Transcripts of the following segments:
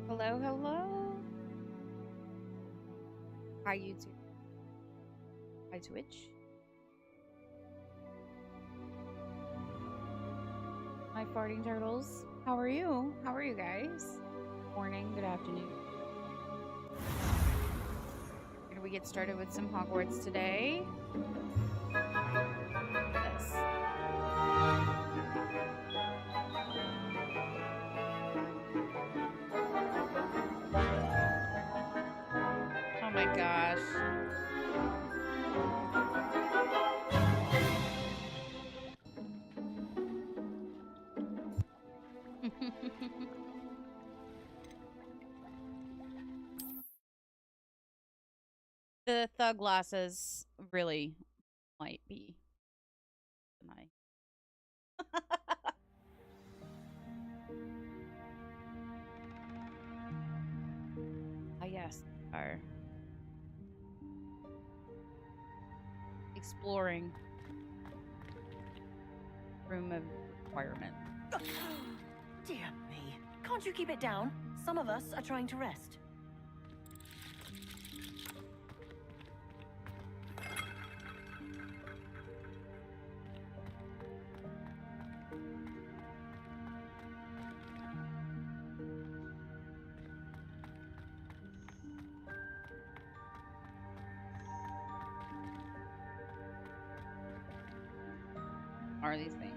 Hello, hello. Hi, YouTube. Hi, Twitch. Hi, farting turtles. How are you? How are you guys? Morning, good afternoon. Here we get started with some Hogwarts today. This. Oh my gosh. The thug glasses really might be nice. Ah, yes, are exploring room of requirement. Dear me. Can't you keep it down? Some of us are trying to rest. Are these things?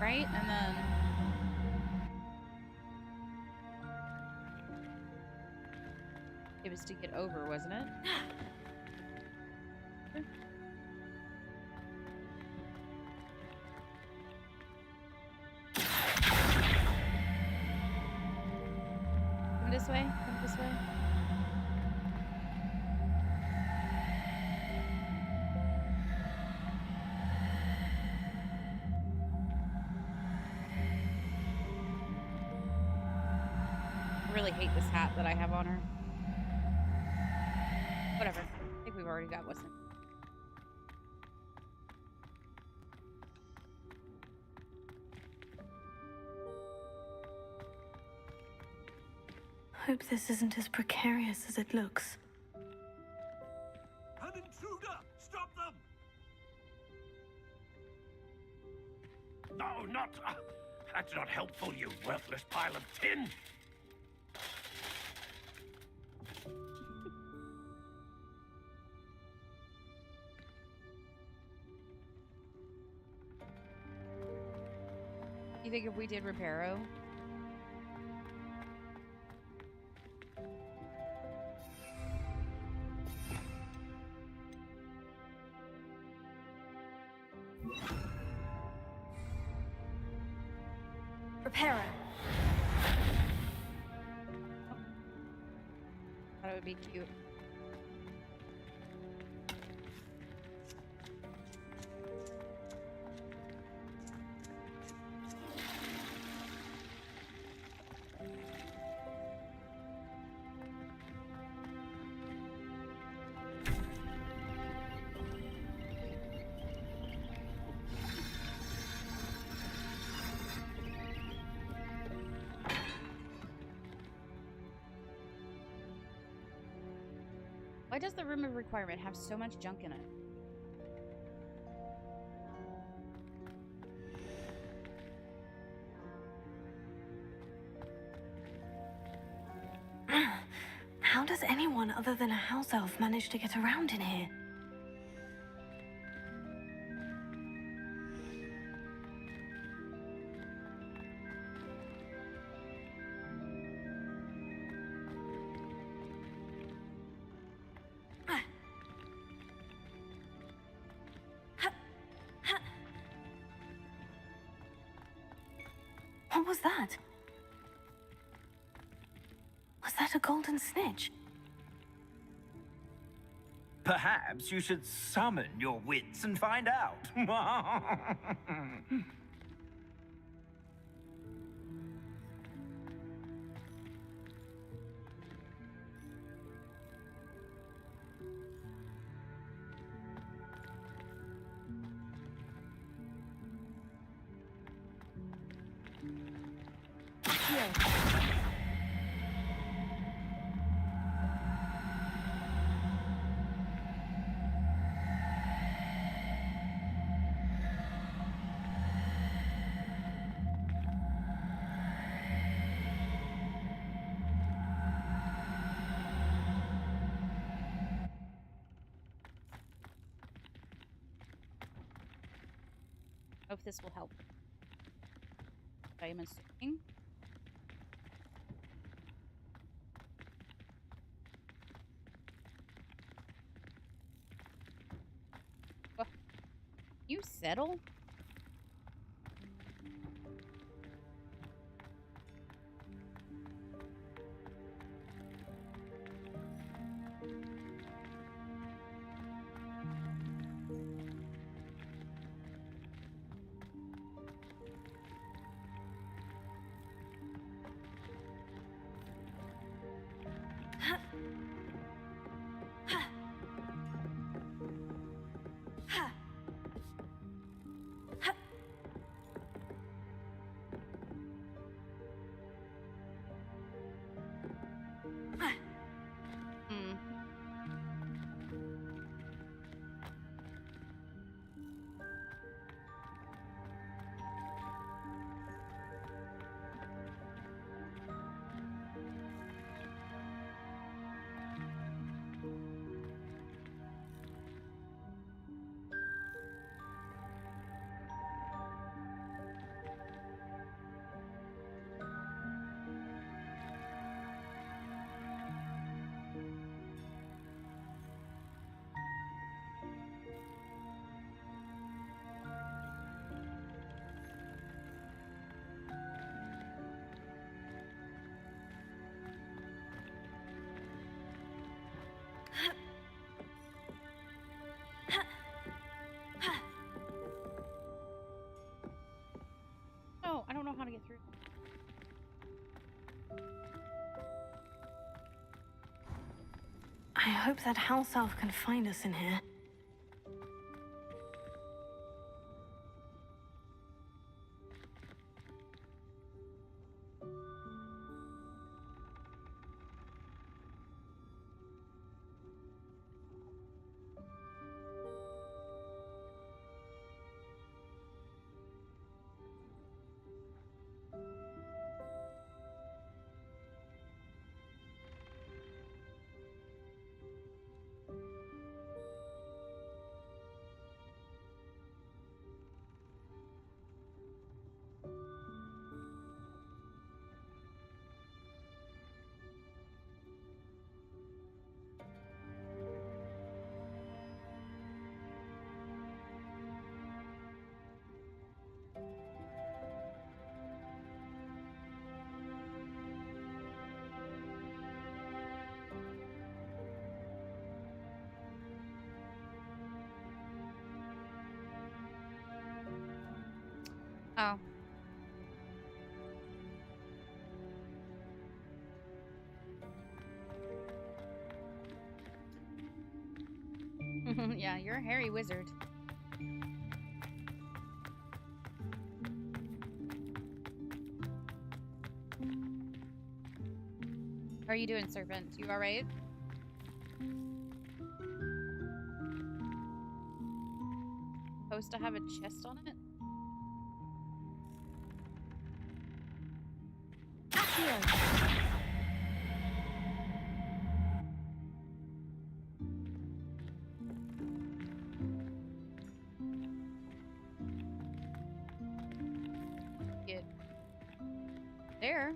Right? And then it was to get over, wasn't it? Come this way. Come this way. I really hate this hat that I have on her. Whatever. I think we've already got what's in. Hope this isn't as precarious as it looks. An intruder! Stop them! No, not... that's not helpful, you worthless pile of tin! You think if we did Reparo? Reparo. Thought it would be cute. Why does the room of requirement have so much junk in it? How does anyone other than a house elf manage to get around in here? What was that? Was that a golden snitch? Perhaps you should summon your wits and find out. Hope this will help. I am assuming. Well, you settle? Hmm. Oh, I don't know how to get through. I hope that house elf can find us in here. Oh. Yeah, you're a hairy wizard. How are you doing, Serpent? You alright? Supposed to have a chest on it? Get there.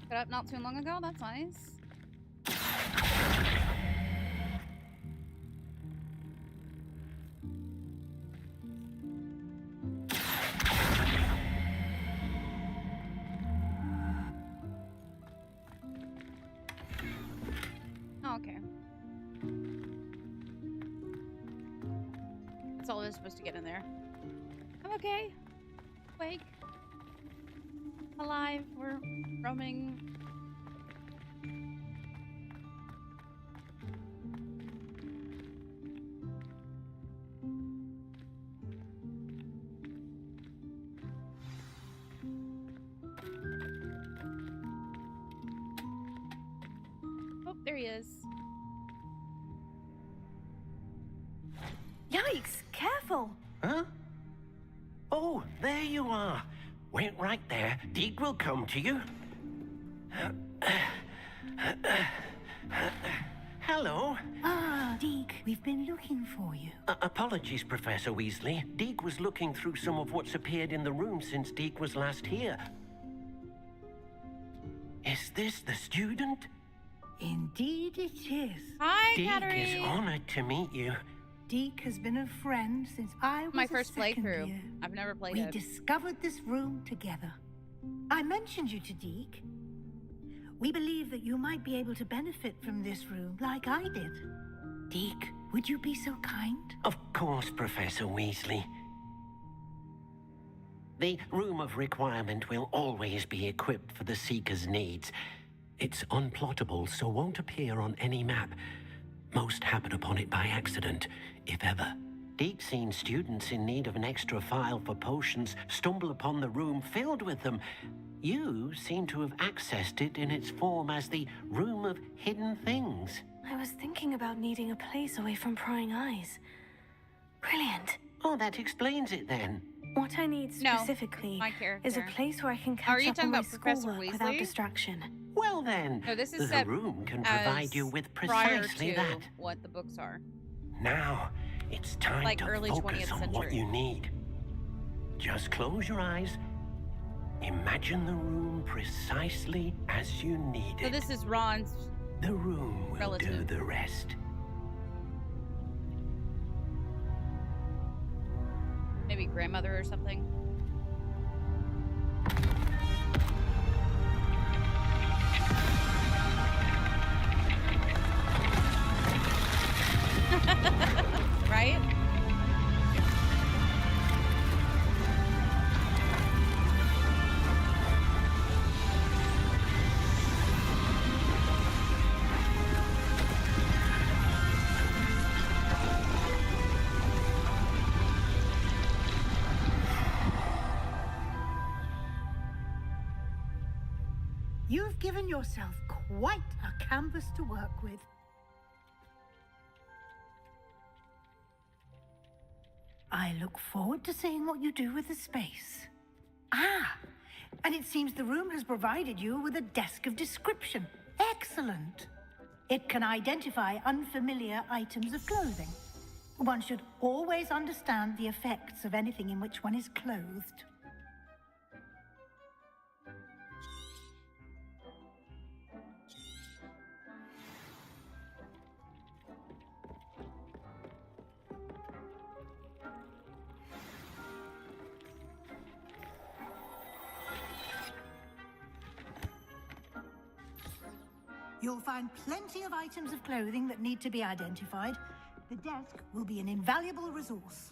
Put up not too long ago. That's nice. Oh, okay. That's all I was supposed to get in there. I'm okay. Awake. Alive. We're roaming. there he is. Yikes! Careful! Huh? Oh, there you are. Wait right there. Deke will come to you. Hello. Ah, Deke, we've been looking for you. Apologies, Professor Weasley. Deke was looking through some of what's appeared in the room since Deke was last here. Is this the student? Indeed it is. Hi, Deke Kateri. is honored to meet you. Deke has been a friend since I was My a first second playthrough. year. I've never played We it. discovered this room together. I mentioned you to Deke. We believe that you might be able to benefit from this room like I did. Deke, would you be so kind? Of course, Professor Weasley. The Room of Requirement will always be equipped for the Seeker's needs. It's unplottable, so won't appear on any map. Most happen upon it by accident, if ever. Deke's seen students in need of an extra file for potions stumble upon the room filled with them. You seem to have accessed it in its form as the Room of Hidden Things. I was thinking about needing a place away from prying eyes. Brilliant. Oh, that explains it then. What I need No, specifically my character. is a place where I can Are catch you up talking on my about Professor schoolwork without Weasley? distraction. Well then, No, this is the set room can as provide you with prior precisely to that. what the books are. Now, it's time Like to early focus 20th on what century. you need. Just close your eyes. Imagine the room precisely as you need So it. this is Ron's. The room will relative. do the rest. Maybe grandmother or something. Right? You've given yourself quite a canvas to work with. I look forward to seeing what you do with the space. Ah, and it seems the room has provided you with a desk of description. Excellent. It can identify unfamiliar items of clothing. One should always understand the effects of anything in which one is clothed. You'll find plenty of items of clothing that need to be identified. The desk will be an invaluable resource.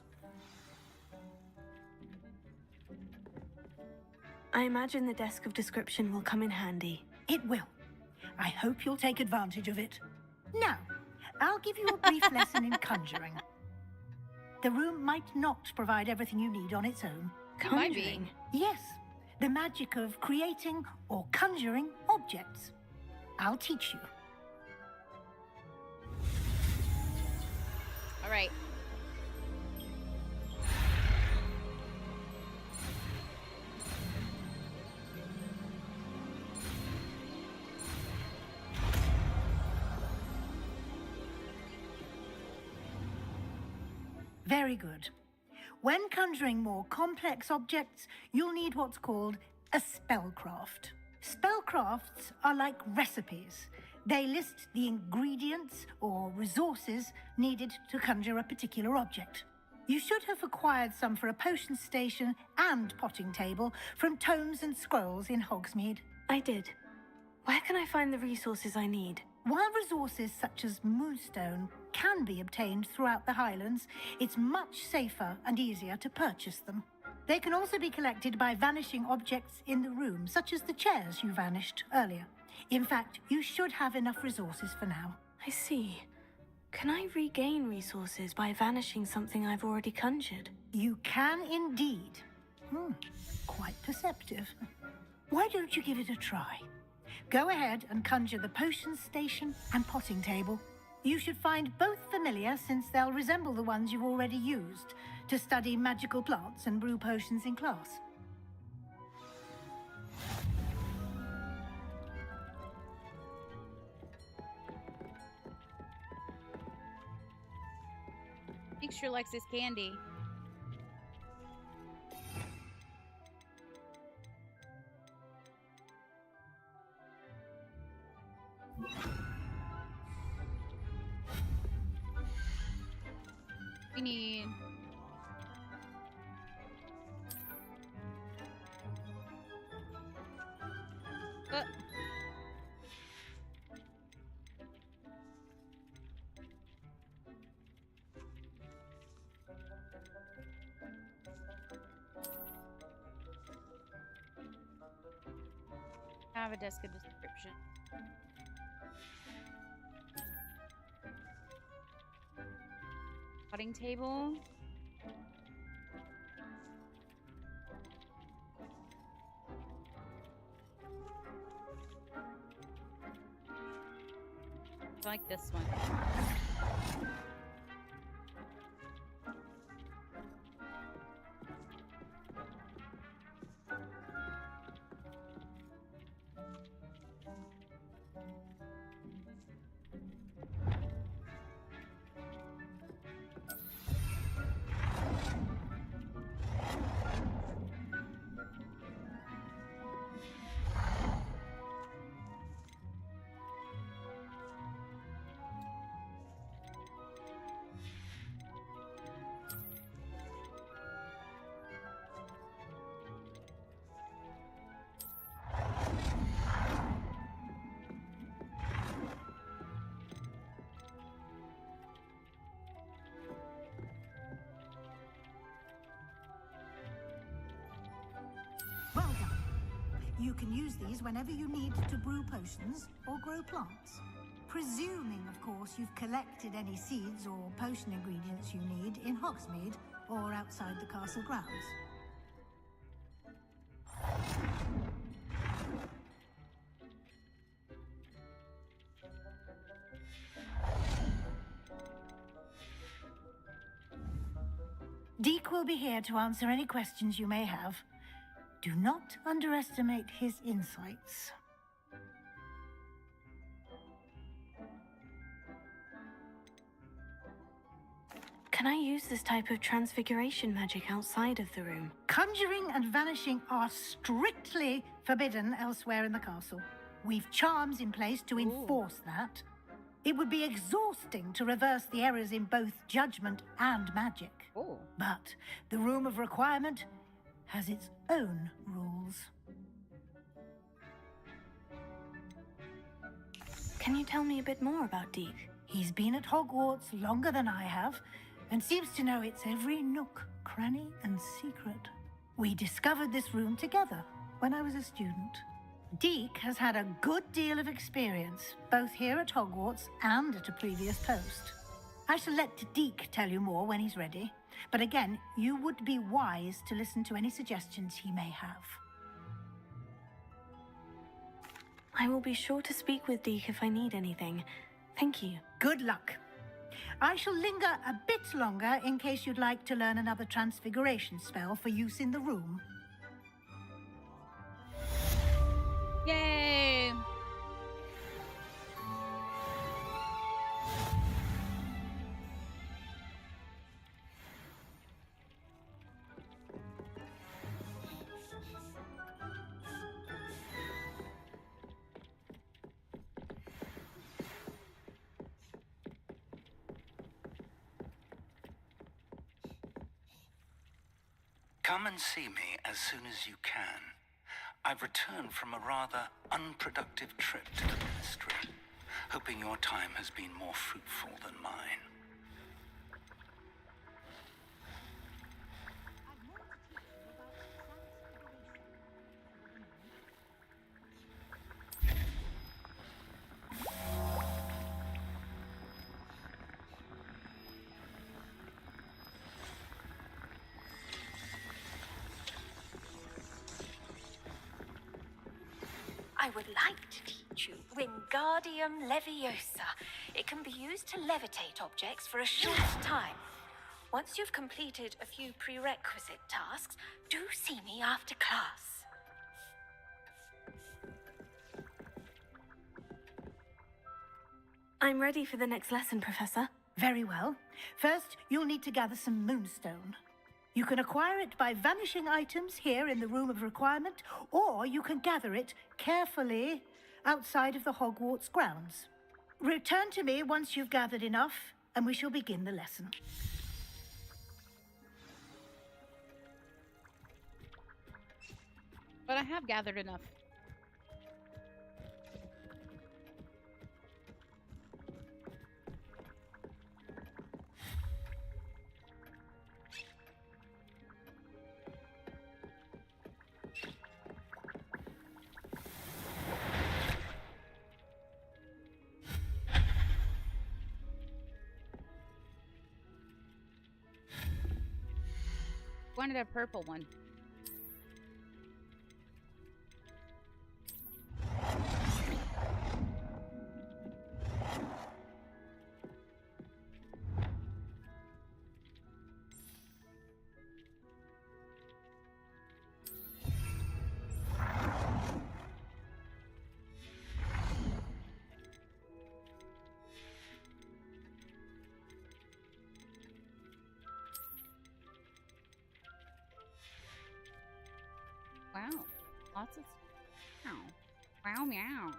I imagine the desk of description will come in handy. It will. I hope you'll take advantage of it. Now, I'll give you a brief lesson in conjuring. The room might not provide everything you need on its own. It might be. Conjuring. Yes, the magic of creating or conjuring objects. I'll teach you. All right. Very good. When conjuring more complex objects, you'll need what's called a spellcraft. Spellcrafts are like recipes. They list the ingredients or resources needed to conjure a particular object. You should have acquired some for a potion station and potting table from tomes and scrolls in Hogsmeade. I did. Where can I find the resources I need? While resources such as moonstone can be obtained throughout the Highlands, it's much safer and easier to purchase them. They can also be collected by vanishing objects in the room, such as the chairs you vanished earlier. In fact, you should have enough resources for now. I see. Can I regain resources by vanishing something I've already conjured? You can indeed. Quite perceptive. Why don't you give it a try? Go ahead and conjure the potion station and potting table. You should find both familiar since they'll resemble the ones you've already used to study magical plants and brew potions in class. He sure likes his candy. We need... have a desk of description. Potting table. I like this one. Well done. You can use these whenever you need to brew potions or grow plants. Presuming, of course, you've collected any seeds or potion ingredients you need in Hogsmeade or outside the castle grounds. Deke will be here to answer any questions you may have. Do not underestimate his insights. Can I use this type of transfiguration magic outside of the room? Conjuring and vanishing are strictly forbidden elsewhere in the castle. We've charms in place to enforce that. It would be exhausting to reverse the errors in both judgment and magic. Oh. But the Room of Requirement has its own rules. Can you tell me a bit more about Deke? He's been at Hogwarts longer than I have, and seems to know its every nook, cranny, and secret. We discovered this room together when I was a student. Deke has had a good deal of experience, both here at Hogwarts and at a previous post. I shall let Deke tell you more when he's ready, but again, you would be wise to listen to any suggestions he may have. I will be sure to speak with Deke if I need anything. Thank you. Good luck. I shall linger a bit longer in case you'd like to learn another transfiguration spell for use in the room. Yay! Come and see me as soon as you can. I've returned from a rather unproductive trip to the Ministry, hoping your time has been more fruitful than mine. I would like to teach virtue, Wingardium Leviosa. It can be used to levitate objects for a short time. Once you've completed a few prerequisite tasks, do see me after class. I'm ready for the next lesson, Professor. Very well. First, you'll need to gather some moonstone. You can acquire it by vanishing items here in the Room of Requirement, or you can gather it carefully outside of the Hogwarts grounds. Return to me once you've gathered enough, and we shall begin the lesson. But I have gathered enough. Wanted a purple one. Wow, lots of meow, wow, meow.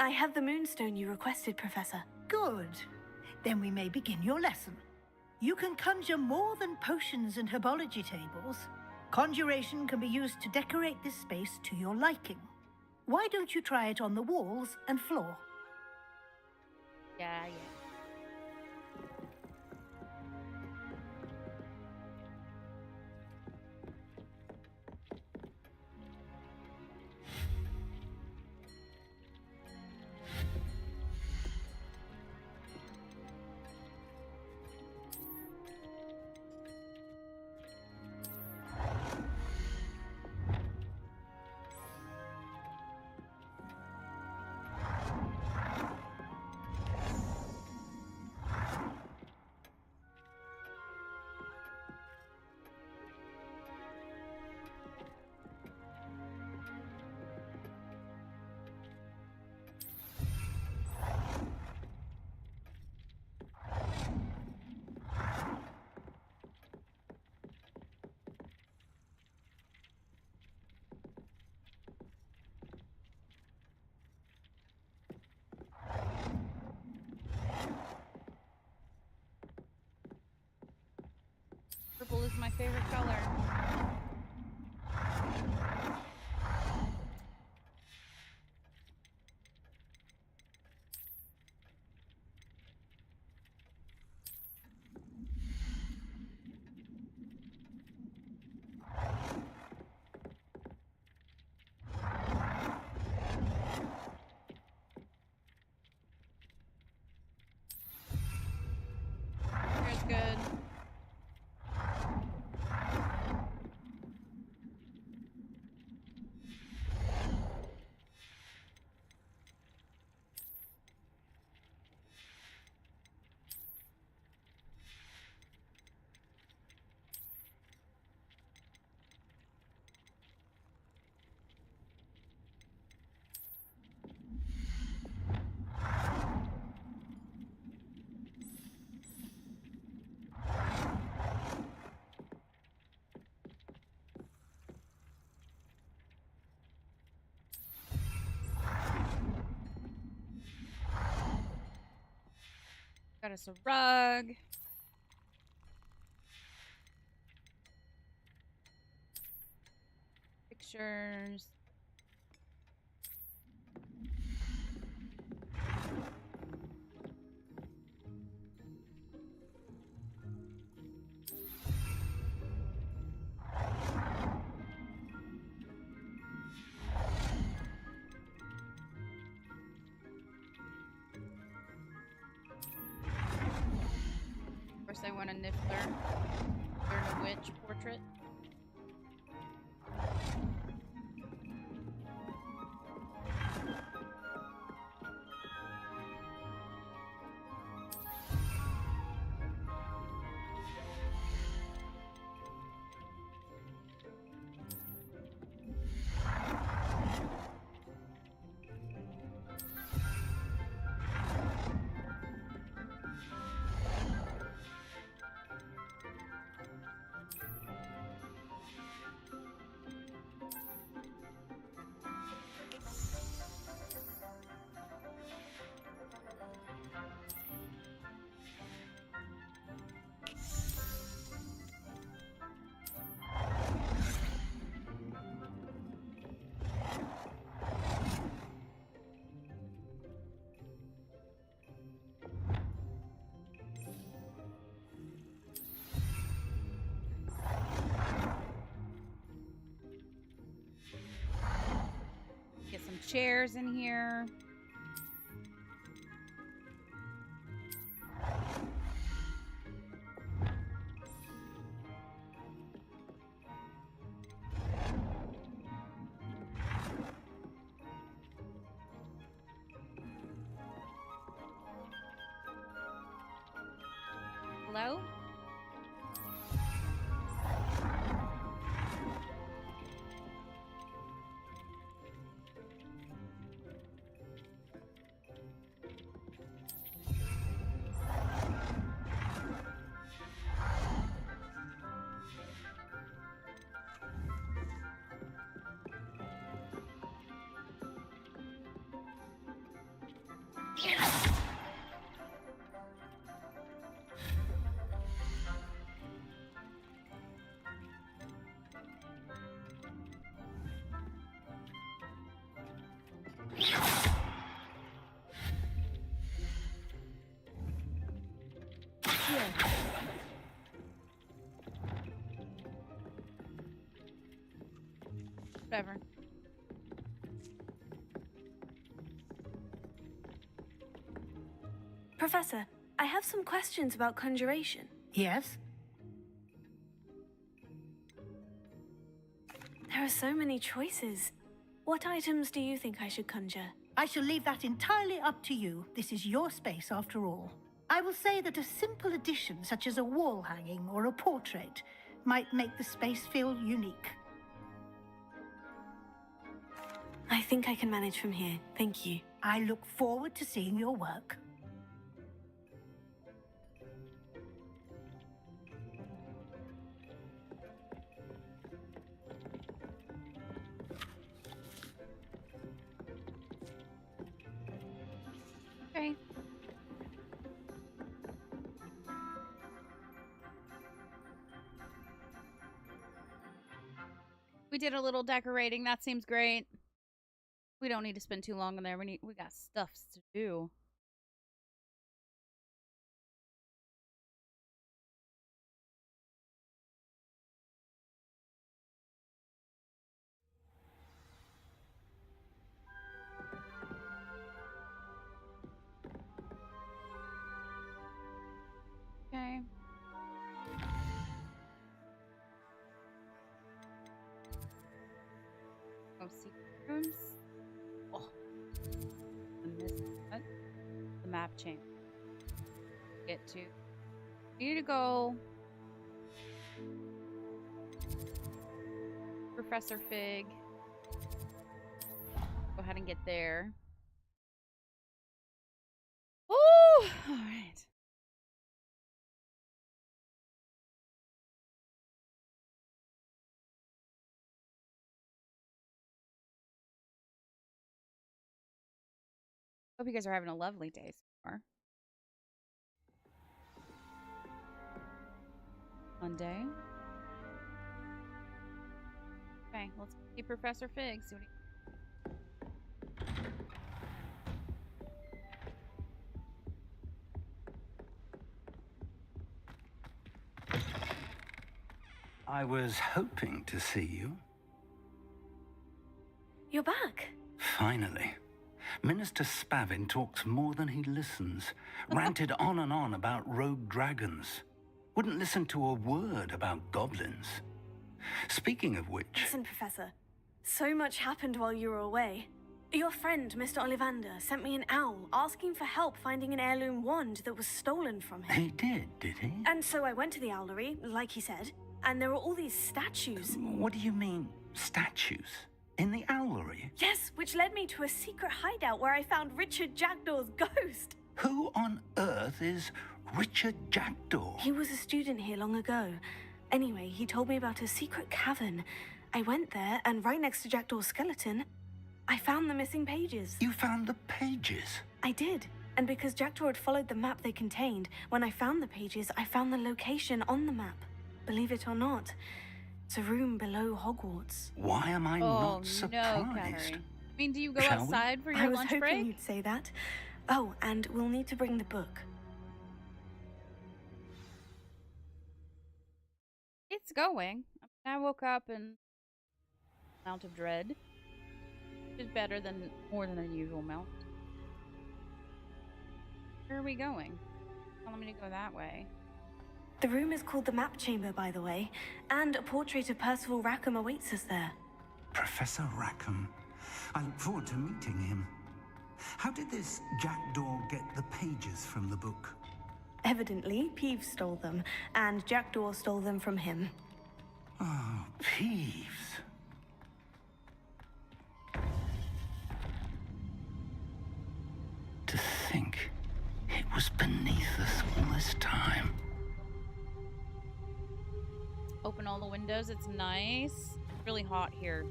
I have the moonstone you requested, Professor. Good. Then we may begin your lesson. You can conjure more than potions and herbology tables. Conjuration can be used to decorate this space to your liking. Why don't you try it on the walls and floor? Yeah. Purple is my favorite color. Here's good. Got us a rug. Pictures. First, I want a Niffler. They're a witch portrait. Get some chairs in here. Hello? Whatever. Professor, I have some questions about conjuration. Yes? There are so many choices. What items do you think I should conjure? I shall leave that entirely up to you. This is your space after all. I will say that a simple addition, such as a wall hanging or a portrait, might make the space feel unique. I think I can manage from here. Thank you. I look forward to seeing your work. Okay. We did a little decorating. That seems great. We don't need to spend too long in there. We got stuff to do. Okay. Oh, secret rooms. Oh, the map change. Get to. We need to go. Professor Fig. Go ahead and get there. Oh, all right. Hope you guys are having a lovely day so far. Monday. Okay, let's see Professor Fig. See what he... I was hoping to see you. You're back. Finally. Minister Spavin talks more than he listens. Ranted on and on about rogue dragons. Wouldn't listen to a word about goblins. Speaking of which... Listen, Professor. So much happened while you were away. Your friend, Mr. Ollivander, sent me an owl asking for help finding an heirloom wand that was stolen from him. He did he? And so I went to the owlery, like he said, and there were all these statues. What do you mean, statues? In the owlery? Yes, which led me to a secret hideout where I found Richard Jackdaw's ghost. Who on earth is Richard Jackdaw? He was a student here long ago. Anyway, he told me about a secret cavern. I went there, and right next to Jackdaw's skeleton, I found the missing pages. You found the pages? I did. And because Jackdaw had followed the map they contained, when I found the pages, I found the location on the map. Believe it or not, it's a room below Hogwarts. Why am I not surprised? No, Cattery. I mean, do you go Shall outside for I your was lunch hoping break? you'd say that. Oh, and we'll need to bring the book. It's going. I woke up in Mount of Dread. Which is better than more than a usual mount. Where are we going? Telling me to go that way. The room is called the Map Chamber, by the way, and a portrait of Percival Rackham awaits us there. Professor Rackham. I look forward to meeting him. How did this Jackdaw get the pages from the book? Evidently, Peeves stole them, and Jackdaw stole them from him. Oh, Peeves. To think it was beneath us all this time. Open all the windows. It's nice. It's really hot here.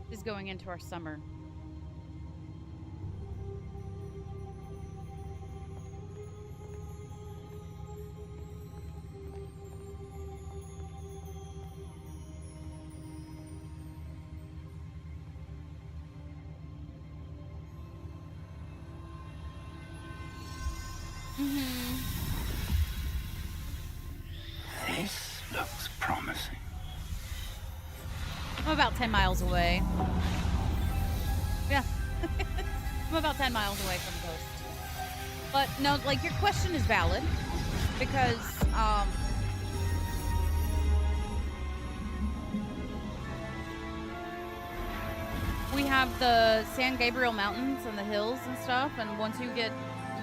This is going into our summer. This looks promising. I'm about 10 miles away. Yeah. I'm about 10 miles away from the coast. But no, like, your question is valid. Because, we have the San Gabriel Mountains and the hills and stuff, and once you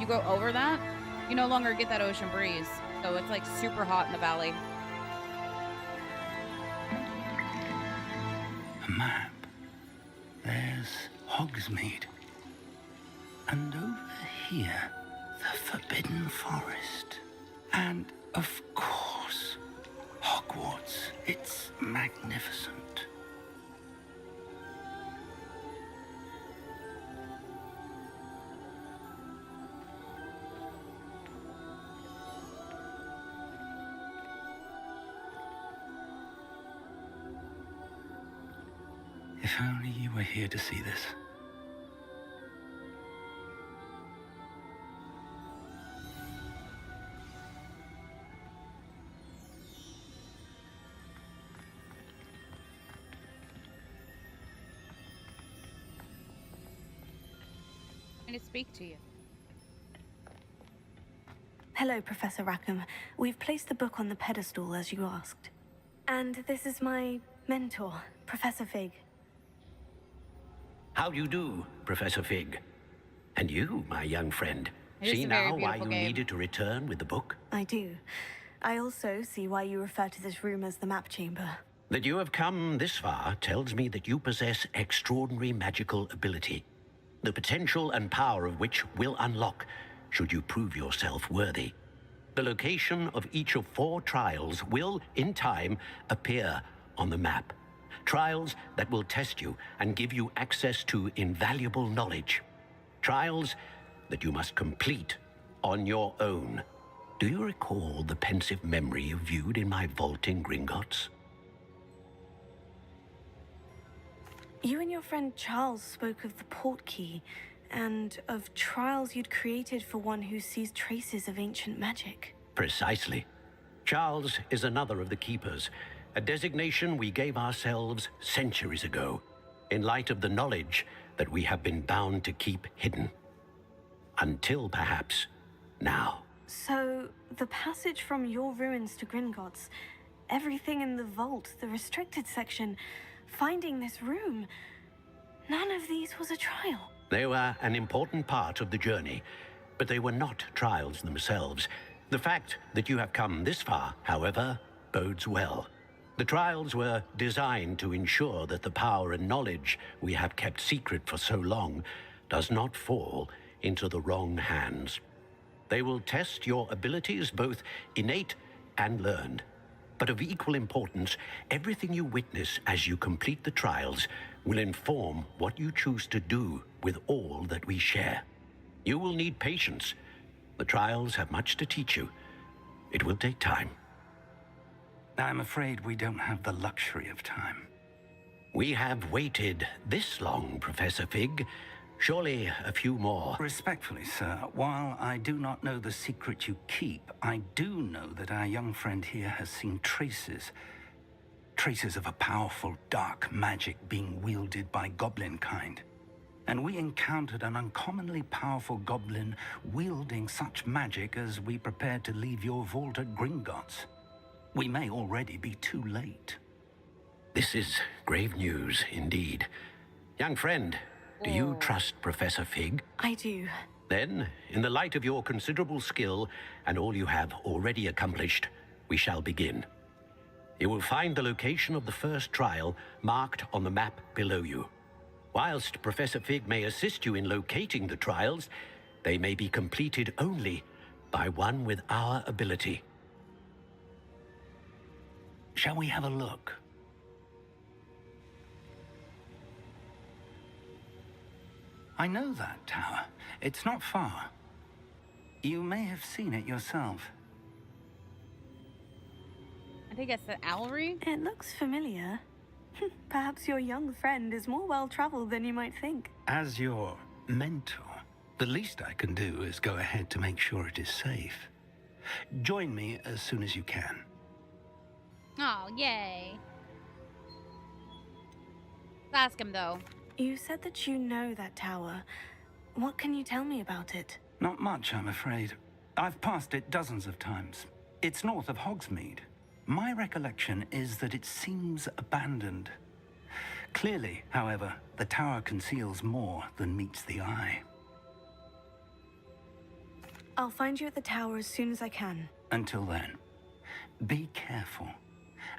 go over that, you no longer get that ocean breeze. So it's like super hot in the valley. A map. There's Hogsmeade. And over here, the Forbidden Forest. And, of course, Hogwarts. It's magnificent. If only you were here to see this. I'm going to speak to you. Hello, Professor Rackham. We've placed the book on the pedestal as you asked. And this is my mentor, Professor Fig. How do you do, Professor Fig? And you, my young friend. It is See a very now why you beautiful game. needed to return with the book? I do. I also see why you refer to this room as the Map Chamber. That you have come this far tells me that you possess extraordinary magical ability, the potential and power of which will unlock should you prove yourself worthy. The location of each of 4 trials will, in time, appear on the map. Trials that will test you and give you access to invaluable knowledge. Trials that you must complete on your own. Do you recall the pensive memory you viewed in my vault in Gringotts? You and your friend Charles spoke of the port key, and of trials you'd created for one who sees traces of ancient magic. Precisely. Charles is another of the Keepers, a designation we gave ourselves centuries ago, in light of the knowledge that we have been bound to keep hidden. Until perhaps now. So, the passage from your ruins to Gringotts, everything in the vault, the restricted section, finding this room, none of these was a trial. They were an important part of the journey, but they were not trials themselves. The fact that you have come this far, however, bodes well. The trials were designed to ensure that the power and knowledge we have kept secret for so long does not fall into the wrong hands. They will test your abilities, both innate and learned. But of equal importance, everything you witness as you complete the trials will inform what you choose to do with all that we share. You will need patience. The trials have much to teach you. It will take time. I'm afraid we don't have the luxury of time. We have waited this long, Professor Fig. Surely a few more. Respectfully, sir, while I do not know the secret you keep, I do know that our young friend here has seen traces of a powerful dark magic being wielded by goblin kind. And we encountered an uncommonly powerful goblin wielding such magic as we prepared to leave your vault at Gringotts. We may already be too late. This is grave news indeed. Young friend, do you trust Professor Fig? I do. Then, in the light of your considerable skill and all you have already accomplished, we shall begin. You will find the location of the first trial marked on the map below you. Whilst Professor Fig may assist you in locating the trials, they may be completed only by one with our ability. Shall we have a look? I know that tower. It's not far. You may have seen it yourself. I think it's the owlry. It looks familiar. Perhaps your young friend is more well-traveled than you might think. As your mentor, the least I can do is go ahead to make sure it is safe. Join me as soon as you can. Oh, yay. Let's ask him, though. You said that you know that tower. What can you tell me about it? Not much, I'm afraid. I've passed it dozens of times. It's north of Hogsmeade. My recollection is that it seems abandoned. Clearly, however, the tower conceals more than meets the eye. I'll find you at the tower as soon as I can. Until then, be careful,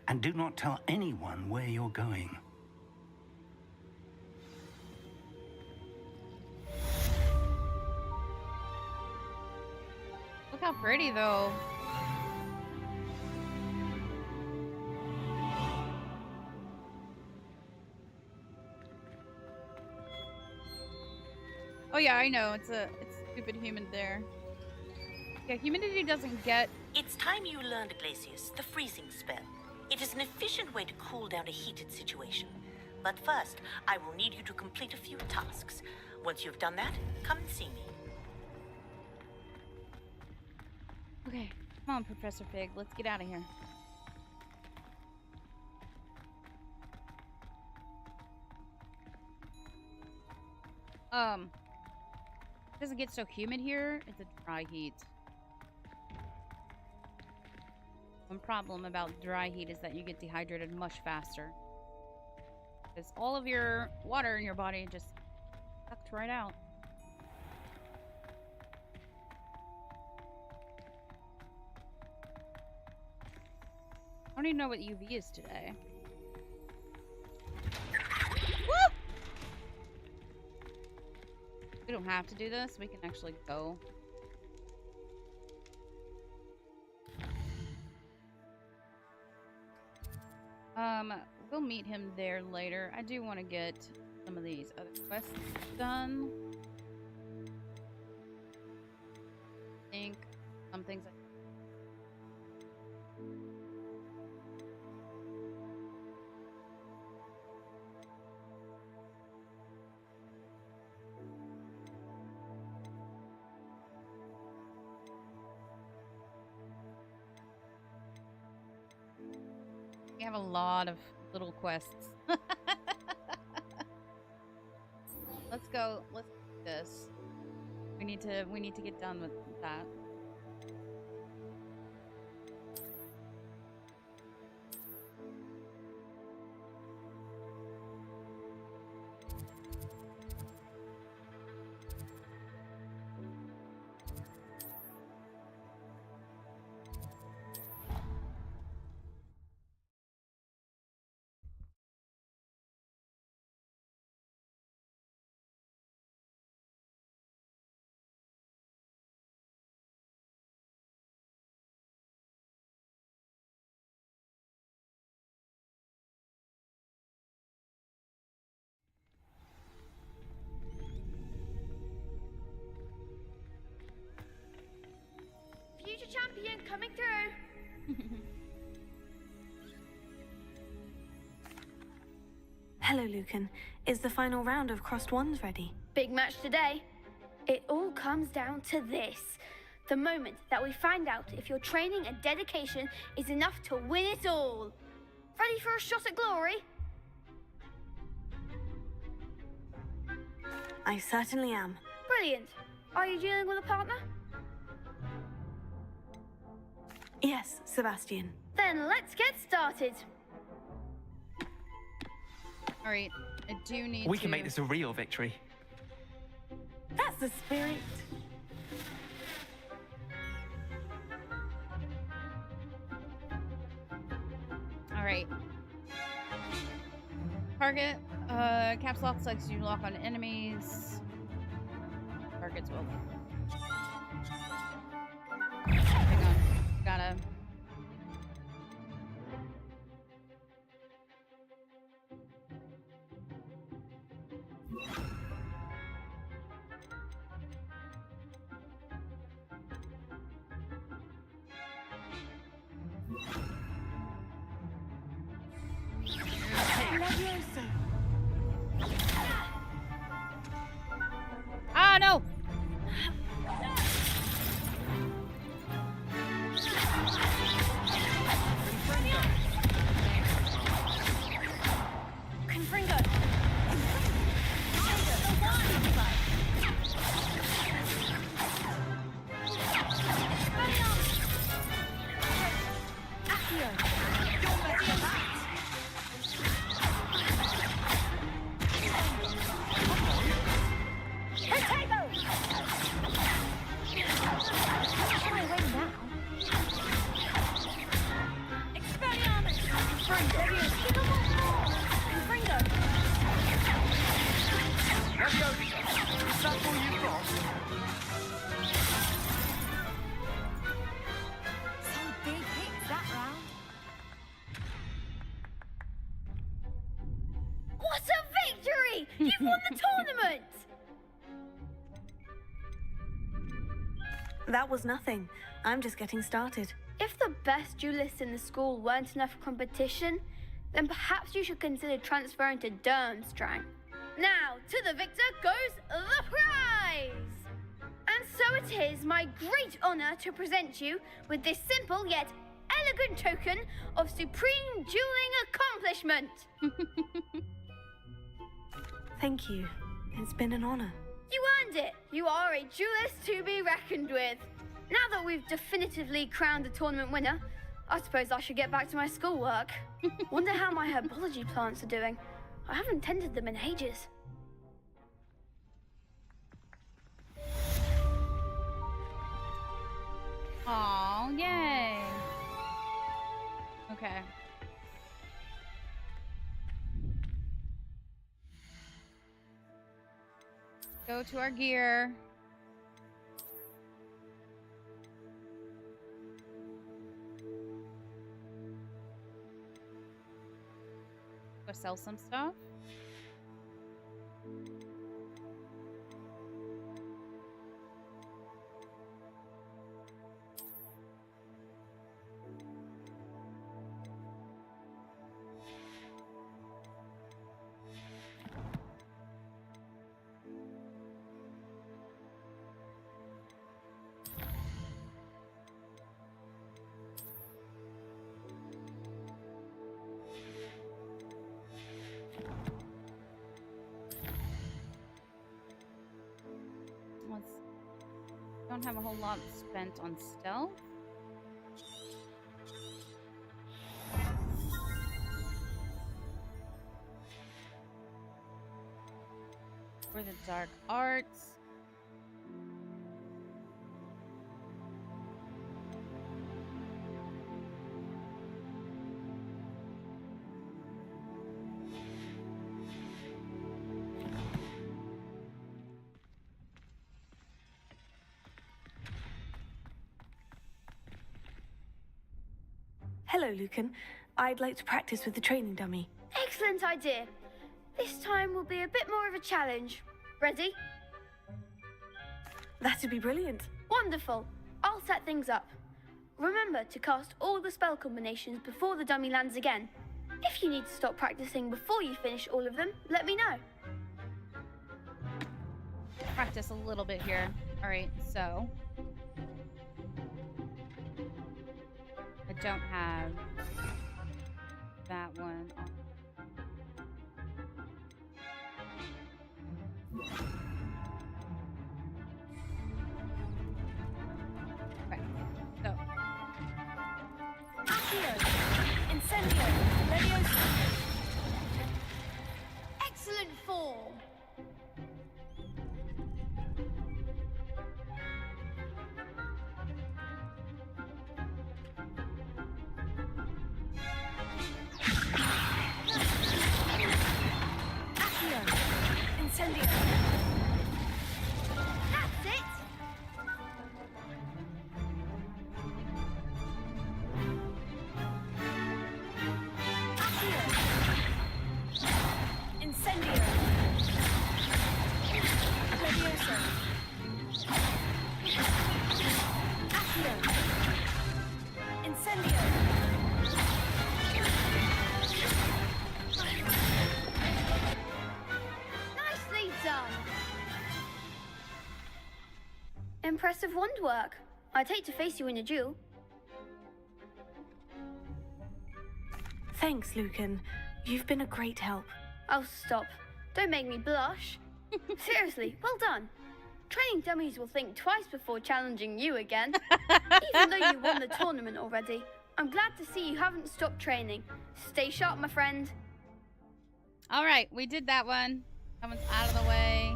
and do not tell anyone where you're going. Look how pretty, though. Oh yeah, I know. It's stupid human there. Yeah, humidity doesn't get... It's time you learned, Glacius, the freezing spell. It is an efficient way to cool down a heated situation. But first, I will need you to complete a few tasks. Once you've done that, come and see me. Okay, come on, Professor Fig. Let's get out of here. It doesn't get so humid here. It's a dry heat. One problem about dry heat is that you get dehydrated much faster. Because all of your water in your body just sucked right out. I don't even know what UV is today. Woo! We don't have to do this. We can actually go. We'll meet him there later. I do want to get some of these other quests done. I think some things I have a lot of little quests. Let's go. Let's do this. We need to get done with that. Future champion coming through. Hello, Lucan. Is the final round of Crossed Wands ready? Big match today. It all comes down to this. The moment that we find out if your training and dedication is enough to win it all. Ready for a shot at glory? I certainly am. Brilliant. Are you dealing with a partner? Yes, Sebastian. Then let's get started. All right. I do need We can make this a real victory. That's the spirit. All right. Target. Caps lock lets you lock on enemies. Targets will. Hang on. Gotta. Ah, no! What a victory! You've won the tournament! That was nothing. I'm just getting started. If the best duelists in the school weren't enough for competition, then perhaps you should consider transferring to Durmstrang. Now, to the victor goes the prize! And so it is my great honor to present you with this simple yet elegant token of supreme dueling accomplishment. Thank you. It's been an honor. You earned it. You are a duelist to be reckoned with. Now that we've definitively crowned the tournament winner, I suppose I should get back to my schoolwork. Wonder how my herbology plants are doing. I haven't tended them in ages. Aw, yay. Okay. Go to our gear. Go sell some stuff. don't have a whole lot spent on stealth. For the dark arts. Hello, Lucan. I'd like to practice with the training dummy. Excellent idea. This time will be a bit more of a challenge. Ready? That'd be brilliant. Wonderful. I'll set things up. Remember to cast all the spell combinations before the dummy lands again. If you need to stop practicing before you finish all of them, let me know. Practice a little bit here. All right, so I don't have that one on. Okay, so Accio, Incendio, Leviosa. Excellent form. Accio, Incendio. That's it. Accio, Incendio. Leviosa. Accio, Incendio. Nicely done. Impressive wand work. I'd hate to face you in a duel. Thanks, Lucan. You've been a great help. Oh, stop. Don't make me blush. Seriously, well done. Training dummies will think twice before challenging you again. Even though you won the tournament already, I'm glad to see you haven't stopped training. Stay sharp, my friend. all right, we did that one. That one's out of the way.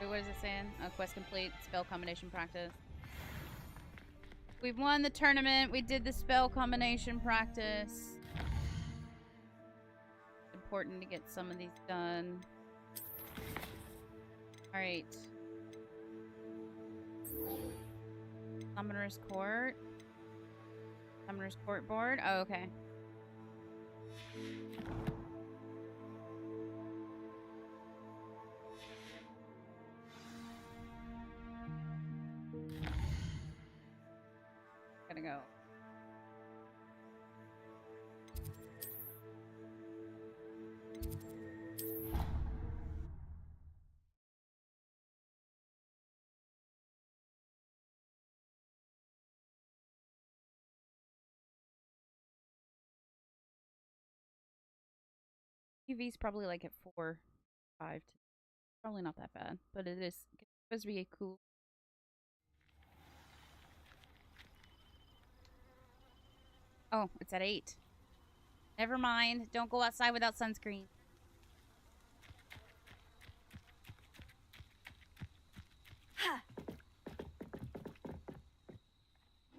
Wait, what is it saying? Oh, quest complete. Spell combination practice. We've won the tournament. We did the spell combination practice. Important to get some of these done. All right. Summoner's Court. Summoner's Court board. Oh, okay. Gotta go. UV's probably like at 4, 5. Probably not that bad, but it is supposed to be a cool. Oh, it's at 8. Never mind. Don't go outside without sunscreen.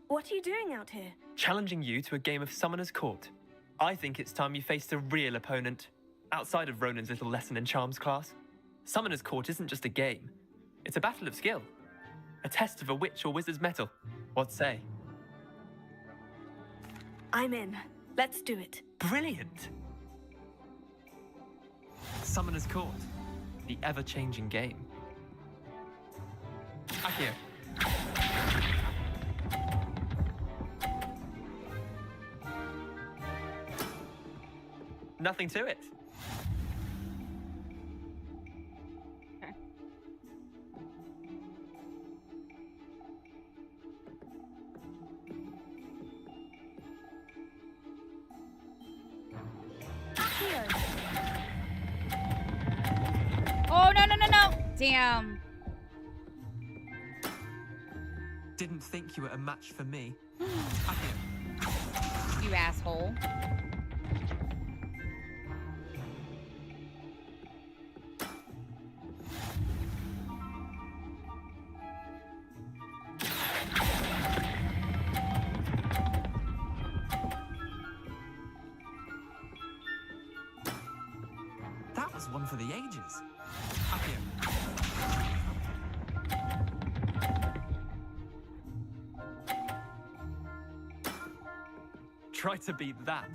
What are you doing out here? Challenging you to a game of Summoner's Court. I think it's time you faced a real opponent, outside of Ronan's little lesson in charms class. Summoner's Court isn't just a game. It's a battle of skill. A test of a witch or wizard's mettle. What say? I'm in. Let's do it. Brilliant! Summoner's Court. The ever-changing game. Accio. Nothing to it. Okay. Damn. Didn't think you were a match for me. Up here. You asshole. That was one for the ages. Up here. Try to beat that.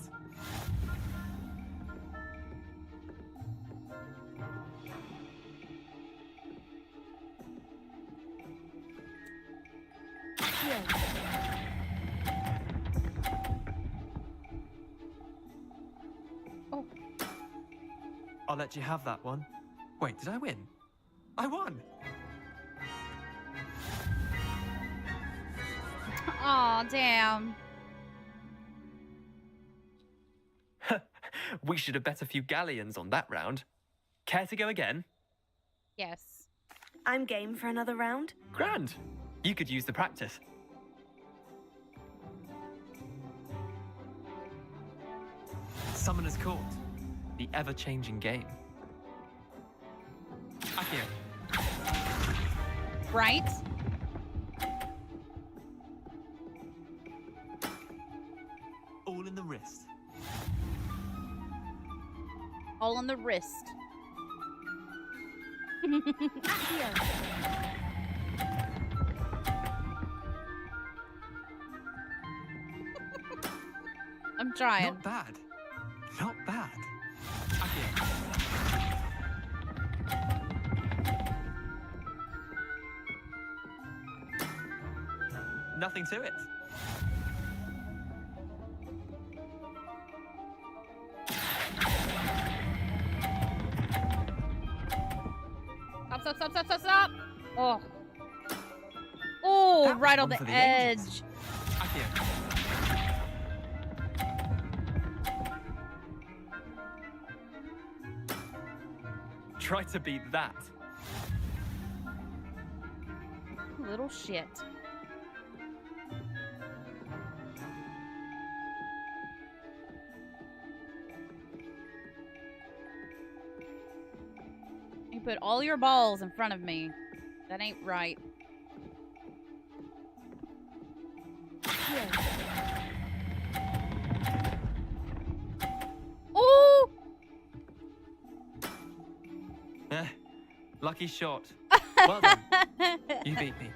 Oh. I'll let you have that one. Wait, did I win? I won! Aw, damn. We should have bet a few galleons on that round. Care to go again? Yes. I'm game for another round. Grand. You could use the practice. Summoner's Court. The ever-changing game. Up here. Right? All in the wrist. All on the wrist. I'm trying. Not bad. Not bad. Up here. Nothing to it. Stop. Oh. Oh, That was right on one the for the edge. ages. Up here. Try to beat that. Little shit. You put all your balls in front of me. That ain't right. Ooh! Lucky shot. Well done. You beat me.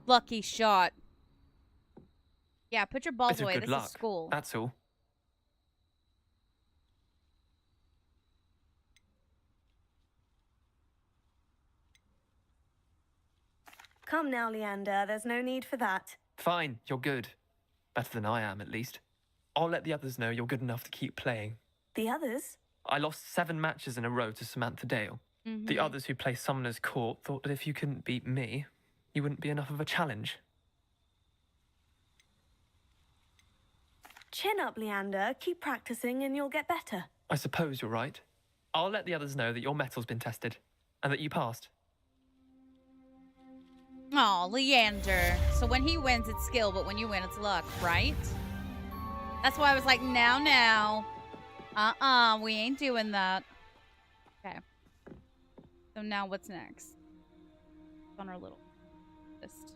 Lucky shot. Yeah, put your balls Bit of away. good This luck. is school. That's all. Come now, Leander, there's no need for that. Fine, you're good. Better than I am, at least. I'll let the others know you're good enough to keep playing. The others? I lost 7 matches in a row to Samantha Dale. The others who play Summoner's Court thought that if you couldn't beat me, you wouldn't be enough of a challenge. Chin up, Leander. Keep practicing and you'll get better. I suppose you're right. I'll let the others know that your metal's been tested, and that you passed. Aw, Leander. So when he wins, it's skill, but when you win, it's luck, right? That's why I was like, now. We ain't doing that. Okay. So now what's next? On our little list.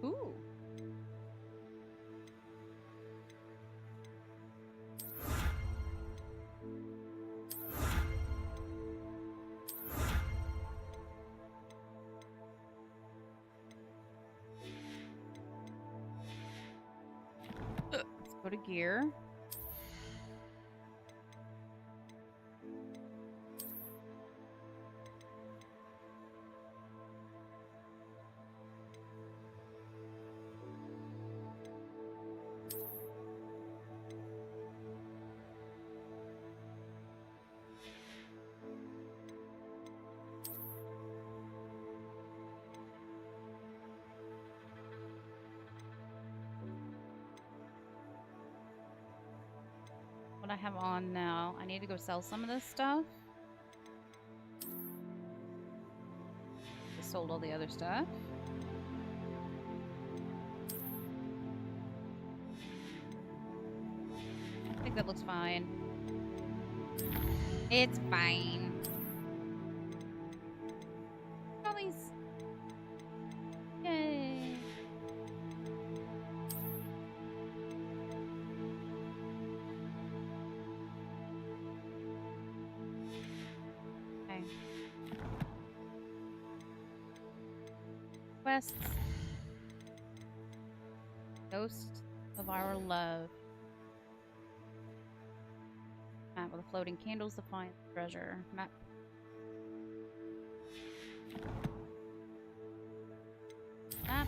Ooh. Let's go to gear. I have on now. I need to go sell some of this stuff. I sold all the other stuff. I think that looks fine. It's fine. All these. Yay. Okay. Quests. Ghost of our love. Map with the floating candles to find treasure. Map. Map.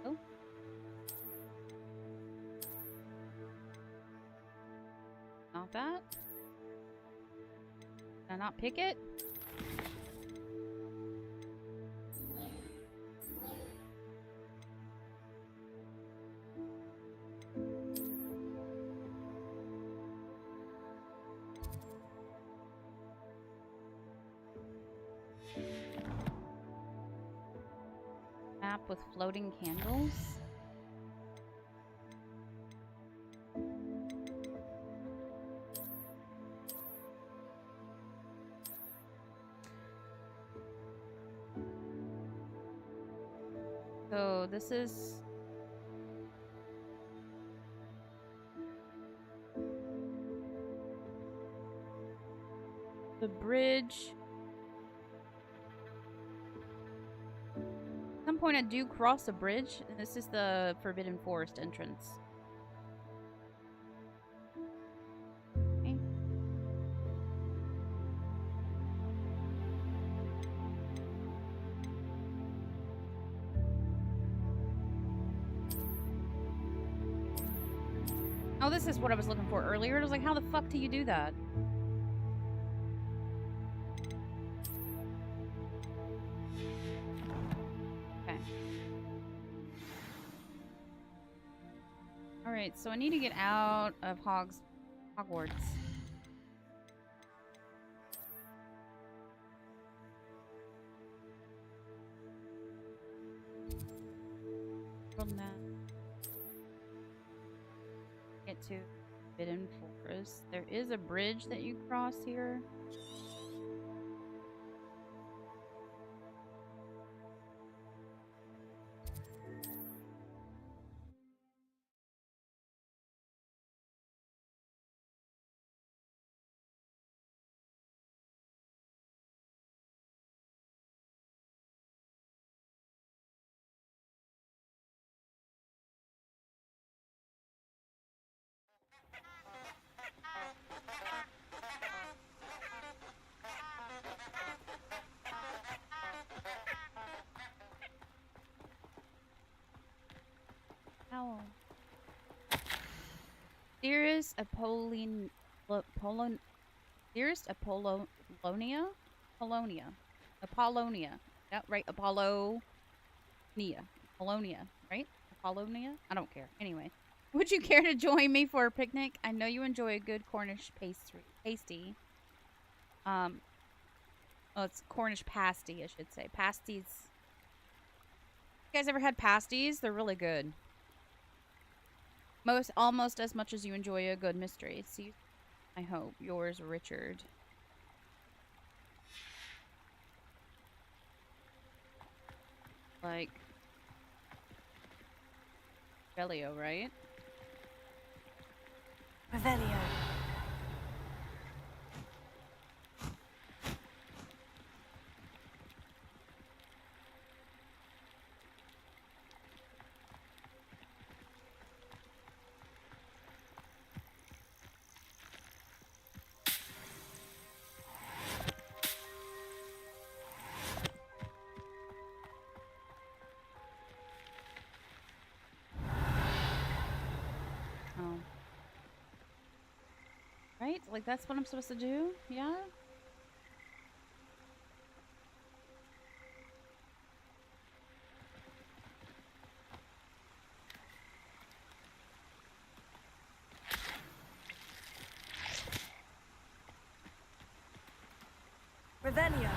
Oh. Not that. Did I not pick it? Map with floating candles. So this is the bridge. At some point I do cross a bridge, and this is the Forbidden Forest entrance. Okay. Oh, this is what I was looking for earlier. I was like, how the fuck do you do that? Okay. Alright, so I need to get out of Hogwarts. World map. Get to Forbidden Forest. There is a bridge that you cross here. Owl. Dearest Apollonia. Dearest Apollonia? Apollonia. Yeah, right. Apollonia, right? Apollonia? I don't care. Anyway. Would you care to join me for a picnic? I know you enjoy a good Cornish pasty. Oh, it's Cornish pasty, I should say. Pasties. You guys ever had pasties? They're really good. Almost as much as you enjoy a good mystery. See, I hope. Yours, Richard. Like Revelio, right? Revelio. Right? Like, that's what I'm supposed to do? Yeah? Revelio.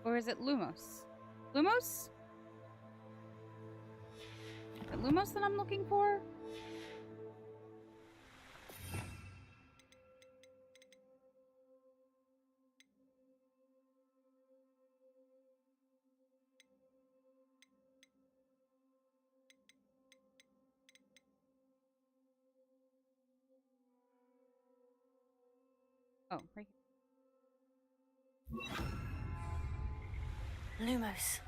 Or is it Lumos? Lumos? Is it Lumos that I'm looking for? Oh, right here. Lumos.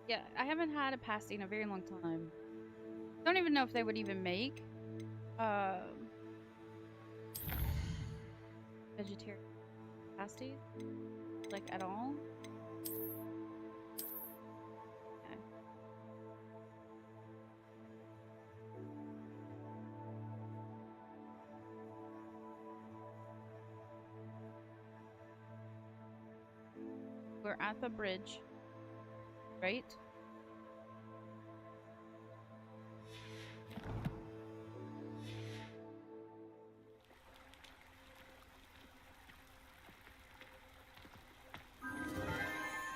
Yeah, I haven't had a pasty in a very long time. Don't even know if they would even make vegetarian pasties, like at all. Okay. We're at the bridge, right?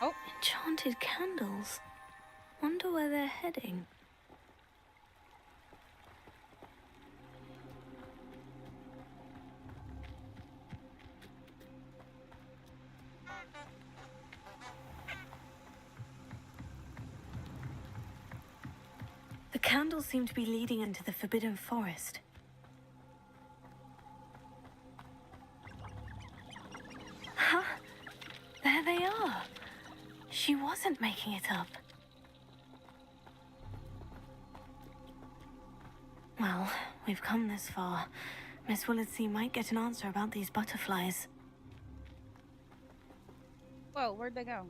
Oh, Enchanted candles. Wonder where they're heading. The candles seem to be leading into the Forbidden Forest. Huh? There they are. She wasn't making it up. Well, we've come this far. Miss Willardsea might get an answer about these butterflies. whoa, where'd they go?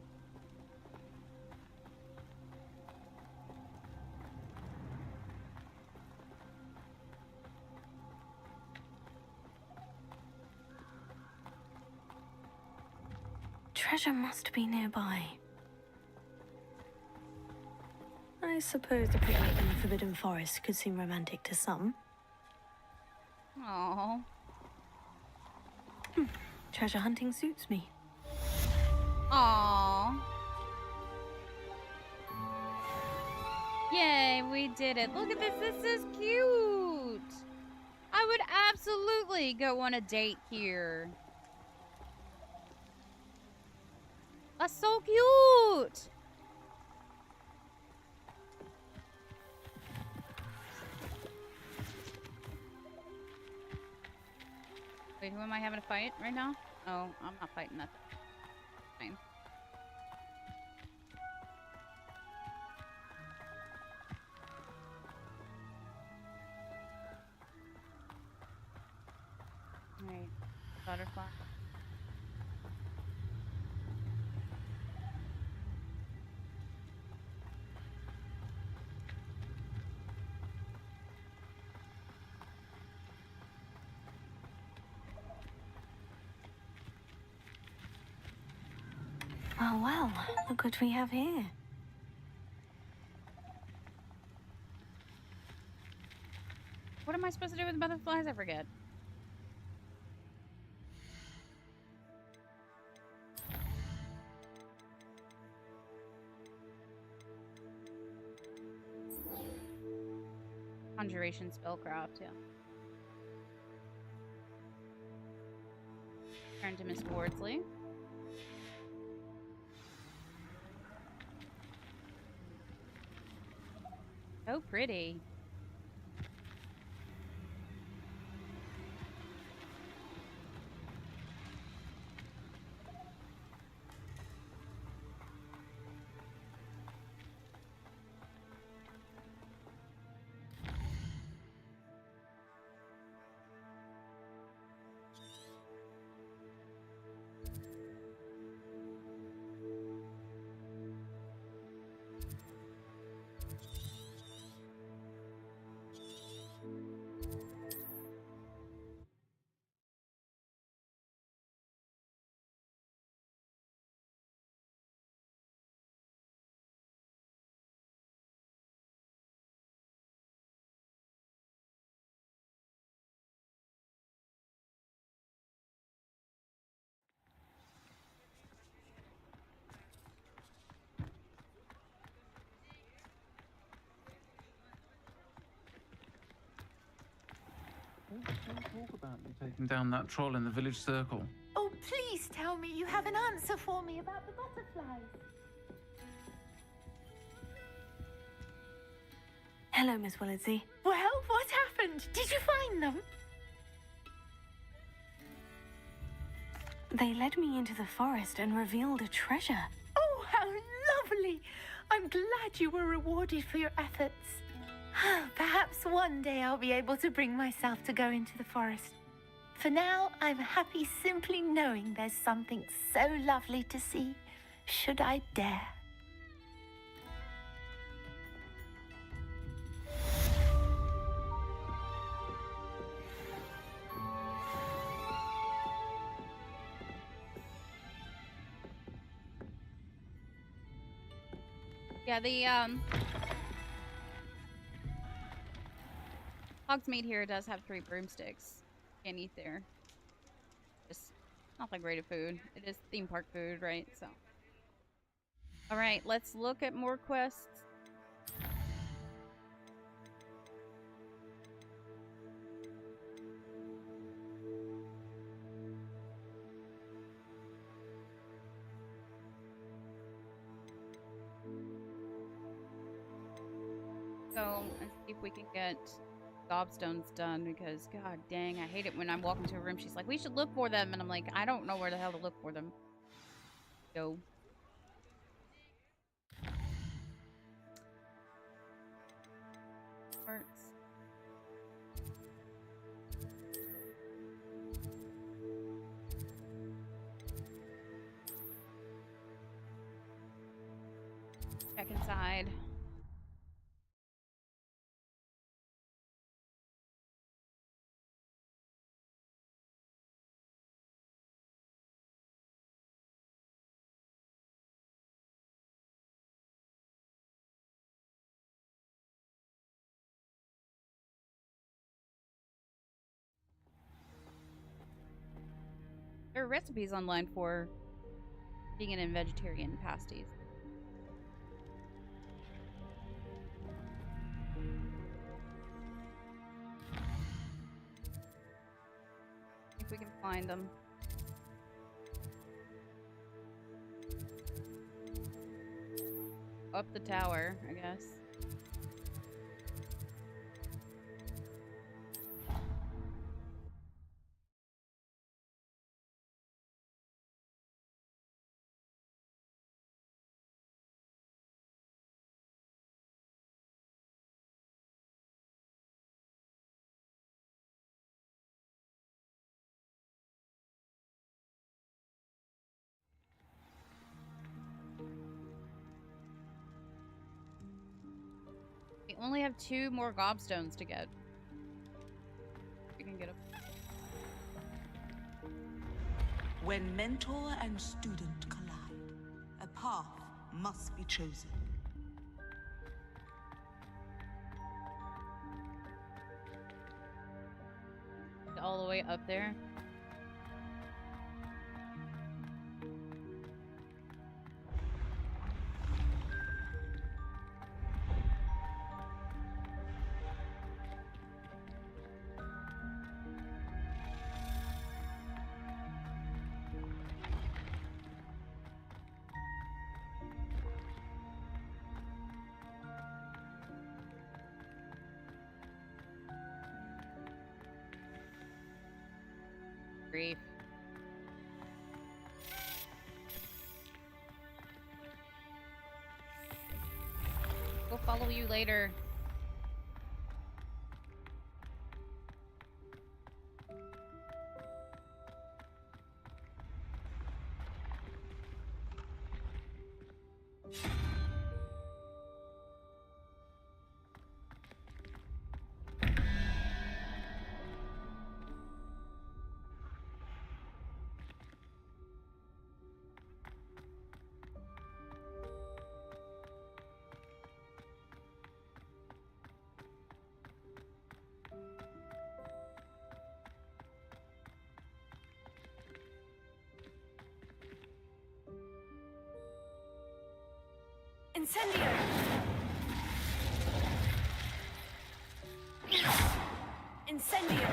Treasure must be nearby. I suppose a picnic in the Forbidden Forest could seem romantic to some. Aww. Treasure hunting suits me. Aww. Yay, we did it. Look at this. This is cute. I would absolutely go on a date here. That's so cute. Wait, who am I having a fight right now? Oh, I'm not fighting that. Fine. Alright. Butterfly. Oh well, look what we have here. What am I supposed to do with butterflies? I forget. Conjuration spellcraft, yeah. Turn to Miss Wardsley. So pretty. Don't talk about you taking down that troll in the village circle. Oh, please tell me you have an answer for me about the butterflies. Hello, Miss Willardsey. Well, what happened? Did you find them? They led me into the forest and revealed a treasure. Oh, how lovely! I'm glad you were rewarded for your efforts. Perhaps one day I'll be able to bring myself to go into the forest. For now, I'm happy simply knowing there's something so lovely to see, should I dare. Yeah, the Hogsmeade here does have 3 broomsticks. Can't eat there. Just not that great of food. It is theme park food, right? So, all right, let's look at more quests. So, let's see if we can get gobstones done, because god dang, I hate it when I walk into a room. She's like, we should look for them, and I'm like, I don't know where the hell to look for them. Go. Hearts. Check inside. There are recipes online for vegan and vegetarian pasties. If we can find them. Up the tower, I guess. We only have 2 more gobstones to get. We can get them. When mentor and student collide, a path must be chosen. All the way up there. Grief. We'll follow you later. Incendio! Incendio!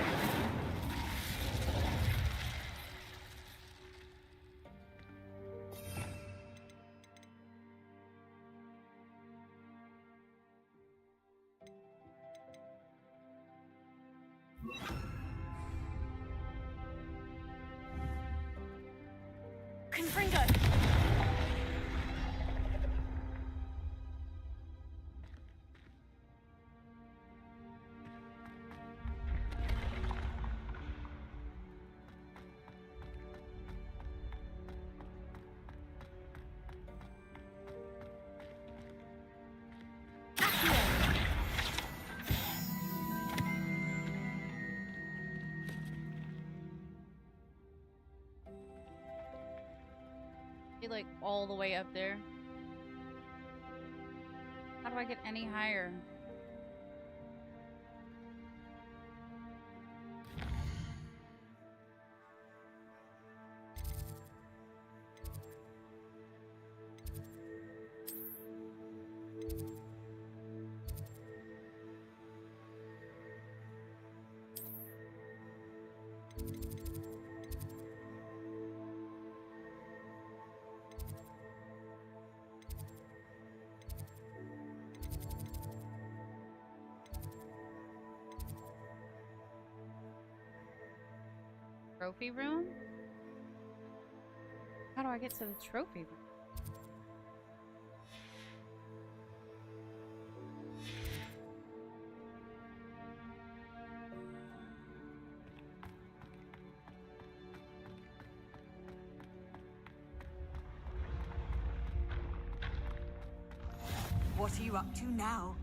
Confringo! Like all the way up there. How do I get any higher? Trophy room? How do I get to the trophy room? What are you up to now?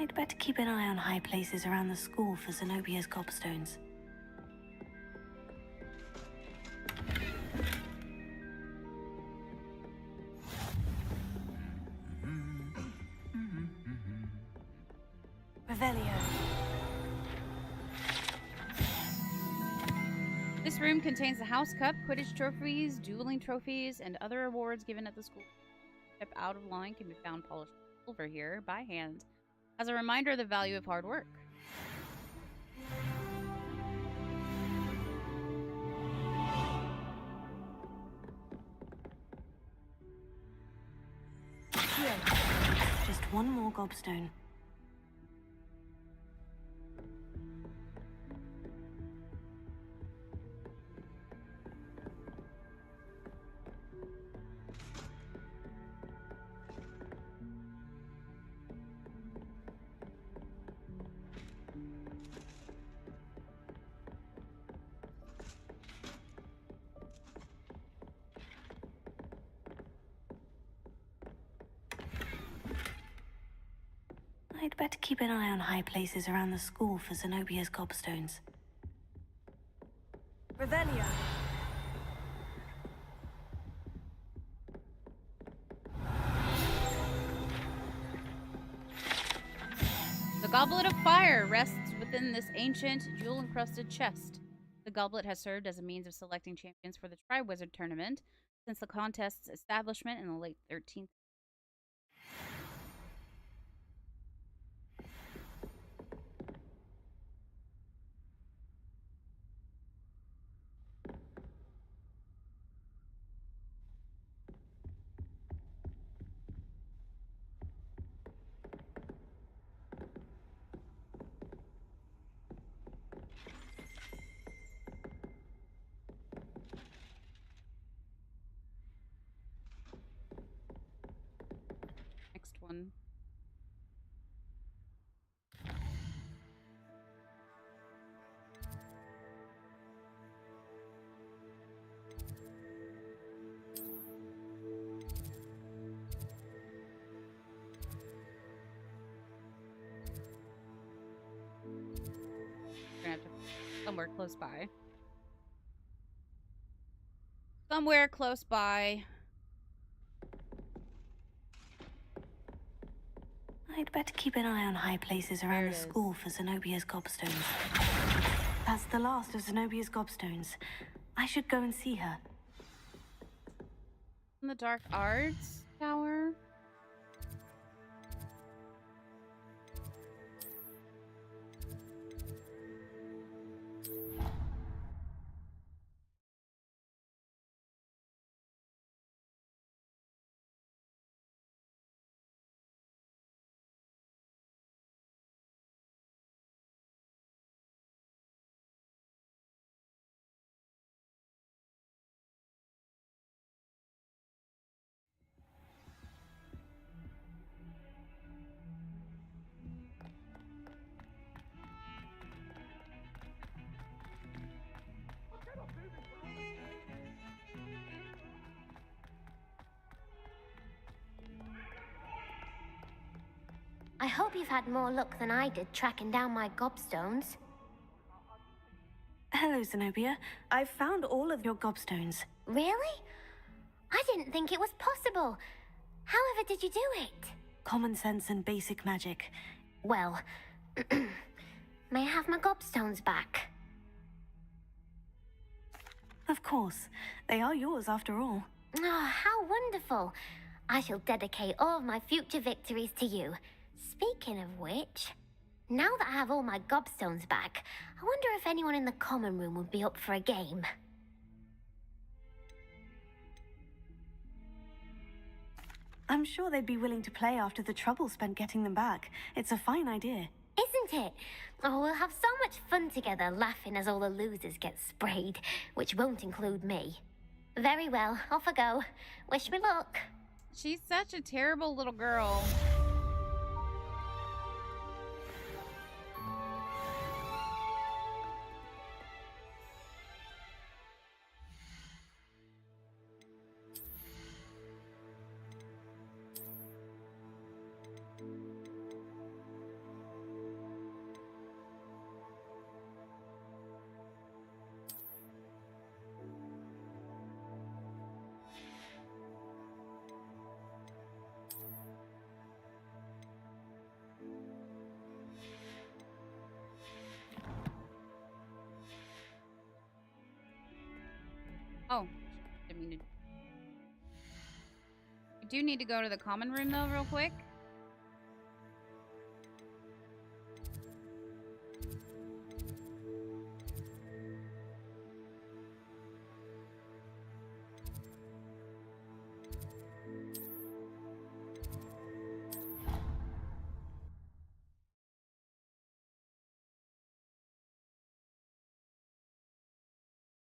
I'd better keep an eye on high places around the school for Zenobia's gobstones. Revelio. This room contains the House Cup, Quidditch trophies, dueling trophies, and other awards given at the school. Step out of line can be found polished silver here by hand as a reminder of the value of hard work. Here. Just one more gobstone. better keep an eye on high places around the school for Zenobia's gobstones. Revelio. The Goblet of Fire rests within this ancient, jewel-encrusted chest. The goblet has served as a means of selecting champions for the Tri-Wizard tournament since the contest's establishment in the late 13th. Next one. We're gonna have to somewhere close by. Somewhere close by. I'd better keep an eye on high places around the school for Zenobia's gobstones. That's the last of Zenobia's gobstones. I should go and see her. In the Dark Arts Tower? I hope you've had more luck than I did tracking down my gobstones. Hello, Zenobia. I've found all of your gobstones. Really? I didn't think it was possible. However did you do it? Common sense and basic magic. Well, may I have my gobstones back? Of course. They are yours after all. Oh, how wonderful. I shall dedicate all of my future victories to you. Speaking of which, now that I have all my gobstones back, I wonder if anyone in the common room would be up for a game. I'm sure they'd be willing to play after the trouble spent getting them back. It's a fine idea. Isn't it? Oh, we'll have so much fun together laughing as all the losers get sprayed, which won't include me. Very well, off I go. Wish me luck. She's such a terrible little girl. Oh, didn't mean to. I do need to go to the common room though, real quick.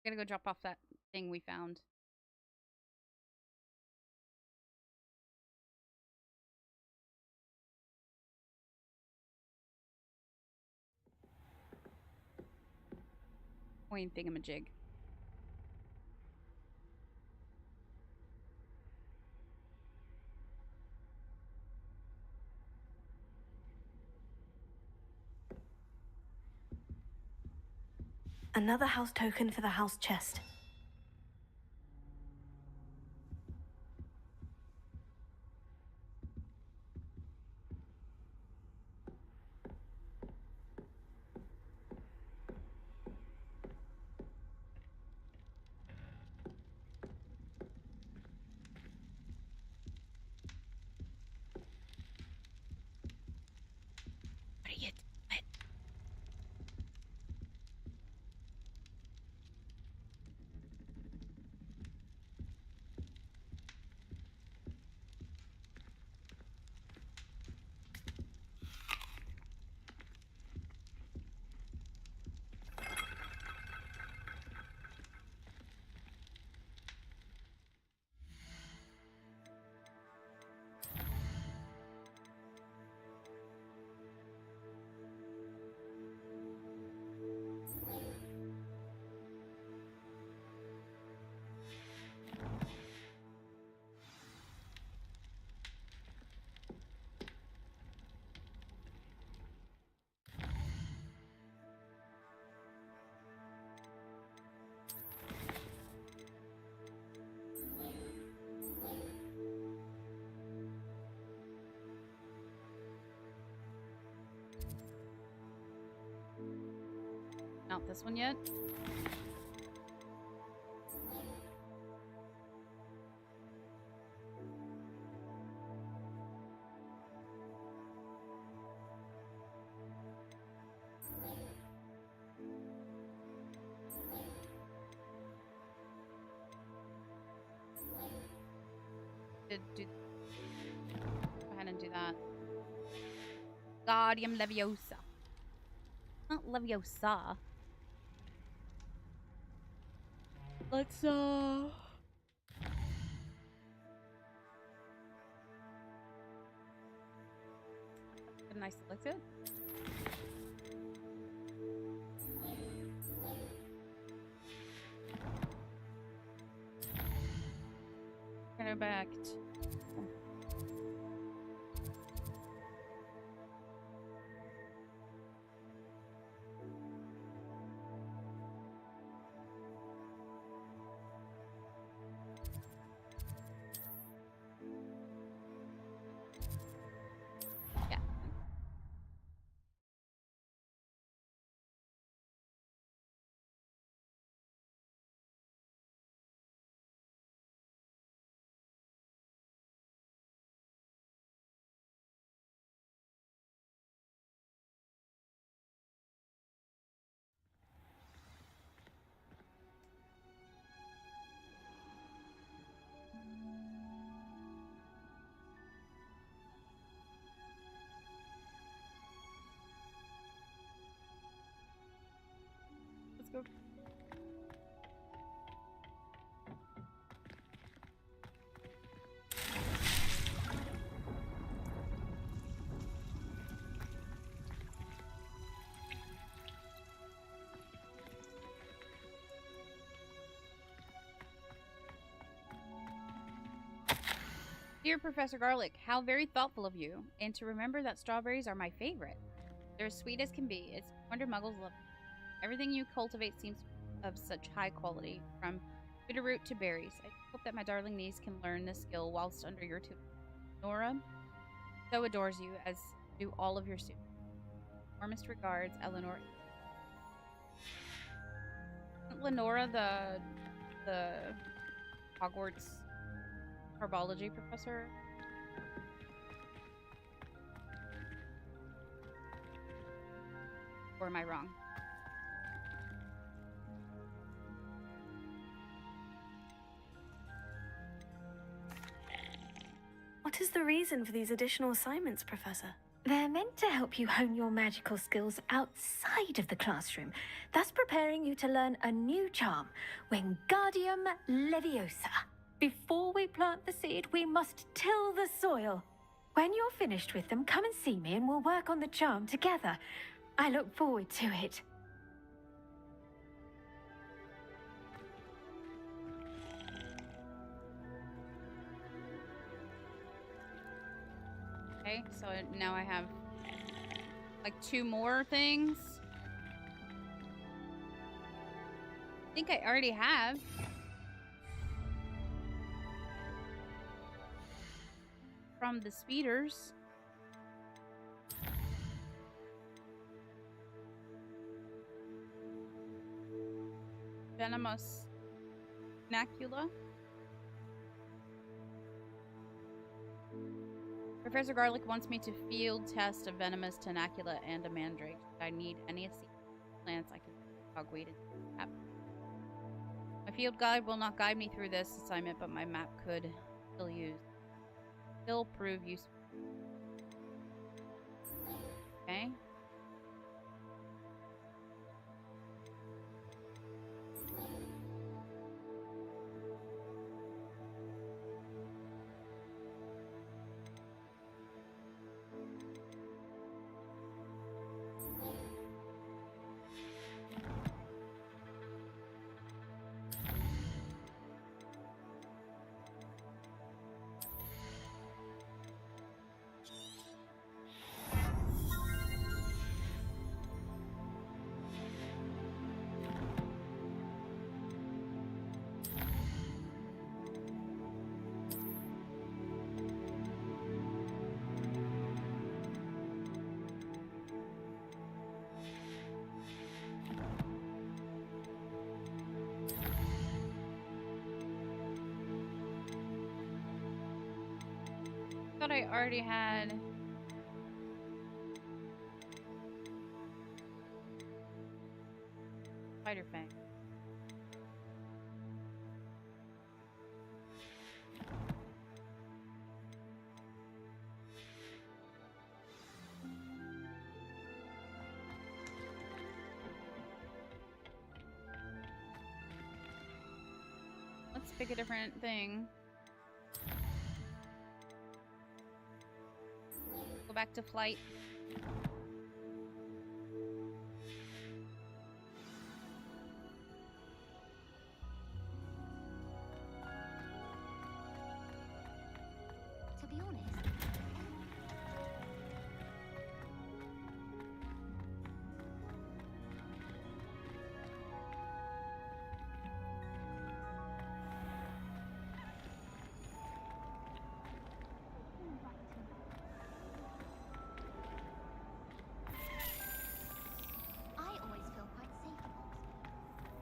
I'm gonna go drop off that thing we found. Coin thingamajig. Another house token for the house chest. What are you doing? Not this one yet. Do go ahead and do that. Guardium Leviosa. Not Leviosa. Let's Can I select it? Go back. Yeah. Let's go. Dear Professor Garlic, how very thoughtful of you, and to remember that strawberries are my favorite. They're as sweet as can be. It's no wonder muggles love them. Everything you cultivate seems of such high quality, from bitterroot to berries. I hope that my darling niece can learn this skill whilst under your tutelage. Nora so adores you, as do all of your students. Warmest regards, Eleanor. Isn't Lenora the Hogwarts herbology professor? Or am I wrong? What is the reason for these additional assignments, Professor? They're meant to help you hone your magical skills outside of the classroom, thus preparing you to learn a new charm, Wingardium Leviosa. Before we plant the seed, we must till the soil. When you're finished with them, come and see me and we'll work on the charm together. I look forward to it. Okay, so now I have like 2 more things. think I already have. From the speeders. Venomous Nacula. Professor Garlic wants me to field test a venomous tenacula and a mandrake. Should I need any plants I can hogweed and my field guide will not guide me through this assignment, but my map could still prove useful. Okay. Thought I already had Spider Fang. Let's pick a different thing. Go back to flight. To be honest, I always feel quite safe at Oxford.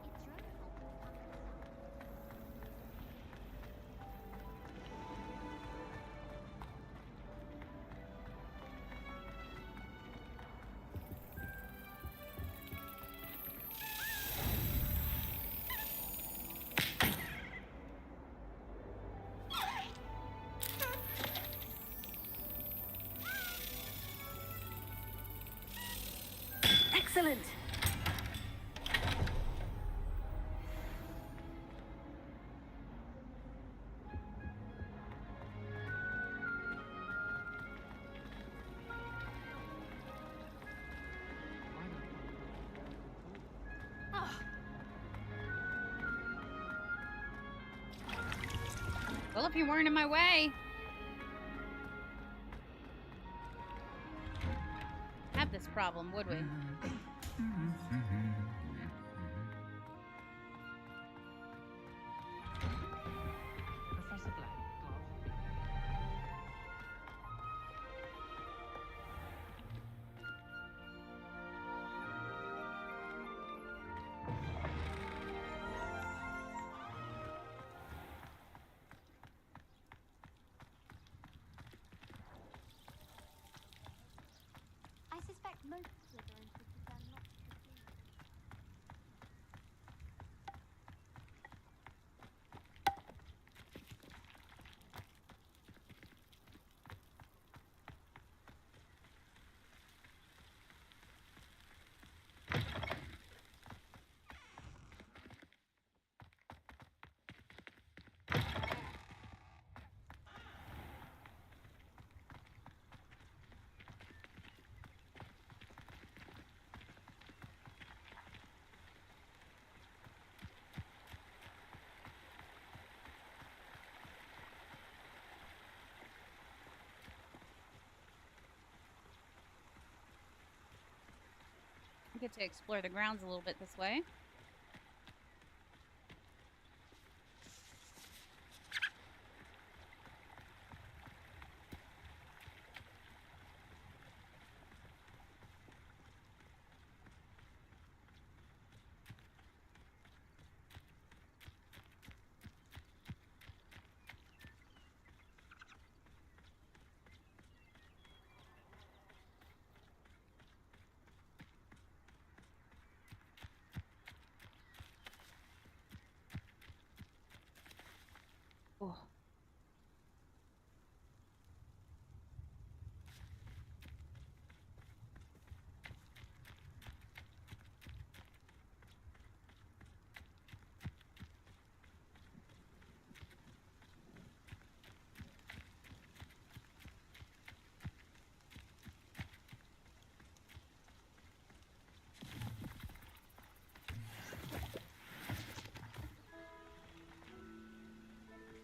It's your own fault that we can't get Excellent! Well, if you weren't in my way. Have this problem, would we? Professor Black, I suspect most Slytherins would prefer not to proceed. We get to explore the grounds a little bit this way. Oh.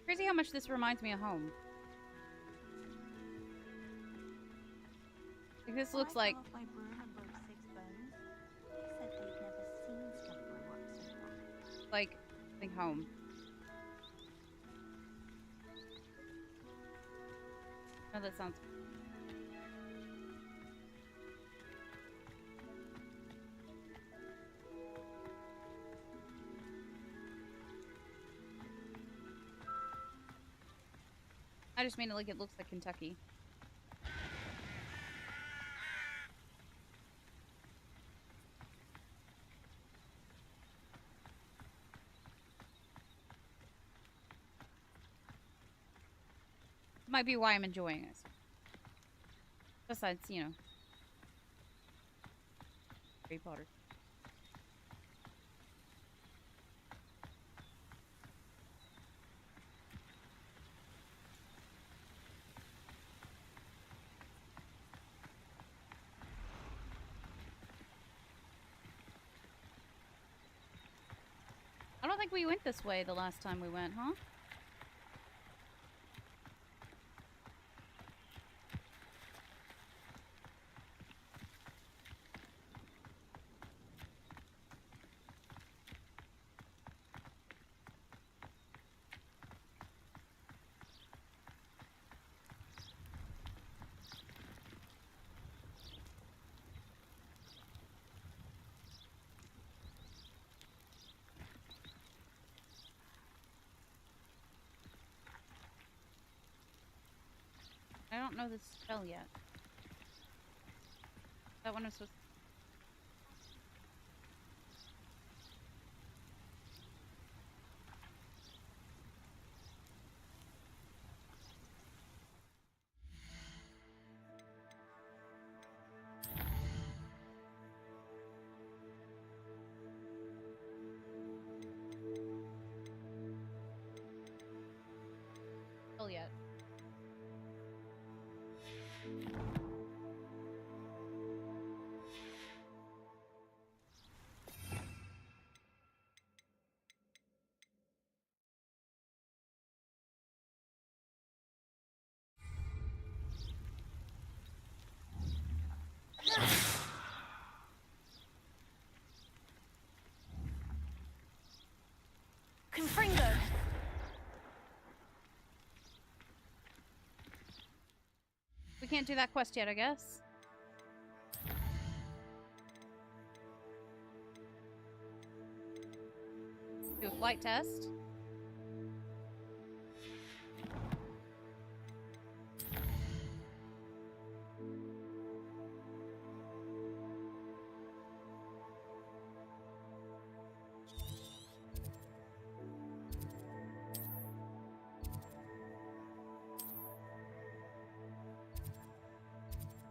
Crazy how much this reminds me of home. Like, this looks like I think home. Oh, that sounds. I just mean like it looks like Kentucky. Might be why I'm enjoying this. Besides, you know, Harry Potter. I don't think we went this way the last time we went, huh? I don't know this spell yet. That one was supposed. Spell yet. Confringo! We can't do that quest yet, I guess. Do a flight test.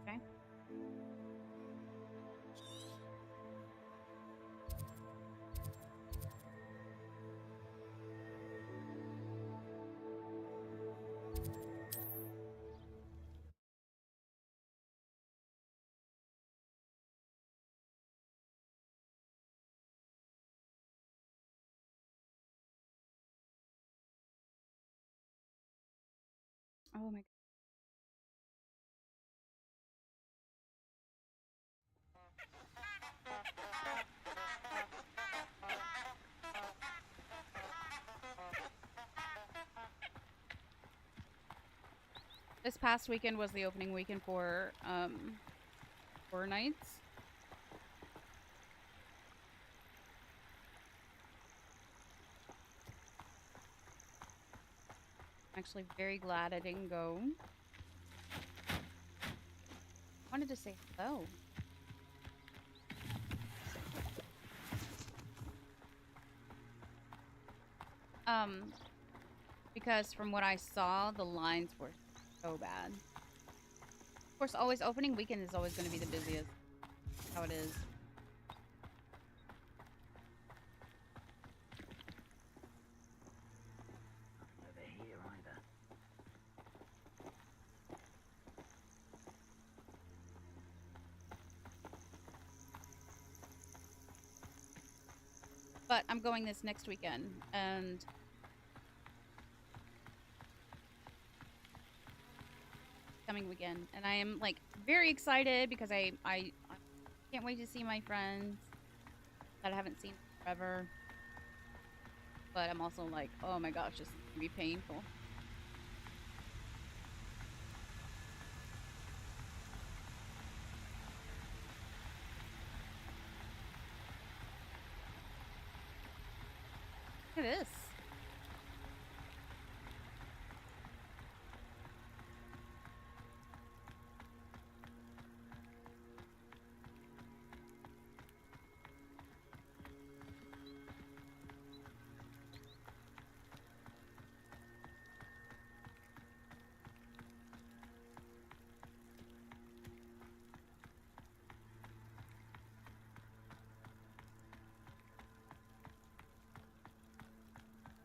Okay. Oh my god. This past weekend was the opening weekend for Horror Nights. I'm actually very glad I didn't go. Wanted to say hello. Because from what I saw, the lines were so bad. Of course, always opening weekend is always going to be the busiest. That's how it is. Over here either. But I'm going this next weekend, and coming weekend, and I am like very excited because I can't wait to see my friends that I haven't seen forever. But I'm also like, oh my gosh, this is gonna be painful. Look at this.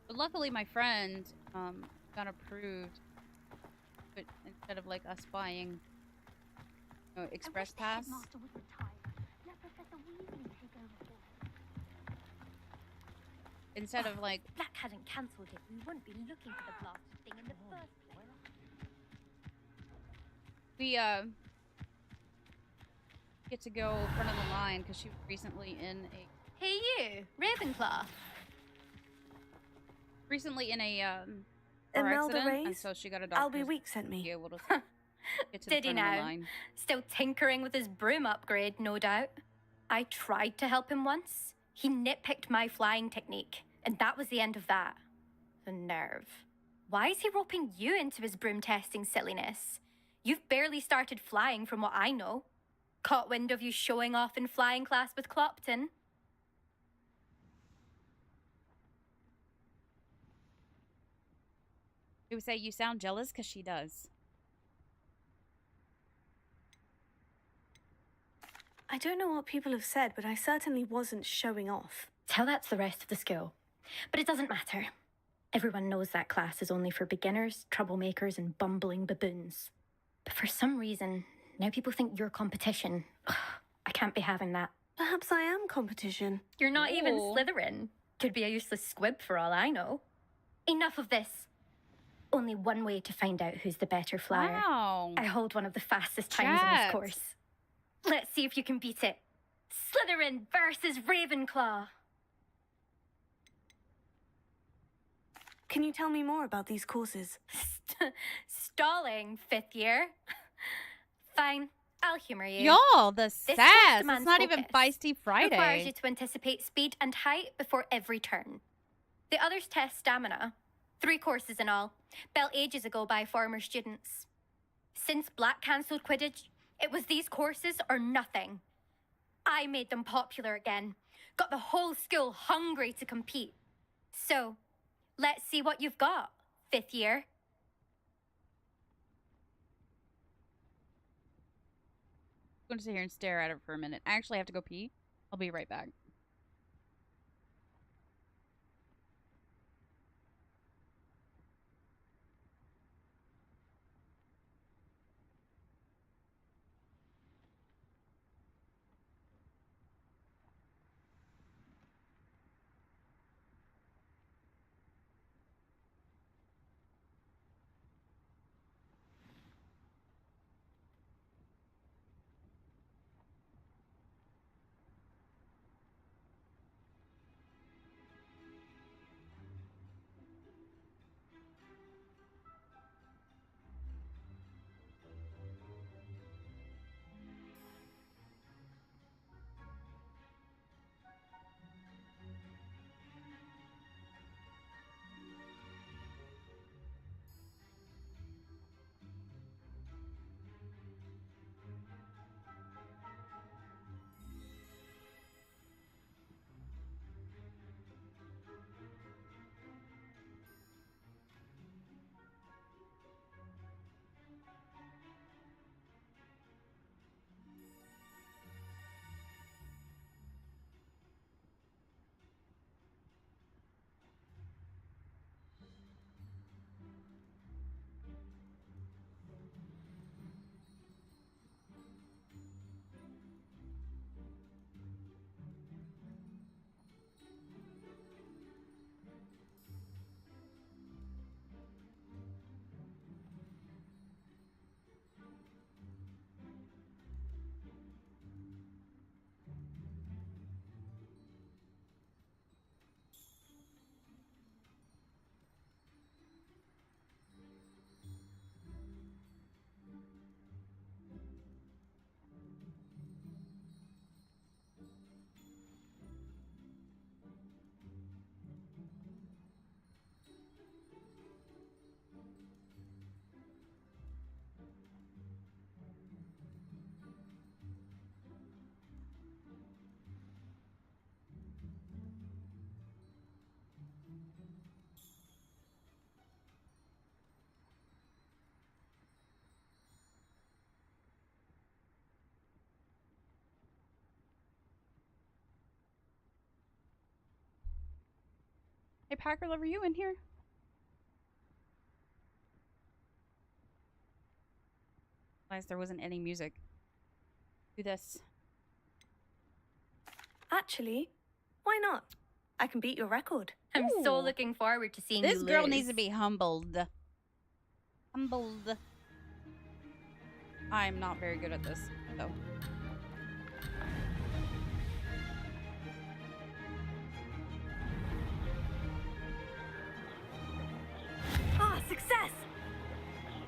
But luckily, my friend got approved, but instead of like us buying express pass, instead of like Black hadn't cancelled it, we wouldn't be looking for the blasted thing in the first place. we get to go front of the line because she was recently in a Hey you, Ravenclaw. car Imelda accident, and Reyes? so she got a doctor. Albie Week sent me. Be able to get to Did the he front of the now? line. Still tinkering with his broom upgrade, no doubt. I tried to help him once. He nitpicked my flying technique, and that was the end of that. The nerve. Why is he roping you into his broom testing silliness? You've barely started flying from what I know. Caught wind of you showing off in flying class with Clopton. He would say, you sound jealous because she does. I don't know what people have said, but I certainly wasn't showing off. Tell that to the rest of the school. But it doesn't matter. Everyone knows that class is only for beginners, troublemakers, and bumbling baboons. But for some reason, now people think you're competition. Ugh, I can't be having that. Perhaps I am competition. You're not even Ooh. Slytherin. Could be a useless squib for all I know. Enough of this. Only one way to find out who's the better flyer. Wow. I hold one of the fastest times in Chat. this course. Let's see if you can beat it. Slytherin versus Ravenclaw. Can you tell me more about these courses? Stalling, 5th year. Fine, I'll humor you. Y'all, the This sass. course It's demands not even focus. Feisty Requires Friday. you to anticipate speed and height before every turn. The others test stamina. 3 courses in all, built ages ago by former students. Since Black cancelled Quidditch, it was these courses or nothing. I made them popular again. Got the whole school hungry to compete. So, let's see what you've got, 5th year. I'm going to sit here and stare at it for a minute. I actually have to go pee. I'll be right back. Hey, Packer Lover, you in here? Realized there wasn't any music. Do this. Actually, why not? I can beat your record. I'm so Ooh. looking forward to seeing This you girl lose. needs to be humbled. Humbled. I'm not very good at this, though. Ah, success!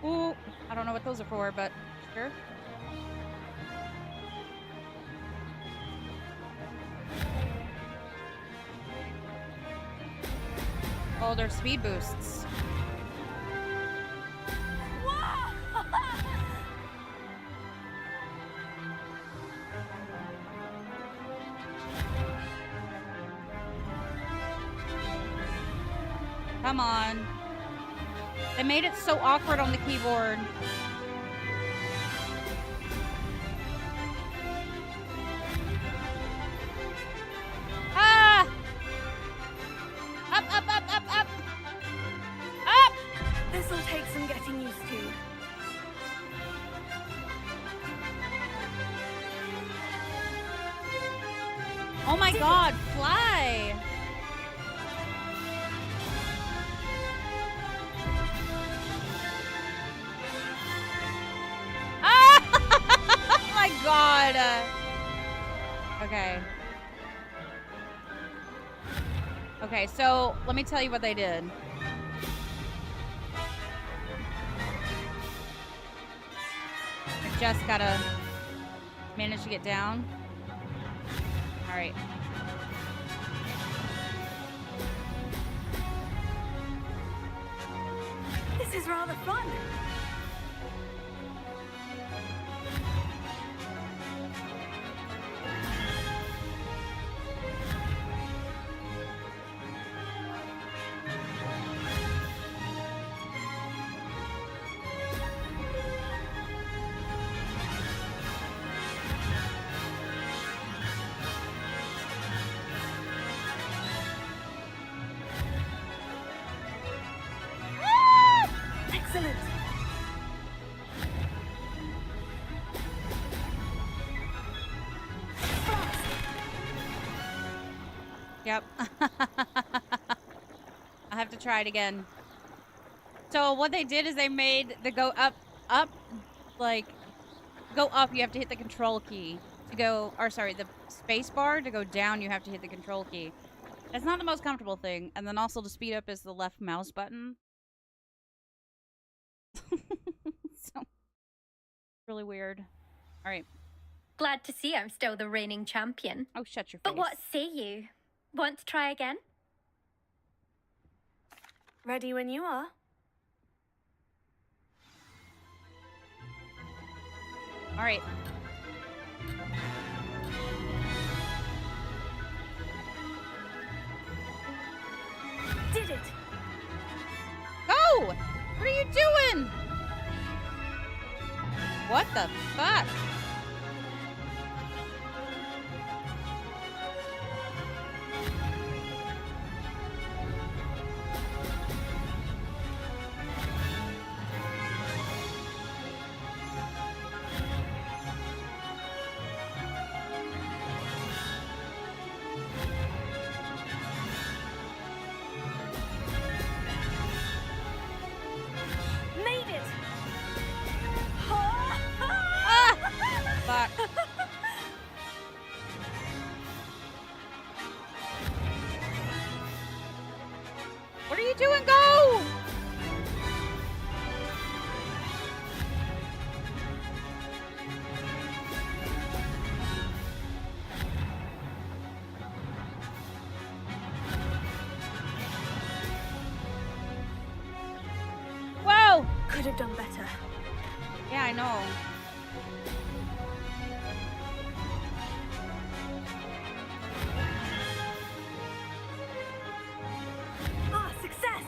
Ooh, I don't know what those are for, but sure. Oh, they're speed boosts. Come on. They made it so awkward on the keyboard. Ah! Up, up, up, up, up! Up! This'll take some getting used to. Oh my god, fly! Ah! Oh my god! Okay. Okay, so let me tell you what they did. I just gotta manage to get down. Alright. This is rather fun. Excellent. Yep. I have to try it again. So what they did is they made the go up, like, go up, you have to hit the control key. To go, or sorry, the space bar. To go down, you have to hit the control key. It's not the most comfortable thing. And then also to speed up is the left mouse button. So, really weird. All right. Glad to see I'm still the reigning champion. Oh, shut your face. But what say you? Want to try again? Ready when you are. All right. Did it! Go! What are you doing? What the fuck? Made it! Fuck. What are you doing? Go! Whoa! Could have done better. Yeah, I know. Ah, success!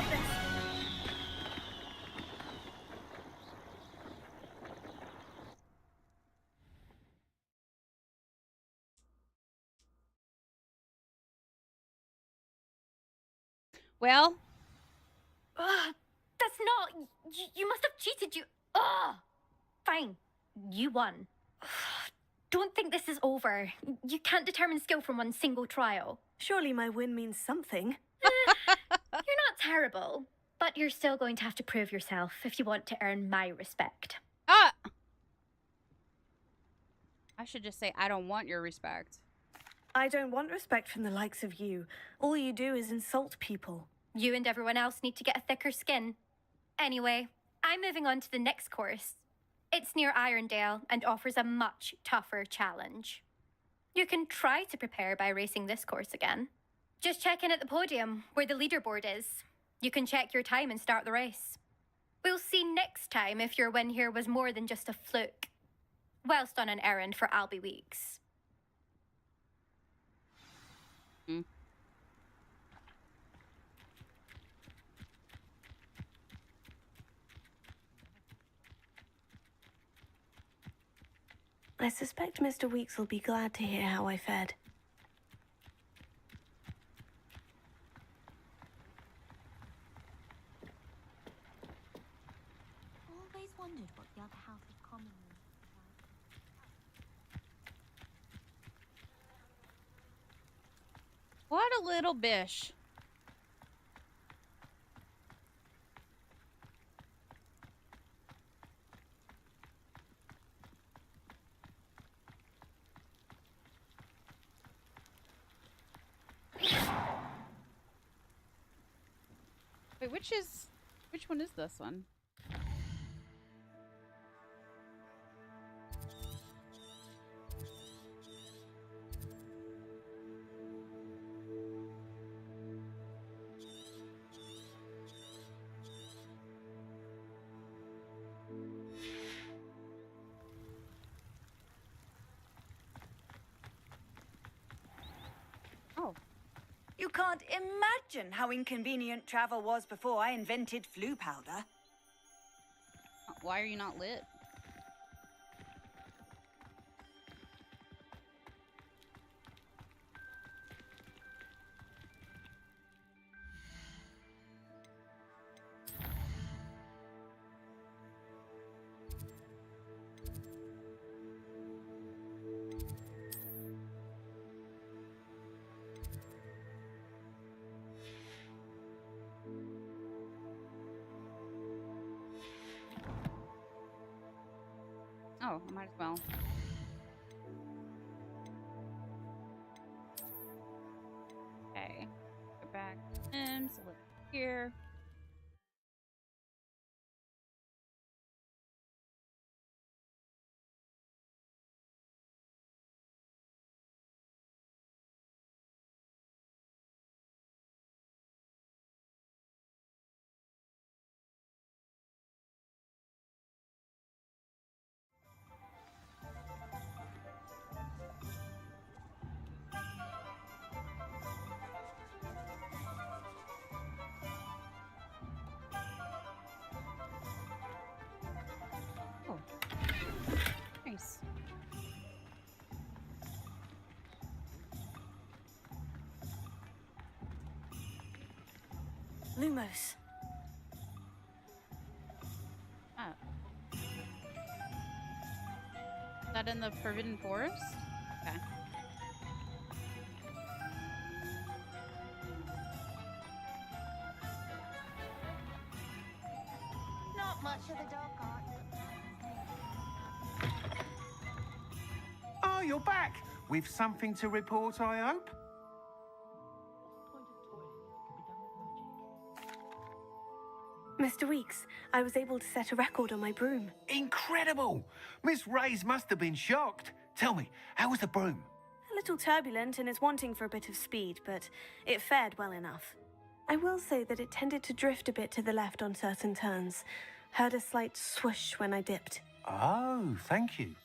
this. Well, That's not. You must have cheated. Fine. You won. Don't think this is over. You can't determine skill from one single trial. Surely my win means something. You're not terrible, but you're still going to have to prove yourself if you want to earn my respect. I should just say I don't want your respect. I don't want respect from the likes of you. All you do is insult people. You and everyone else need to get a thicker skin. Anyway, I'm moving on to the next course. It's near Irondale and offers a much tougher challenge. You can try to prepare by racing this course again. Just check in at the podium, where the leaderboard is. You can check your time and start the race. We'll see next time if your win here was more than just a fluke. Whilst on an errand for Albie Weeks. I suspect Mr. Weeks will be glad to hear how I fared. Always wondered what the other House of Commons was like. What a little bish. Wait, which one is this one? Oh. You can't imagine how inconvenient travel was before I invented flu powder. Why are you not lit? Oh, I might as well. Okay. Go back in, so let's here. Nice. Lumos. Oh. Is that in the Forbidden Forest? Okay. Not much of the dark art. Oh, you're back! With something to report, I hope? Mr. Weeks, I was able to set a record on my broom. Incredible! Miss Ray's must have been shocked. Tell me, how was the broom? A little turbulent and is wanting for a bit of speed, but it fared well enough. I will say that it tended to drift a bit to the left on certain turns. Heard a slight swoosh when I dipped. Oh, thank you.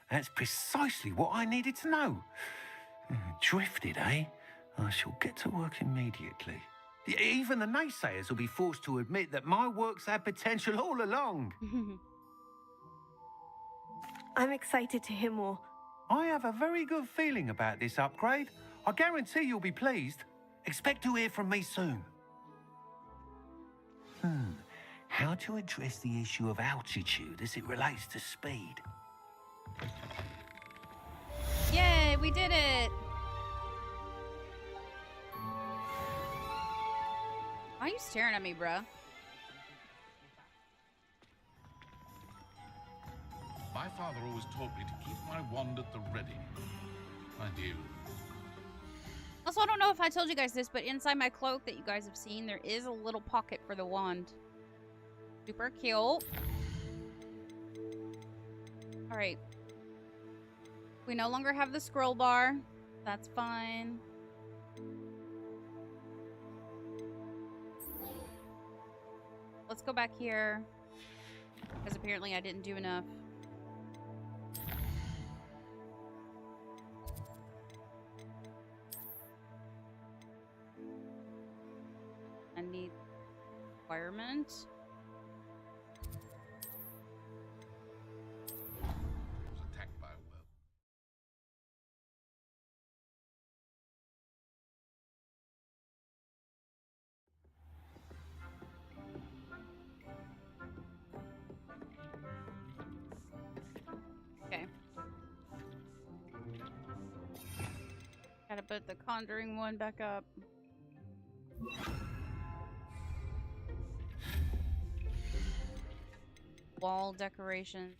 That's precisely what I needed to know. Drifted, eh? I shall get to work immediately. Even the naysayers will be forced to admit that my work's had potential all along. I'm excited to hear more. I have a very good feeling about this upgrade. I guarantee you'll be pleased. Expect to hear from me soon. How to address the issue of altitude as it relates to speed? Yay, we did it! Why are you staring at me, bruh? My father always taught me to keep my wand at the ready. I do. Also, I don't know if I told you guys this, but inside my cloak that you guys have seen, there is a little pocket for the wand. Super cute. Alright. We no longer have the scroll bar. That's fine. Let's go back here. Because apparently I didn't do enough. I need requirement. Was attacked by a well. Okay. Gotta put the Conjuring one back up. Wall decoration.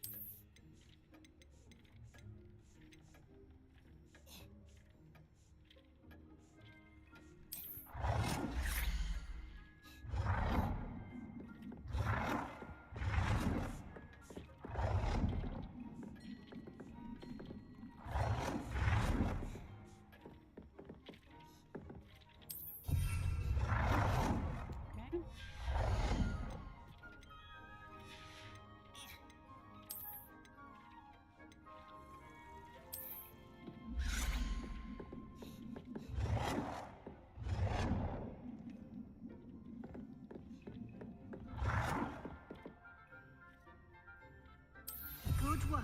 Good work.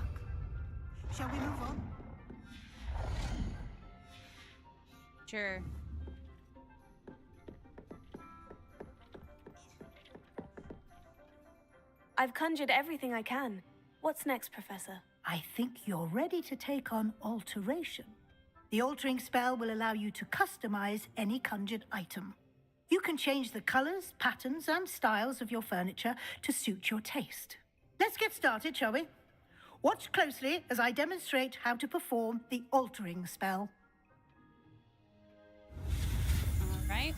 Shall we move on? Sure. I've conjured everything I can. What's next, Professor? I think you're ready to take on alteration. The altering spell will allow you to customize any conjured item. You can change the colors, patterns, and styles of your furniture to suit your taste. Let's get started, shall we? Watch closely as I demonstrate how to perform the altering spell. All right.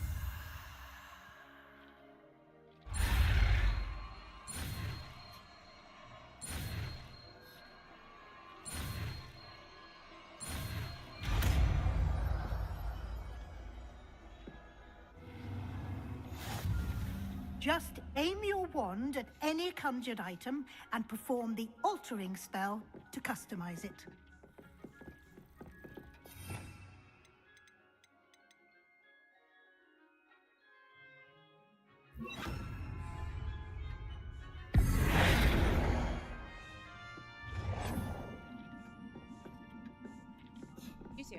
Just aim your wand at any conjured item and perform the altering spell to customize it. You see.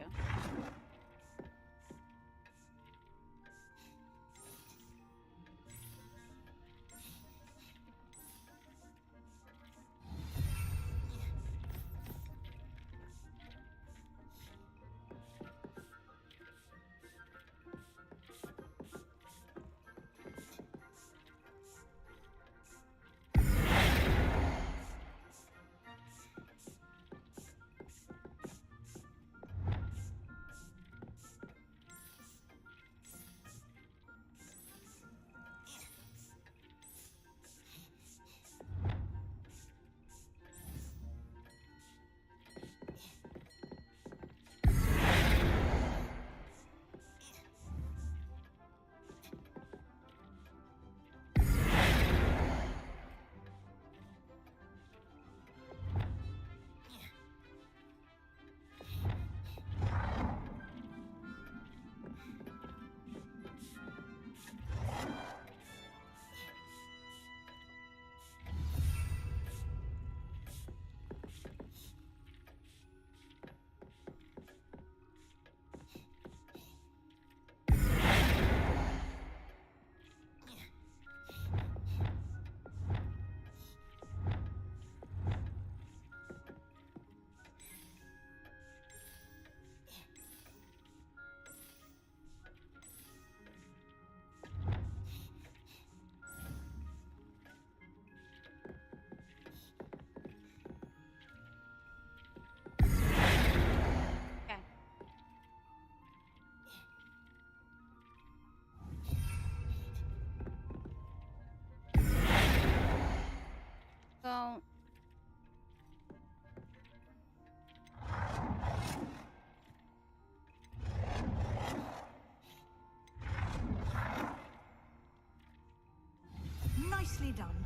Nicely done.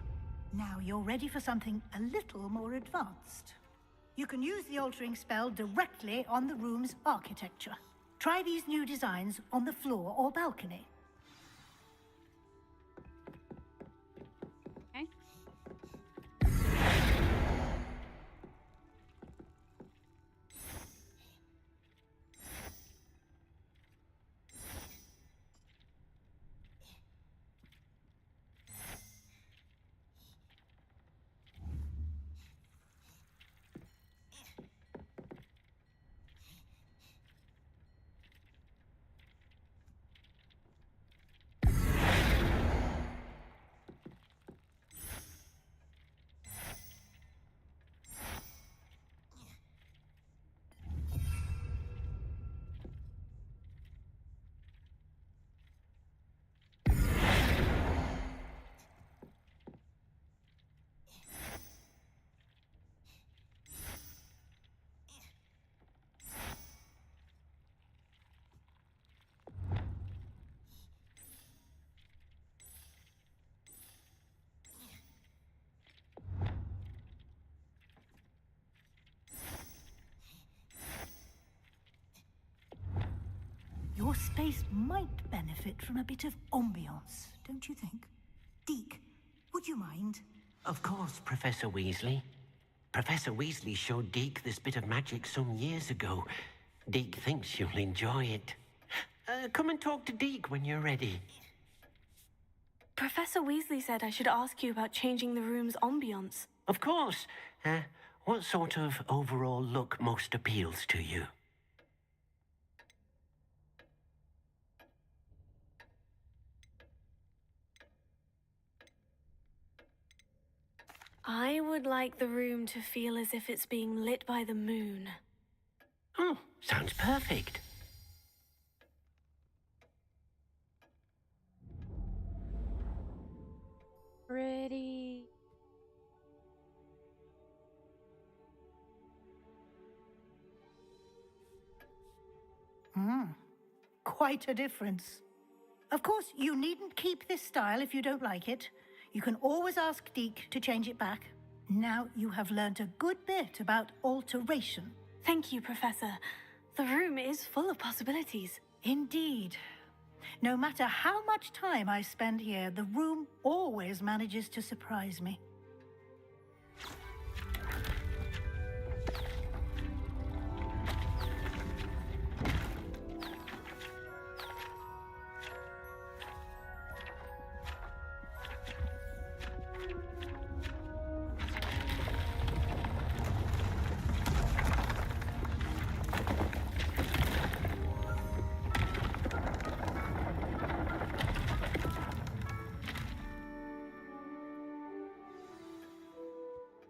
Now you're ready for something a little more advanced. You can use the altering spell directly on the room's architecture. Try these new designs on the floor or balcony. Okay. Your space might benefit from a bit of ambiance, don't you think? Deke, would you mind? Of course, Professor Weasley. Professor Weasley showed Deke this bit of magic some years ago. Deke thinks you'll enjoy it. Come and talk to Deke when you're ready. Professor Weasley said I should ask you about changing the room's ambiance. Of course. What sort of overall look most appeals to you? I would like the room to feel as if it's being lit by the moon. Oh, sounds perfect. Pretty. Quite a difference. Of course, you needn't keep this style if you don't like it. You can always ask Deke to change it back. Now you have learned a good bit about alteration. Thank you, Professor. The room is full of possibilities. Indeed. No matter how much time I spend here, the room always manages to surprise me.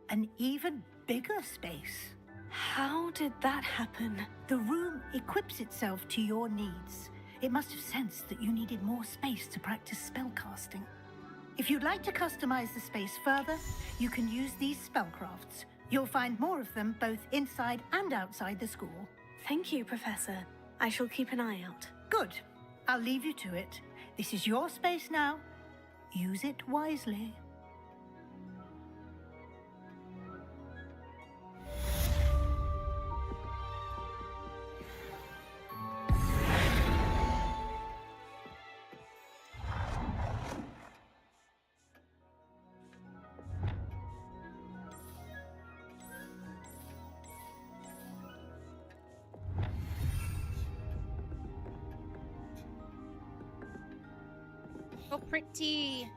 An even bigger space. How did that happen? The room equips itself to your needs. It must have sensed that you needed more space to practice spellcasting. If you'd like to customize the space further, you can use these spellcrafts. You'll find more of them both inside and outside the school. Thank you, Professor. I shall keep an eye out. Good. I'll leave you to it. This is your space now. Use it wisely. So pretty.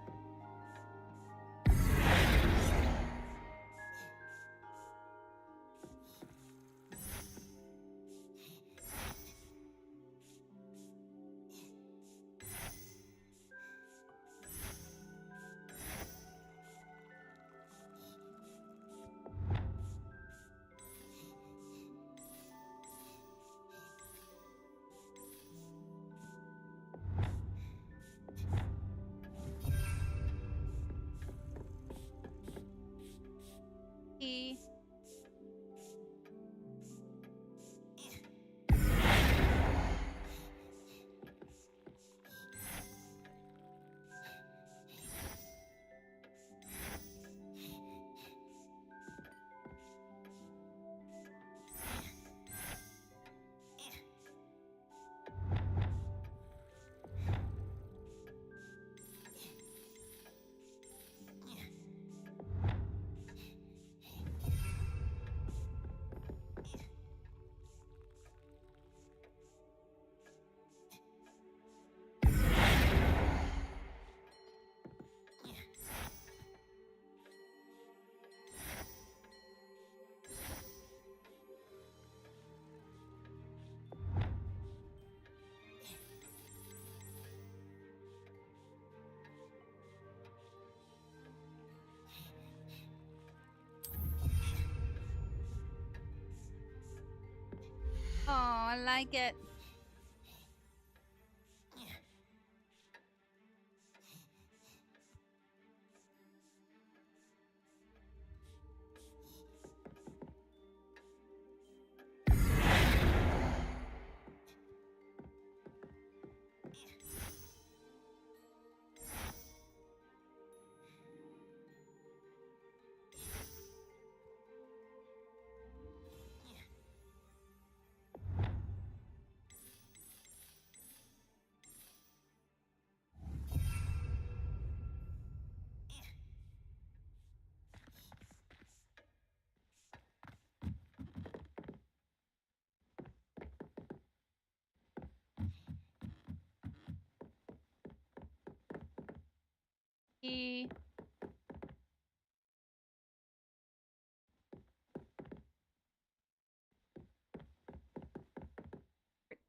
I like it.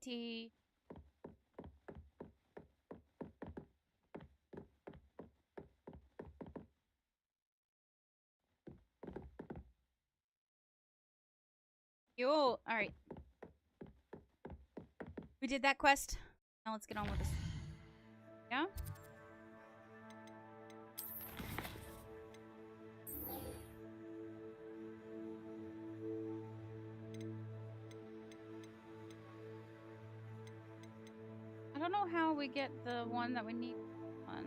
Pretty. Yo, all right. We did that quest. Now let's get on with this. Yeah? I don't know how we get the one that we need on.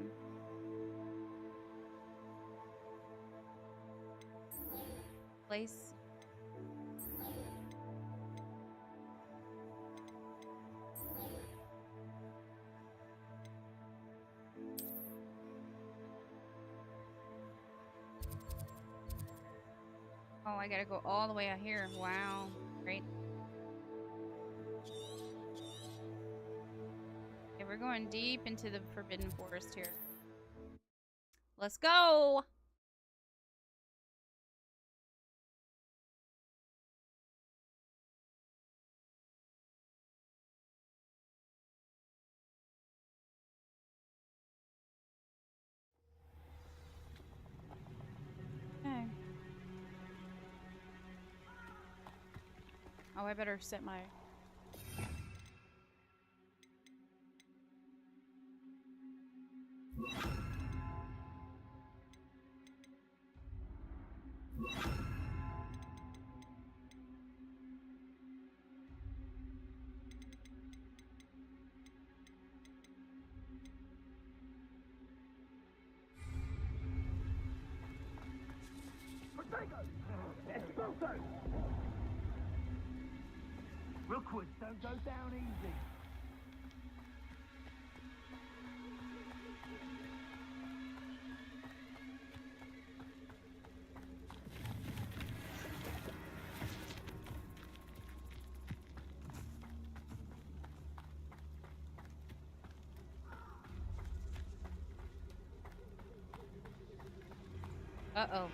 Place. Oh, I gotta go all the way out here. Wow. Great. Okay, we're going deep into the Forbidden Forest here. Let's go! Okay. Oh, I better set my... Rookwoods don't go down easy. Uh-oh.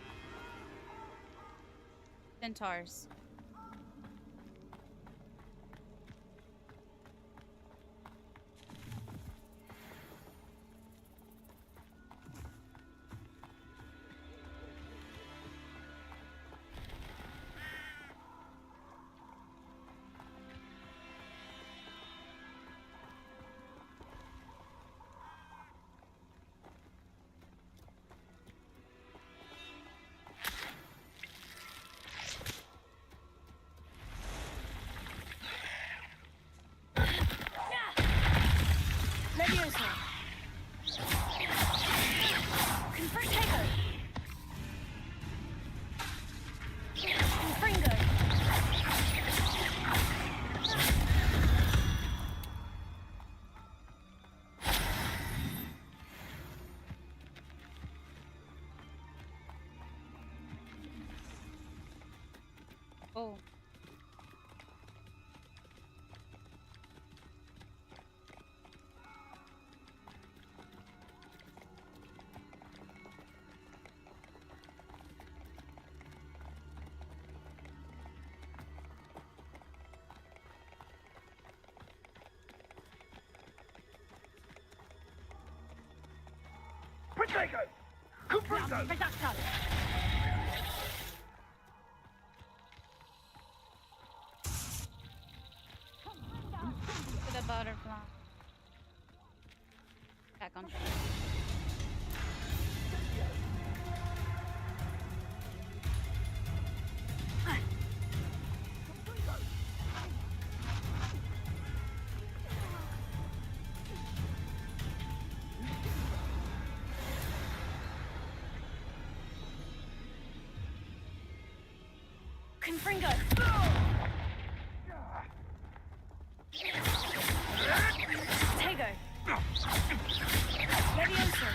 Centaurs. Oh. Protego! Comprendo! Confringo! Tego! Levioso!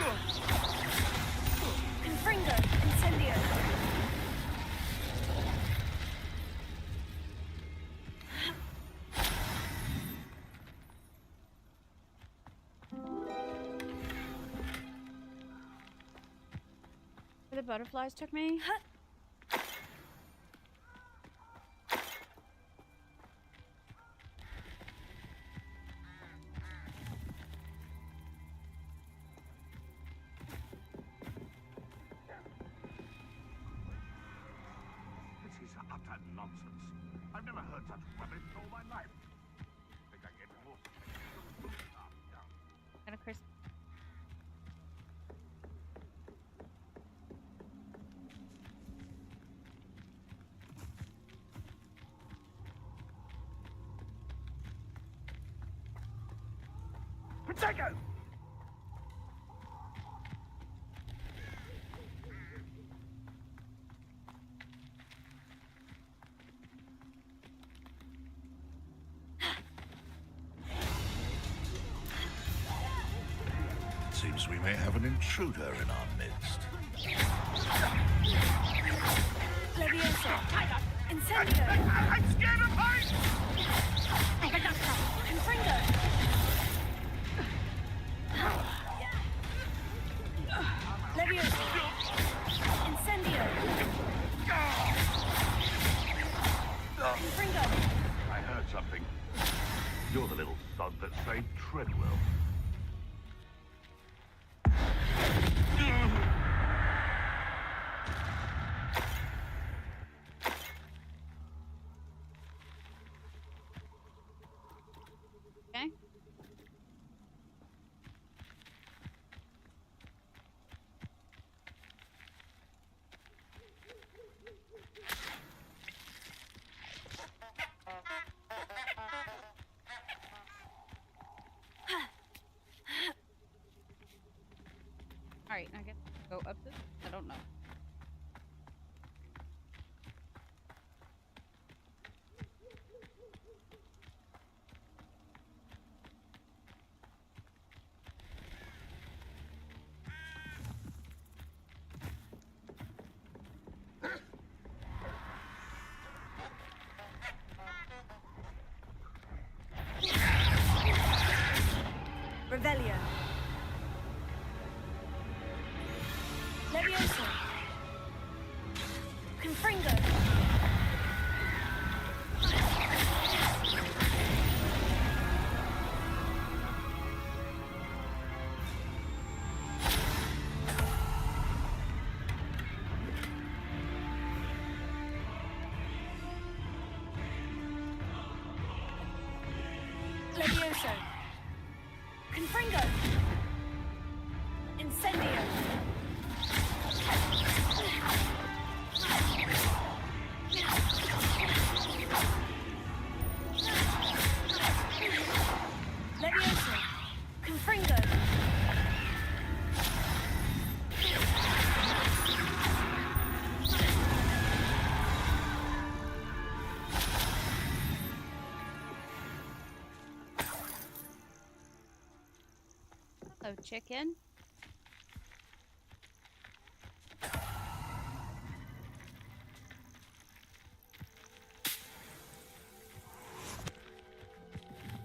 Confringo! Incendio! Where the butterflies took me? This is utter nonsense. I've never heard such rubbish in all my life. Think I get more Got a crisp. Potato! Seems we may have an intruder in our midst. Levioso! Incendio! I'm scared of heights! Confringo! Levioso! Incendio! Confringo! I heard something. You're the little sod that saved Treadwell. Okay. Alright, I guess go up this? I don't know. Revelio! Levioso! Confringo! Levioso! Confringo! Incendio! Levioso! Confringo! Hello, chicken.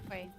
Wait.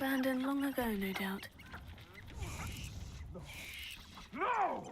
Abandoned long ago, no doubt. No!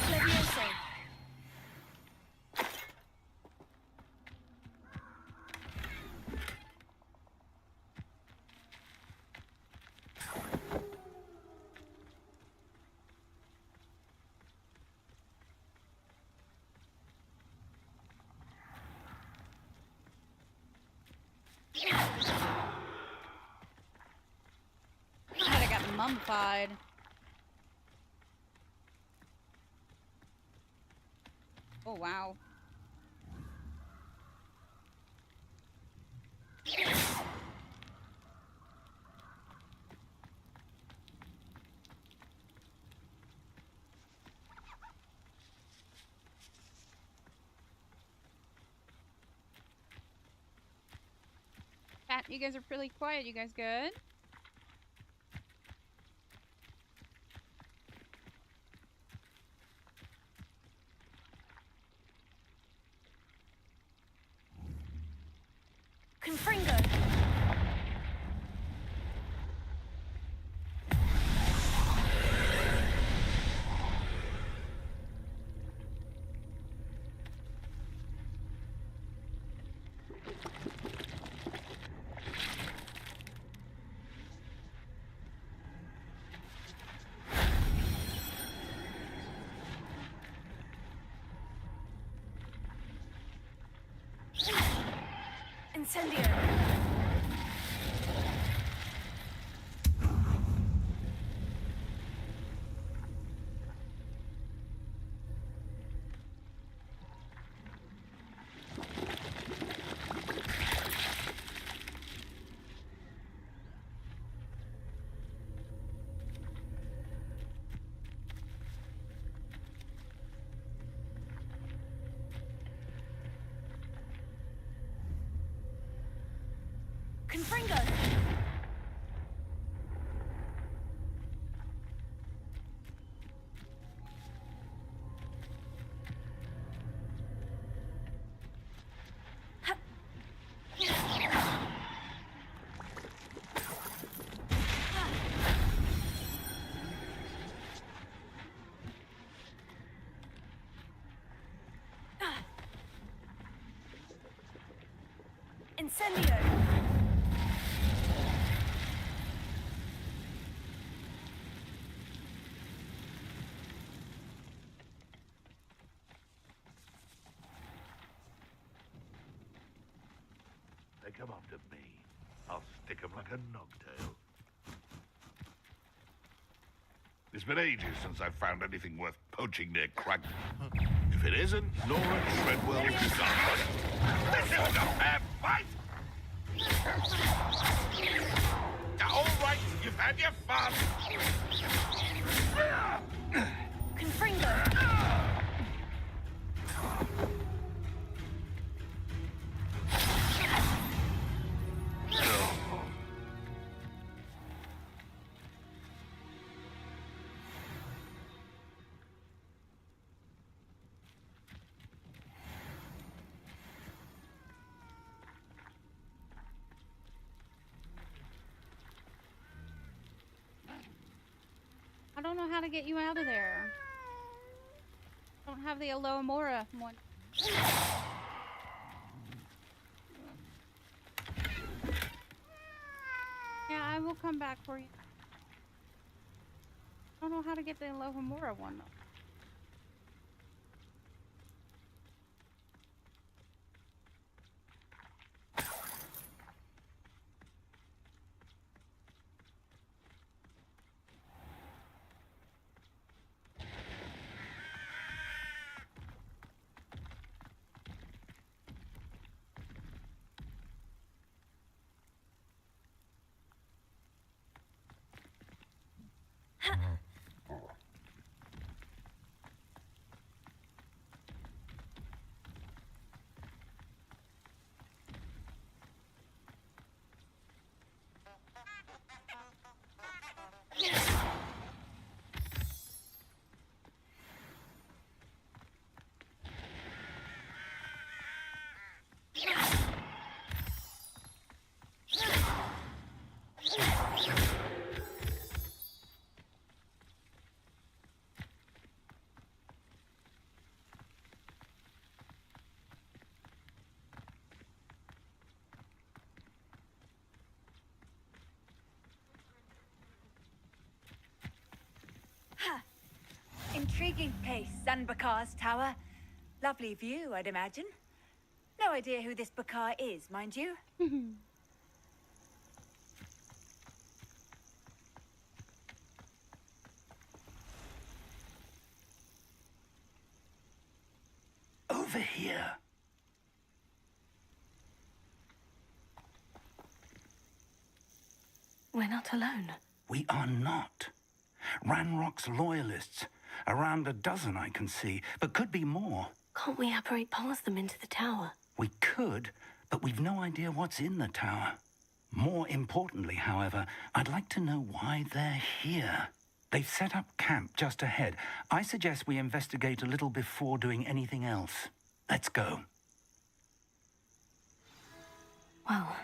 Levioso. I got mummified. Oh, wow. Chat, you guys are pretty quiet. You guys good? Confringo. Incendio. Confringo. Incendio. They come after me. I'll stick 'em like a nogtail. It's been ages since I've found anything worth poaching near Crag. If it isn't, Nora Treadwell's disaster. This isn't a fair fight! All right, you've had your fun. Confringo. I don't know how to get you out of there. I don't have the Alohomora one. Yeah, I will come back for you. I don't know how to get the Alohomora one though. Intriguing place, Zanbakar's tower. Lovely view, I'd imagine. No idea who this Bakar is, mind you. Over here. We're not alone. We are not. Ranrock's loyalists. Around a dozen I can see, but could be more. Can't we apparate past them into the tower? We could, but we've no idea what's in the tower. More importantly, however, I'd like to know why they're here. They've set up camp just ahead. I suggest we investigate a little before doing anything else. Let's go. Well,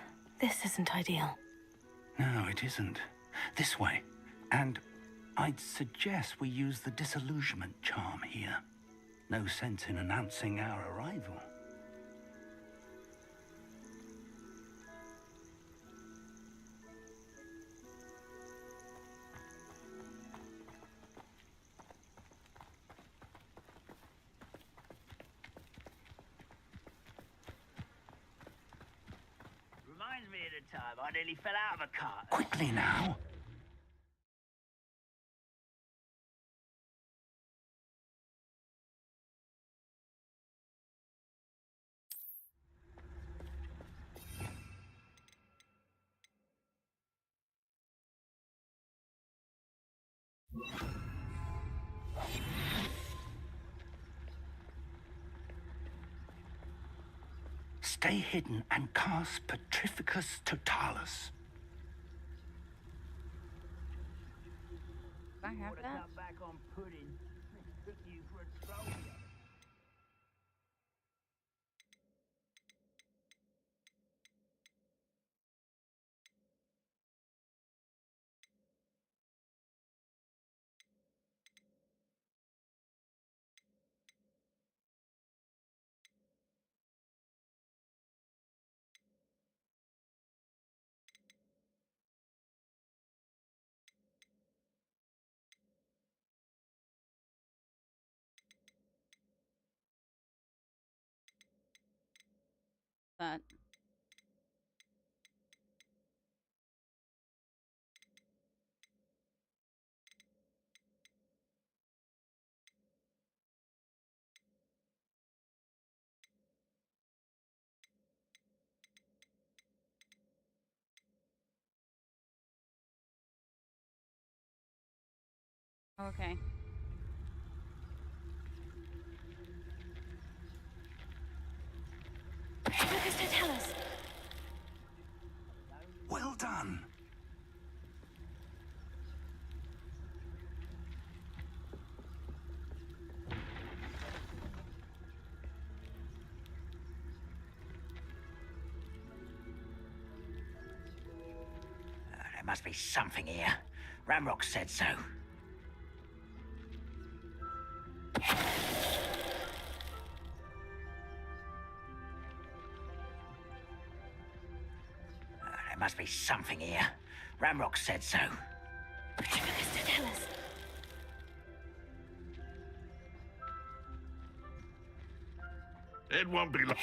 this isn't ideal. No, it isn't. This way. And I'd suggest we use the disillusionment charm here. No sense in announcing our arrival. Reminds me of the time I nearly fell out of a cart. Quickly now. Stay hidden and cast Petrificus Totalis. I have Wanna that? cut back on pudding? Took you for a troll. That. Okay. Petrificus Totalis. Well done. There must be something here. Ramrock said so. There must be something here. Ramrock said so. Petrificus Totalis. It won't be long.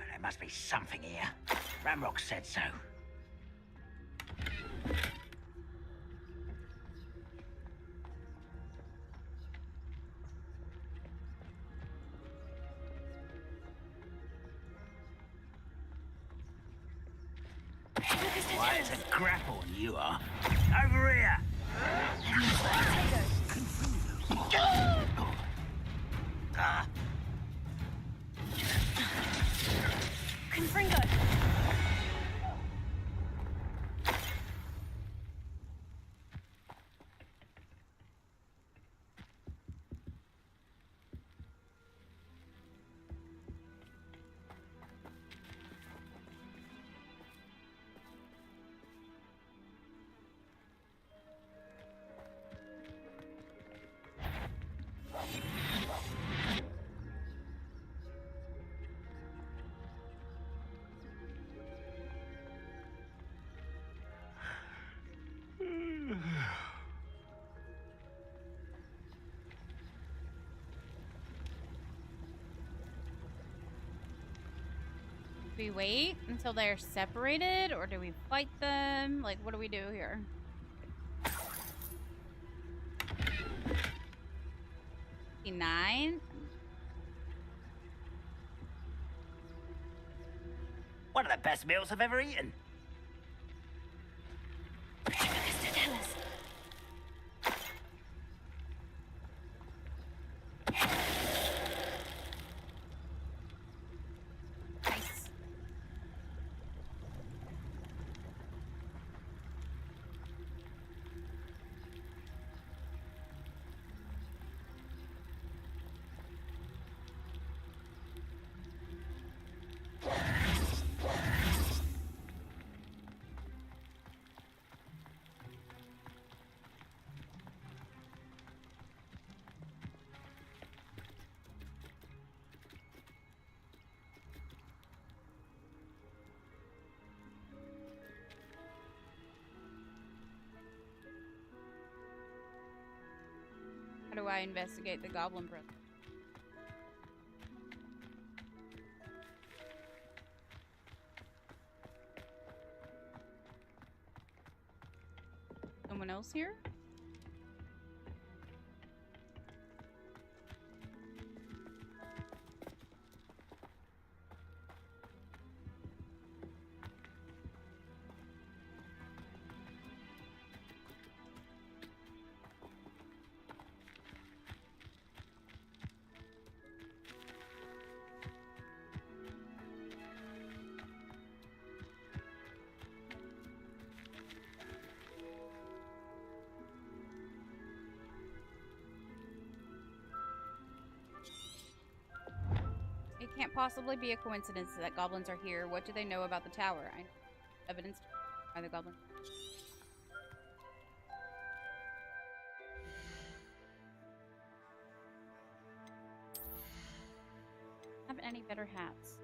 There must be something here. Ramrock said so. There's a grapple, you are. Over here! Confringo! Do we wait until they're separated, or do we fight them? Like, what do we do here? Nine. One of the best meals I've ever eaten. Mr. Dallas. Nice. How do I investigate the goblin brother? Someone else here? It can't possibly be a coincidence that goblins are here. What do they know about the tower? Evidence by the goblin. Have any better hats?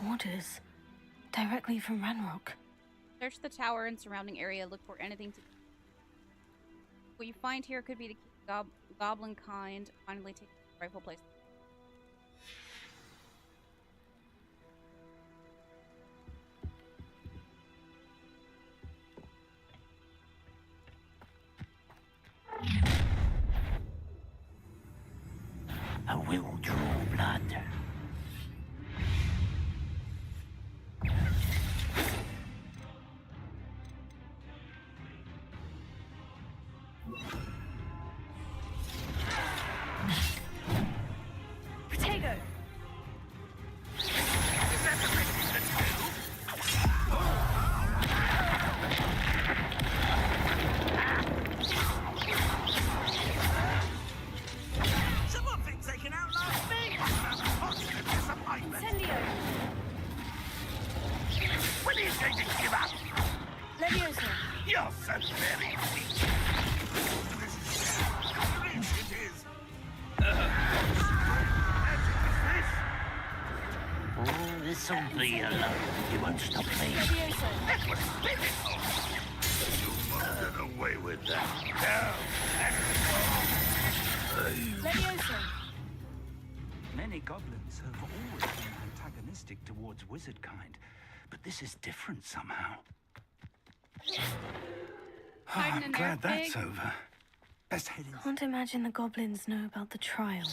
Orders. Directly from Ranrock. Search the tower and surrounding area. Look for anything to... What you find here could be the goblin kind finally taking its rightful place. going to give up? Leviosa. You're so very weak. This it is. This'll be alone. You won't stop me. That was pitiful. You won't get away with that. Leviosa. Many goblins have always been antagonistic towards wizard kind, but this is different somehow. Hiding in I'm there, glad that's pig. over. Best head in. Can't imagine the goblins know about the trial.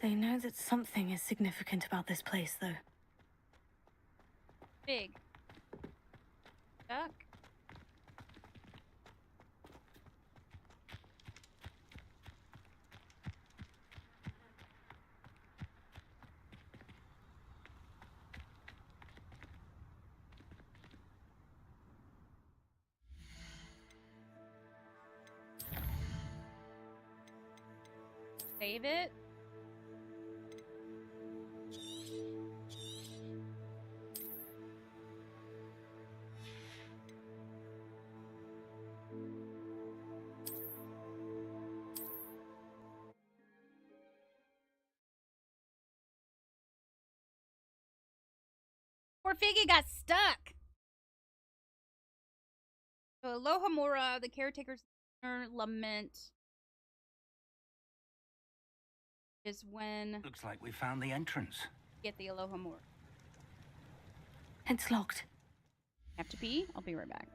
They know that something is significant about this place, though. Big. Duck. Save it. Poor Figgy got stuck. So Alohomora, the caretaker's lament, is when Looks like we found the entrance. you get the Alohomora. It's locked. Have to pee? I'll be right back.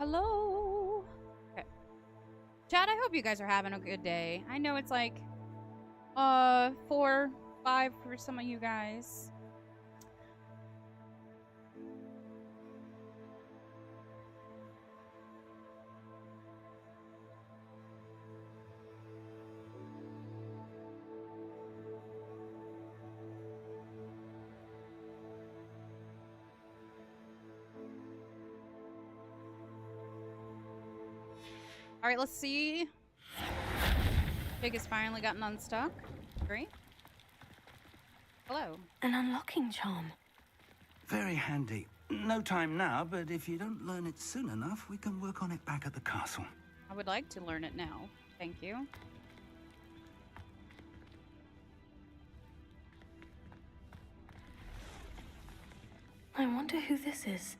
Hello. Okay. Chad, I hope you guys are having a good day. I know it's like 4, 5 for some of you guys. All right, let's see. Pig has finally gotten unstuck. Great. Hello. An unlocking charm. Very handy. No time now, but if you don't learn it soon enough, we can work on it back at the castle. I would like to learn it now. Thank you. I wonder who this is.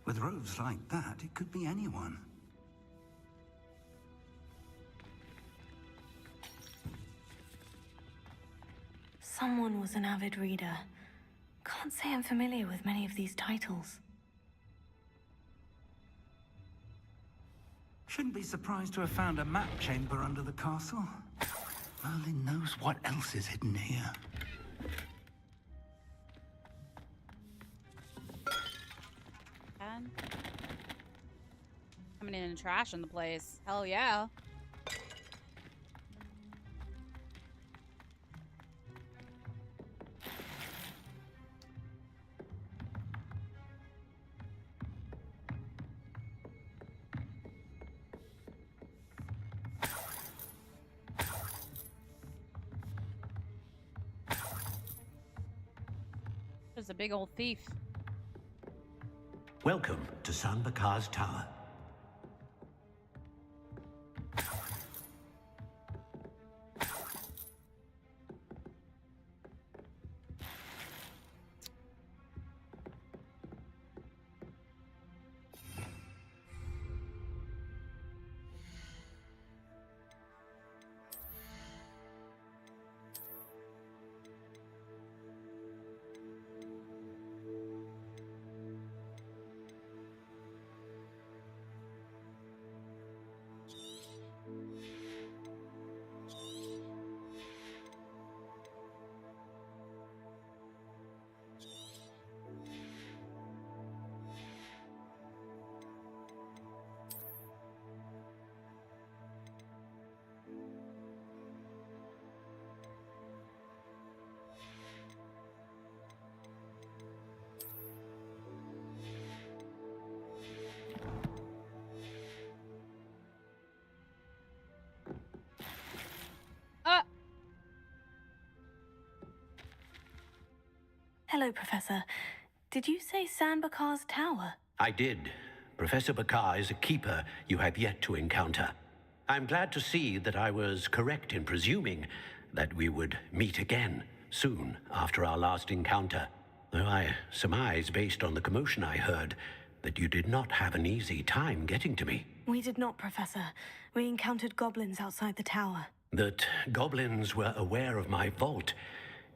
With robes like that, it could be anyone. Someone was an avid reader. Can't say I'm familiar with many of these titles. Shouldn't be surprised to have found a map chamber under the castle. Merlin knows what else is hidden here. Coming in and trashing the place. Hell yeah. There's a big old thief. Welcome to San Bakar's Tower. Hello, Professor. Did you say San Bakar's Tower? I did. Professor Bakar is a keeper you have yet to encounter. I'm glad to see that I was correct in presuming that we would meet again soon after our last encounter. Though I surmise, based on the commotion I heard, that you did not have an easy time getting to me. We did not, Professor. We encountered goblins outside the tower. That goblins were aware of my vault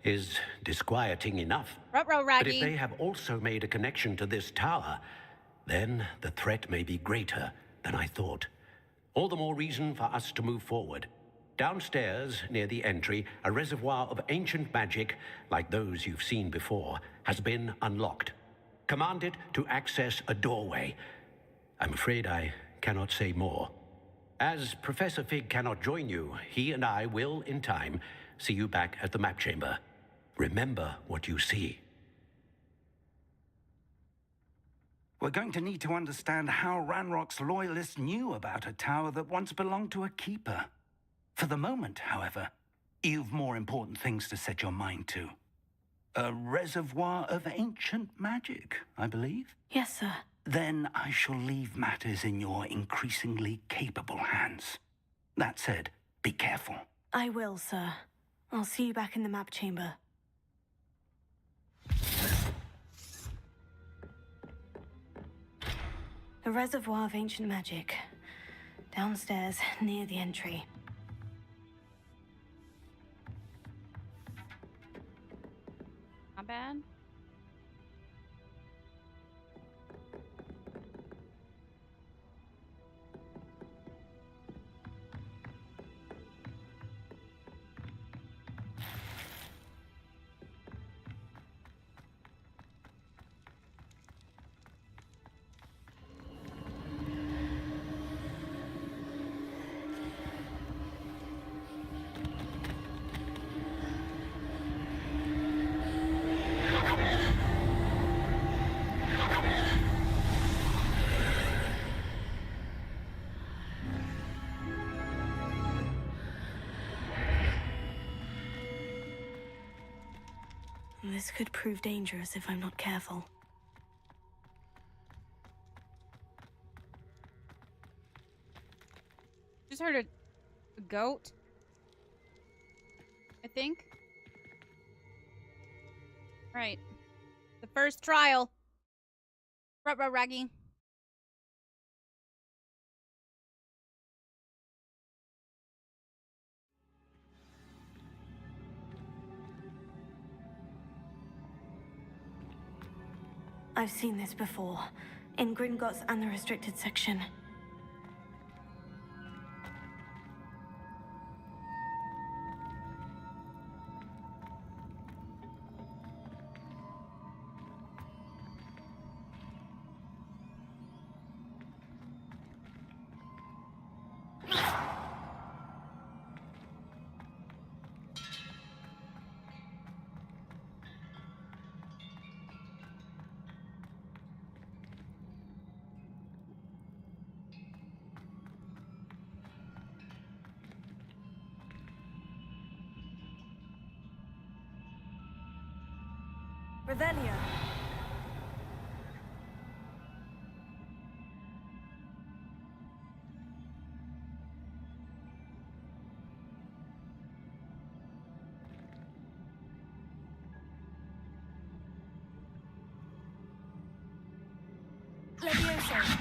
is disquieting enough. Ruh-roh, But Raggy. if they have also made a connection to this tower, then the threat may be greater than I thought. All the more reason for us to move forward. Downstairs, near the entry, a reservoir of ancient magic, like those you've seen before, has been unlocked. Command it to access a doorway. I'm afraid I cannot say more. As Professor Fig cannot join you, he and I will, in time, see you back at the map chamber. Remember what you see. We're going to need to understand how Ranrock's loyalists knew about a tower that once belonged to a keeper. For the moment, however, you've more important things to set your mind to. A reservoir of ancient magic, I believe? Yes, sir. Then I shall leave matters in your increasingly capable hands. That said, be careful. I will, sir. I'll see you back in the map chamber. A reservoir of ancient magic. Downstairs, near the entry. Not bad. This could prove dangerous if I'm not careful. Just heard a goat. I think. Right. The first trial. Ruh-roh, Raggy. I've seen this before, in Gringotts and the restricted section. Revelio. Levioso.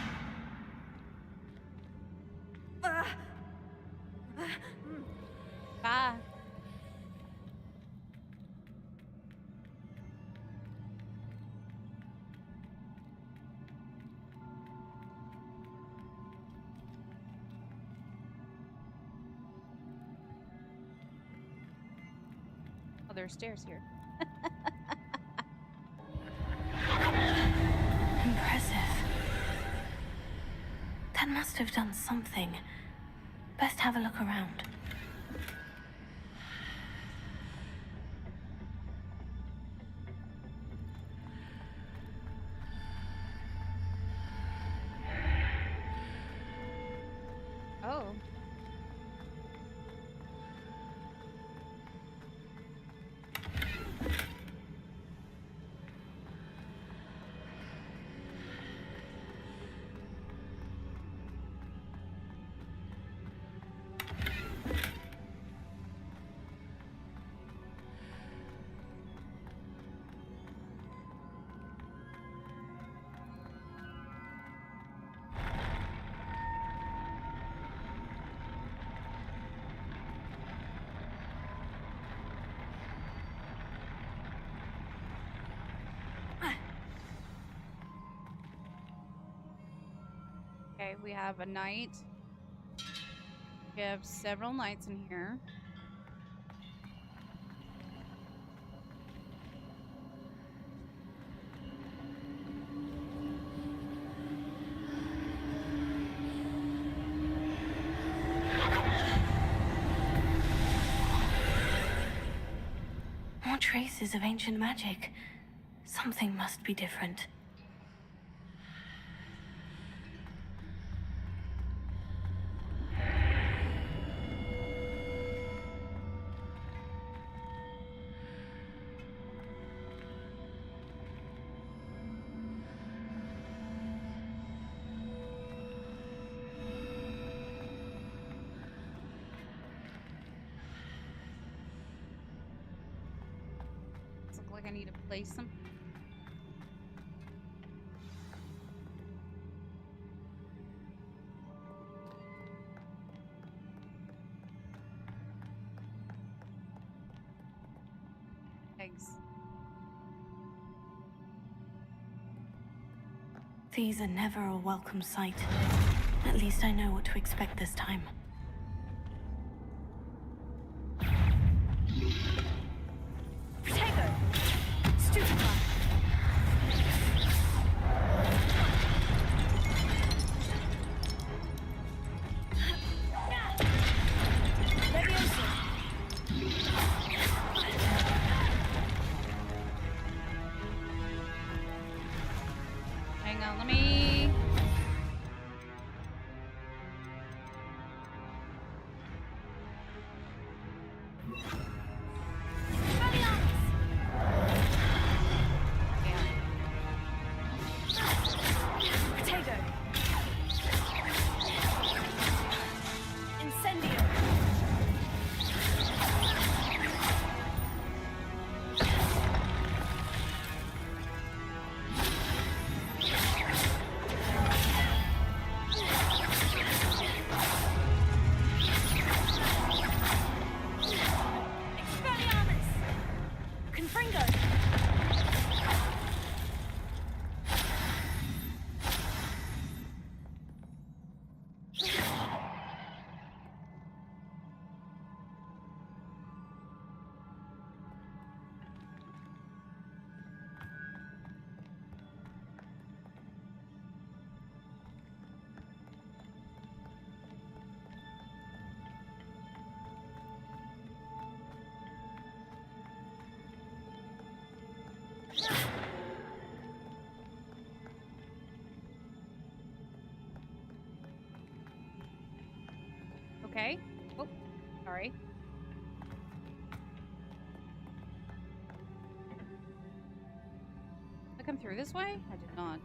Ah. Oh, there are stairs here. Impressive. That must have done something. Best have a look around. Oh. Okay, we have a knight. We have several knights in here. More traces of ancient magic. Something must be different. Look like I need to place them. Eggs. These are never a welcome sight. At least I know what to expect this time. Protego! Stupefy! Levioso! Hang on, let me... Confringo! Okay. Oh, sorry. I come through this way? I did not.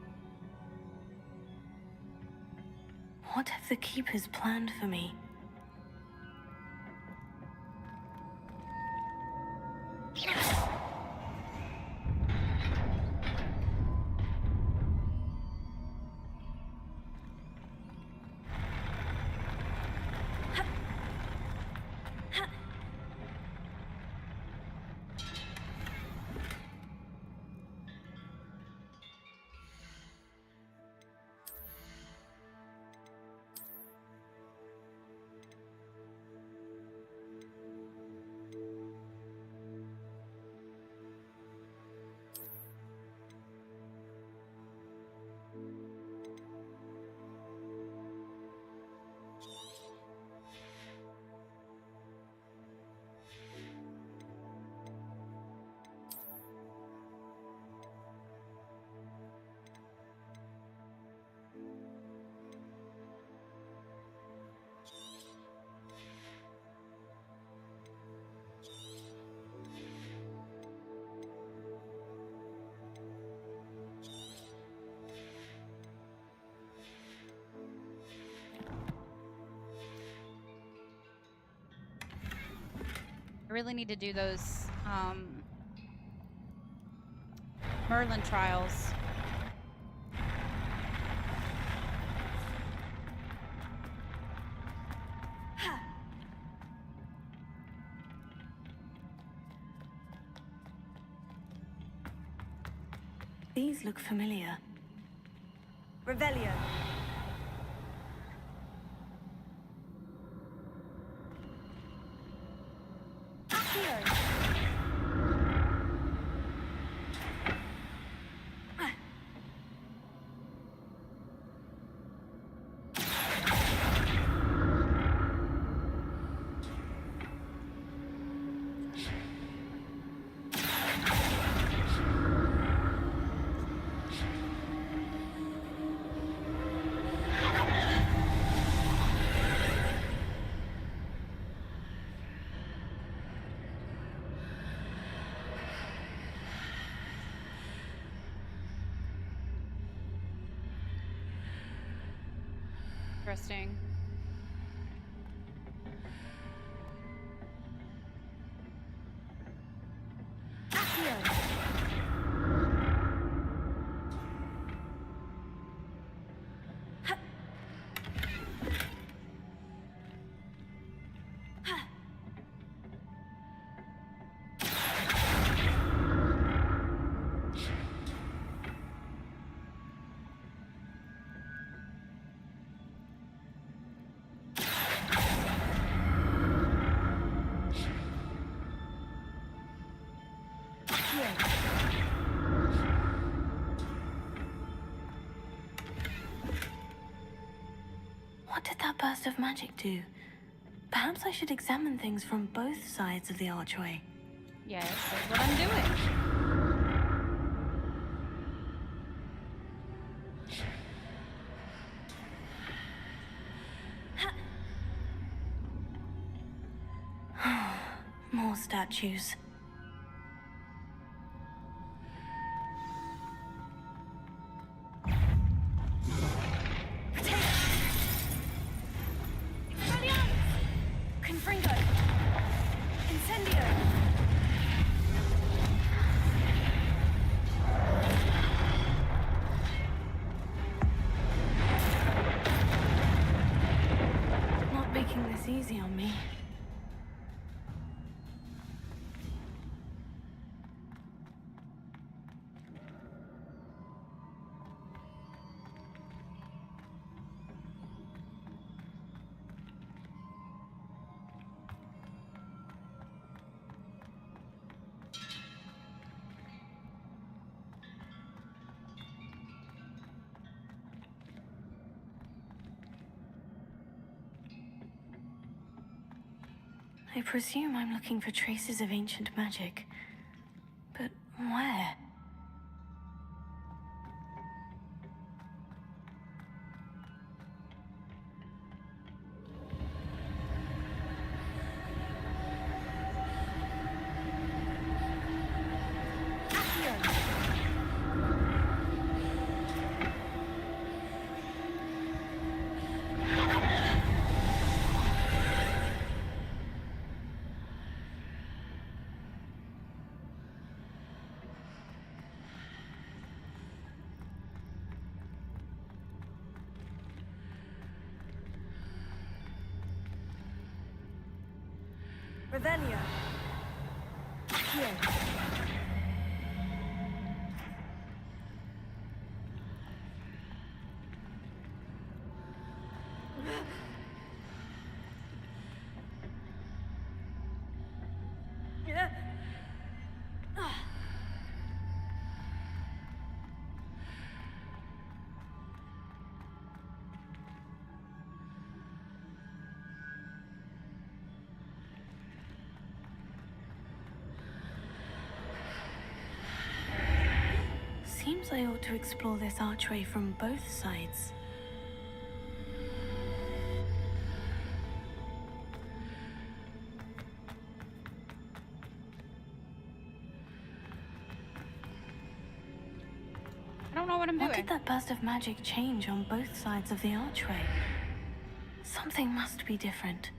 What have the Keepers planned for me? I really need to do those Merlin trials. These look familiar. Revelio. Interesting. What did that burst of magic do? Perhaps I should examine things from both sides of the archway. Yes, that's what I'm doing. More statues. Confringo! Incendio! Not making this easy on me. I presume I'm looking for traces of ancient magic. But where? Revelio. Here. Seems I ought to explore this archway from both sides. I don't know what I'm What doing. did that burst of magic change on both sides of the archway? Something must be different.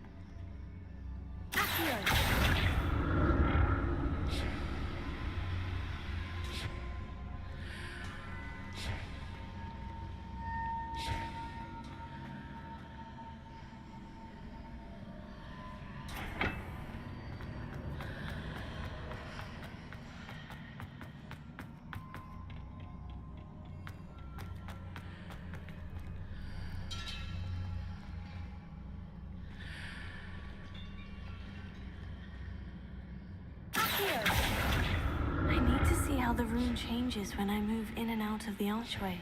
I need to see how the room changes when I move in and out of the archway.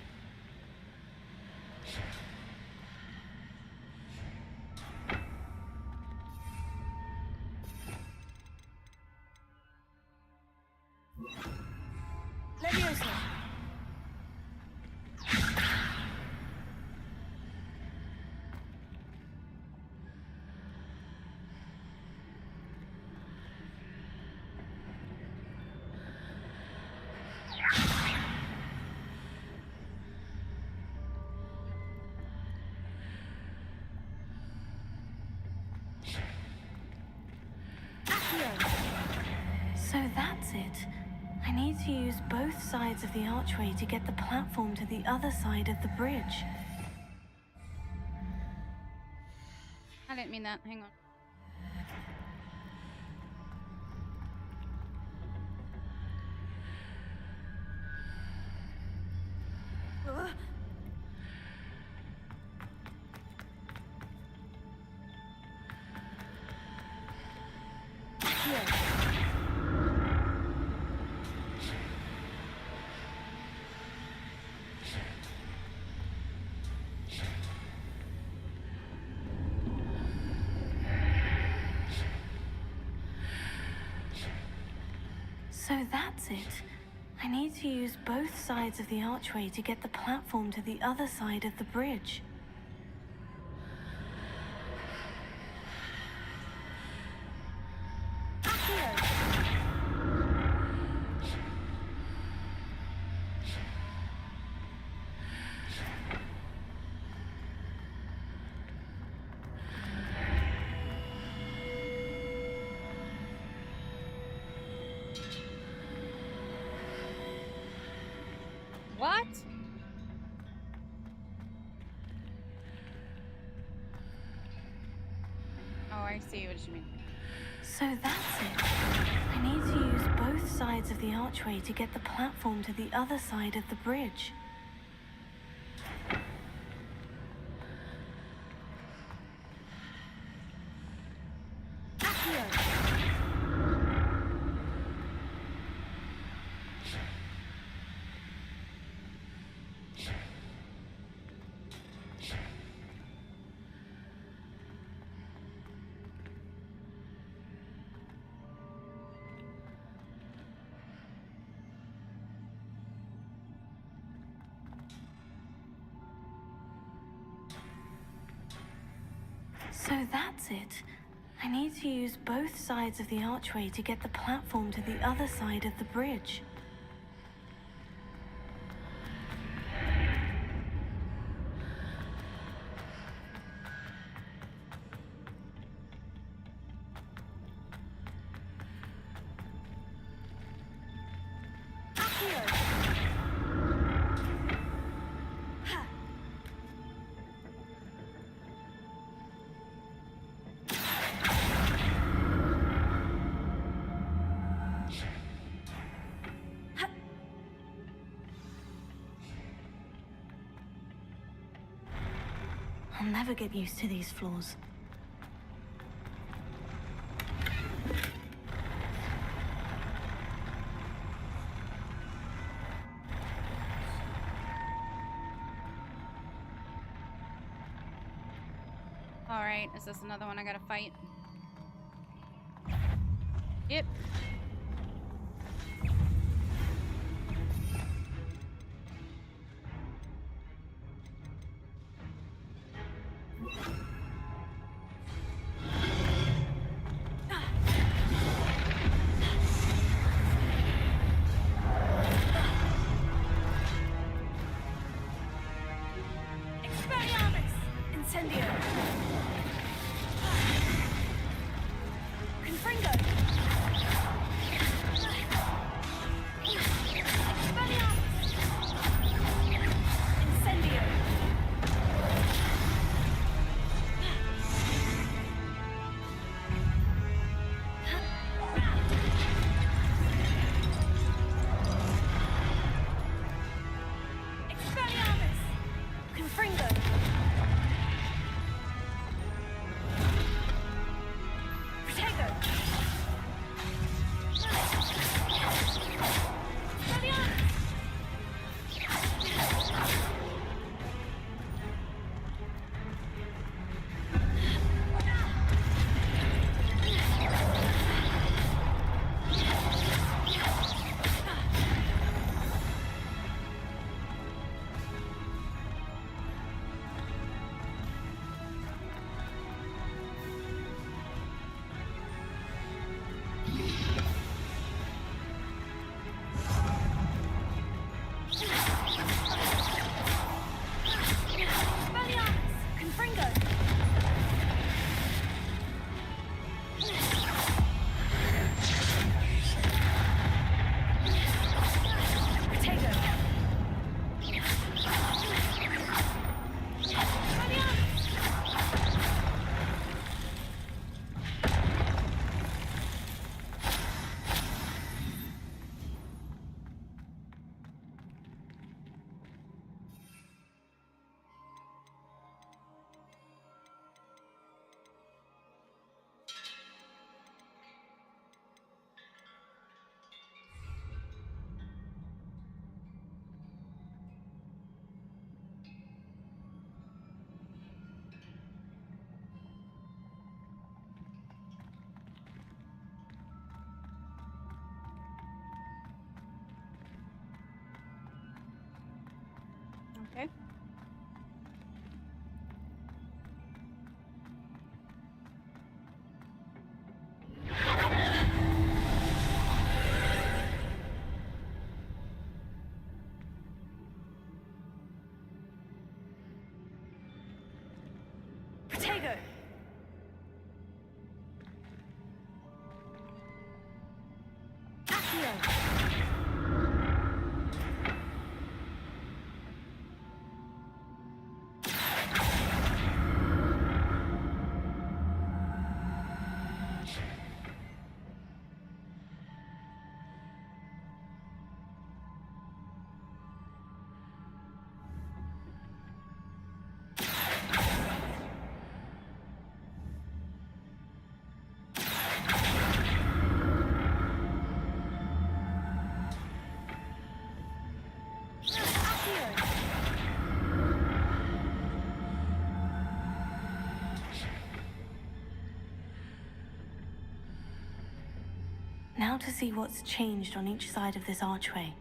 Leviosa. So that's it. I need to use both sides of the archway to get the platform to the other side of the bridge. I didn't mean that. Hang on. So that's it. I need to use both sides of the archway to get the platform to the other side of the bridge. What? Oh, I see what you mean. So that's it. I need to use both sides of the archway to get the platform to the other side of the bridge. So that's it. I need to use both sides of the archway to get the platform to the other side of the bridge. I'll never get used to these floors. All right, is this another one I gotta fight? Yep. Okay. Protego! Now to see what's changed on each side of this archway.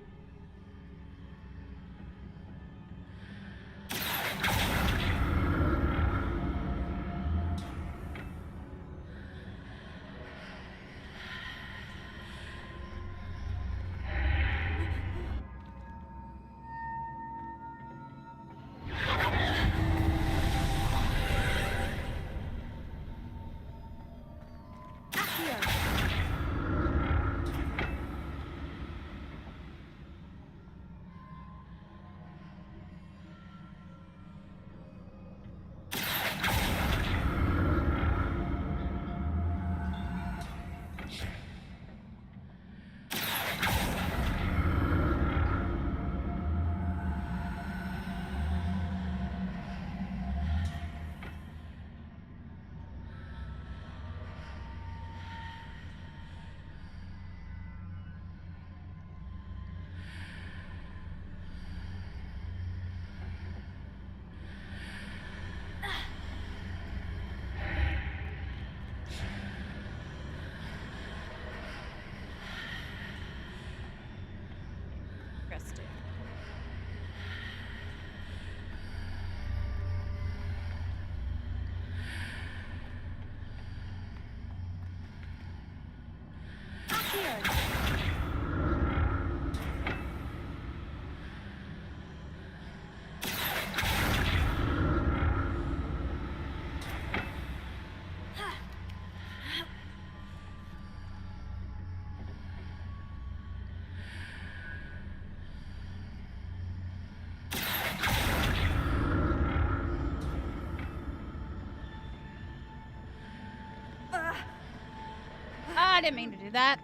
didn't mean to do that.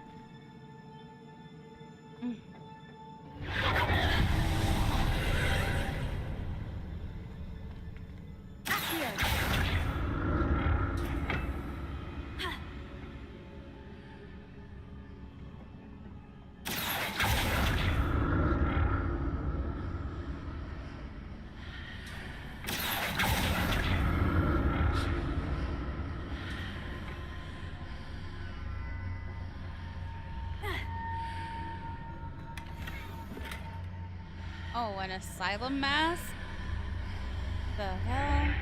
Oh, an asylum mask? The hell?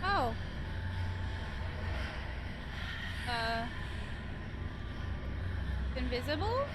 Oh. Invisible?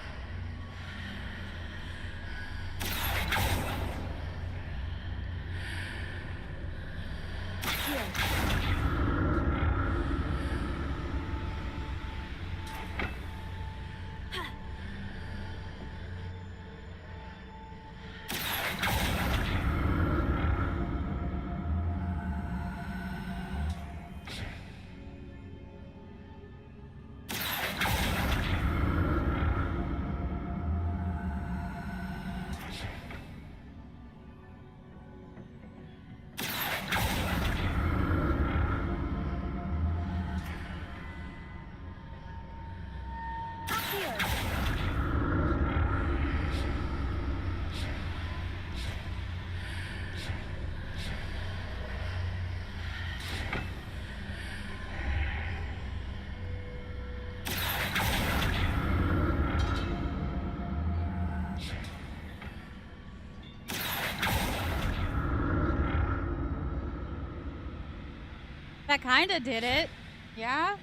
That kinda did it. Yeah?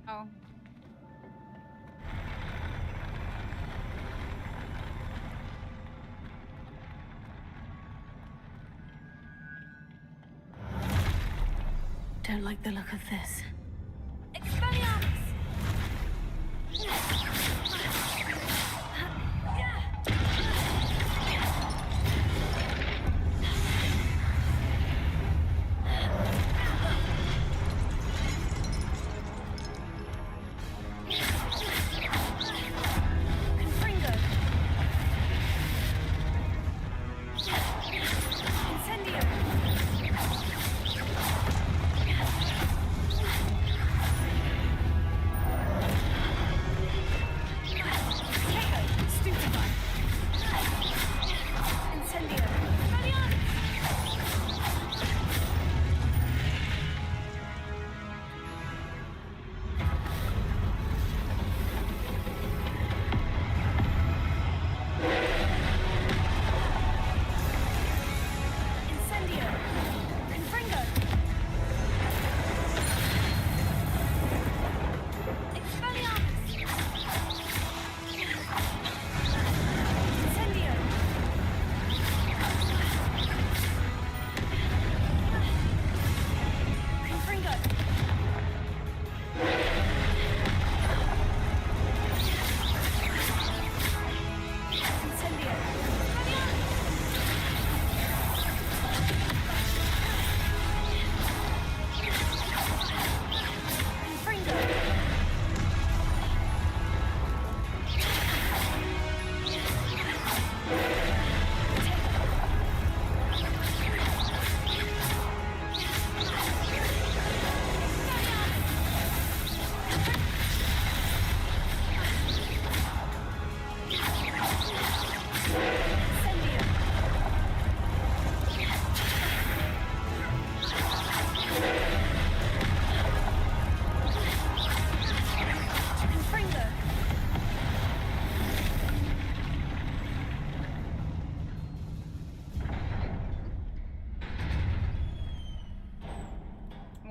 Oh. Don't like the look of this.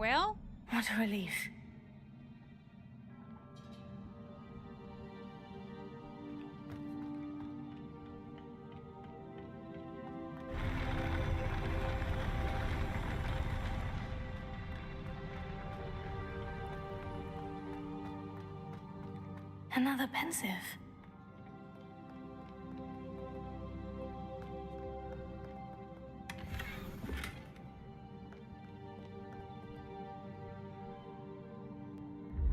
Well? What a relief. Another pensive.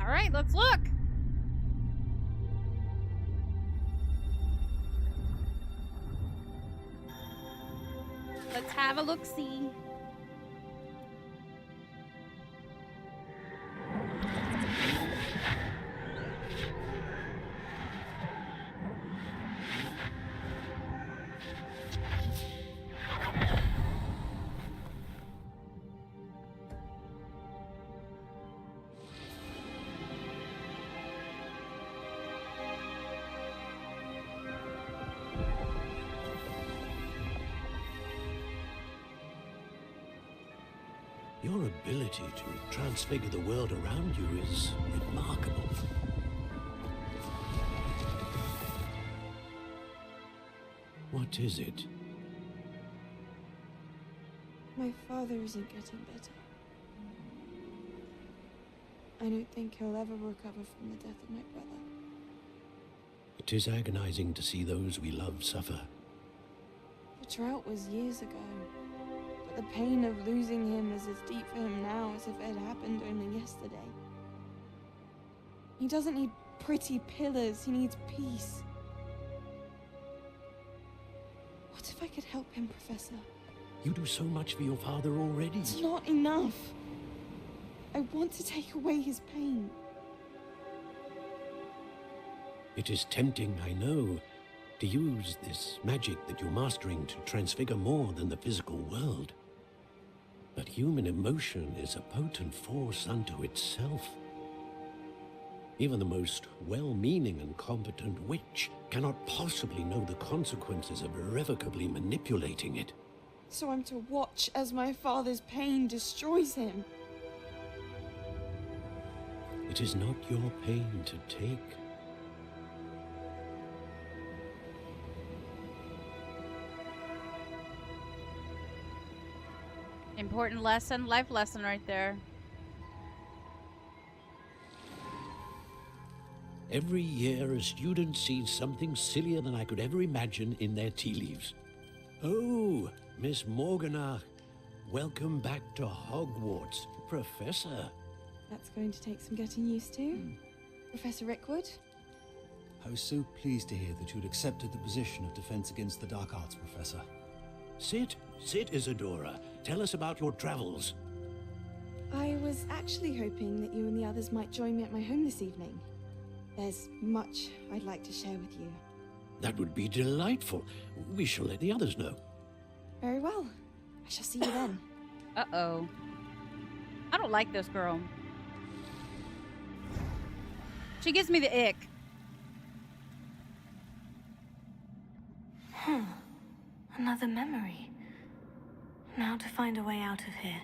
All right, let's look. Let's have a look-see. Your ability to transfigure the world around you is remarkable. What is it? My father isn't getting better. I don't think he'll ever recover from the death of my brother. It is agonizing to see those we love suffer. The drought was years ago, but the pain of losing him is as deep for him now as if it had happened only yesterday. He doesn't need pretty pillars, he needs peace. What if I could help him, Professor? You do so much for your father already. It's not enough. I want to take away his pain. It is tempting, I know, to use this magic that you're mastering to transfigure more than the physical world. But human emotion is a potent force unto itself. Even the most well-meaning and competent witch cannot possibly know the consequences of irrevocably manipulating it. So I'm to watch as my father's pain destroys him. It is not your pain to take. Important lesson, life lesson right there. Every year, a student sees something sillier than I could ever imagine in their tea leaves. Oh, Miss Morganach, welcome back to Hogwarts, Professor. That's going to take some getting used to. Professor Rickwood? I was so pleased to hear that you'd accepted the position of Defense Against the Dark Arts, Professor. Sit, Isadora. Tell us about your travels. I was actually hoping that you and the others might join me at my home this evening. There's much I'd like to share with you. That would be delightful. We shall let the others know. Very well. I shall see you then. Uh-oh. I don't like this girl. She gives me the ick. Another memory. Now to find a way out of here.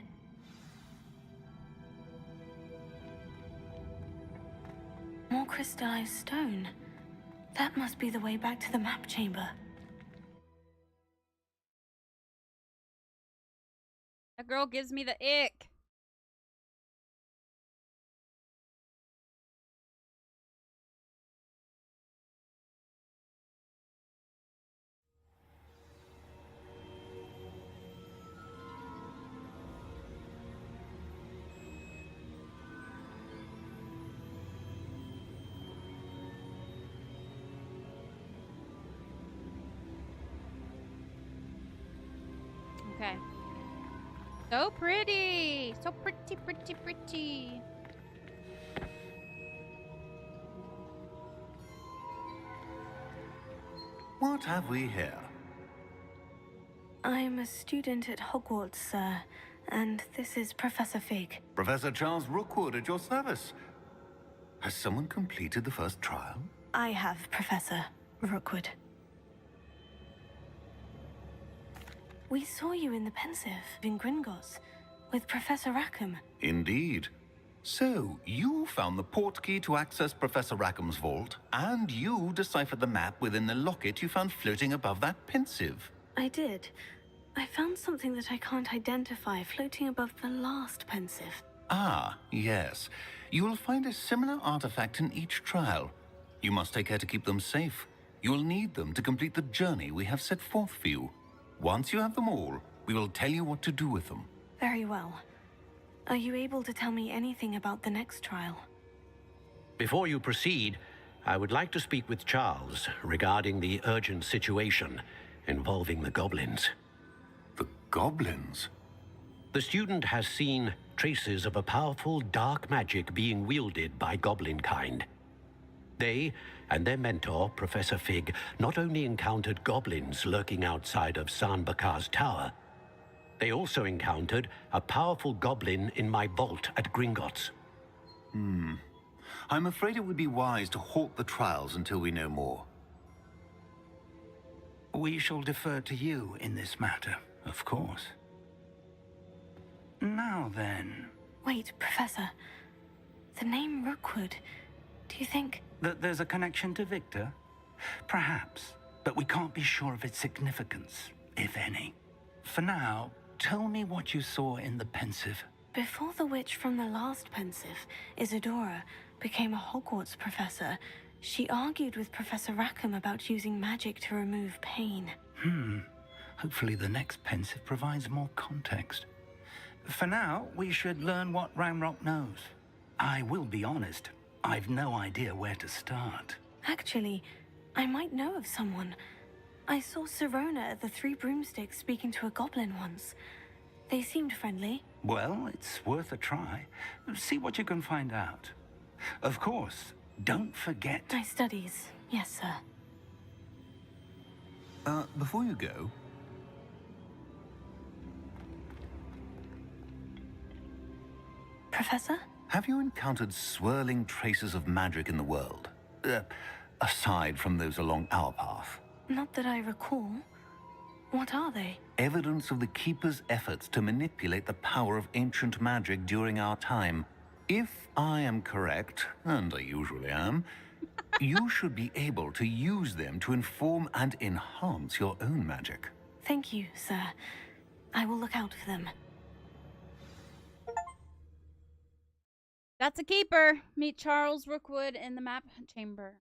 More crystallized stone. That must be the way back to the map chamber. That girl gives me the ick. Okay. So pretty. So pretty, pretty, pretty. What have we here? I'm a student at Hogwarts, sir, and this is Professor Fig. Professor Charles Rookwood at your service. Has someone completed the first trial? I have, Professor Rookwood. We saw you in the pensive in Gringotts. with Professor Rackham. Indeed. So, you found the port key to access Professor Rackham's vault, and you deciphered the map within the locket you found floating above that pensive. I did. I found something that I can't identify floating above the last pensive. Ah, yes. You will find a similar artifact in each trial. You must take care to keep them safe. You will need them to complete the journey we have set forth for you. Once you have them all, we will tell you what to do with them. Very well. Are you able to tell me anything about the next trial? Before you proceed, I would like to speak with Charles regarding the urgent situation involving the goblins. The goblins? The student has seen traces of a powerful dark magic being wielded by goblin kind. They and their mentor, Professor Fig, not only encountered goblins lurking outside of Sanbakar's tower, they also encountered a powerful goblin in my vault at Gringotts. I'm afraid it would be wise to halt the trials until we know more. We shall defer to you in this matter, of course. Now then... Wait, Professor. The name Rookwood. Do you think... that there's a connection to Victor? Perhaps, but we can't be sure of its significance, if any. For now, tell me what you saw in the pensive. Before the witch from the last pensive, Isadora, became a Hogwarts professor, she argued with Professor Rackham about using magic to remove pain. Hopefully the next pensive provides more context. For now, we should learn what Ramrock knows. I will be honest, I've no idea where to start. Actually, I might know of someone. I saw Sirona at the Three Broomsticks speaking to a goblin once. They seemed friendly. Well, it's worth a try. See what you can find out. Of course, don't forget... My studies, yes, sir. Before you go... Professor? Have you encountered swirling traces of magic in the world? Aside from those along our path? Not that I recall. What are they? Evidence of the Keeper's efforts to manipulate the power of ancient magic during our time. If I am correct, and I usually am, you should be able to use them to inform and enhance your own magic. Thank you, sir. I will look out for them. That's a keeper. Meet Charles Rookwood in the map chamber.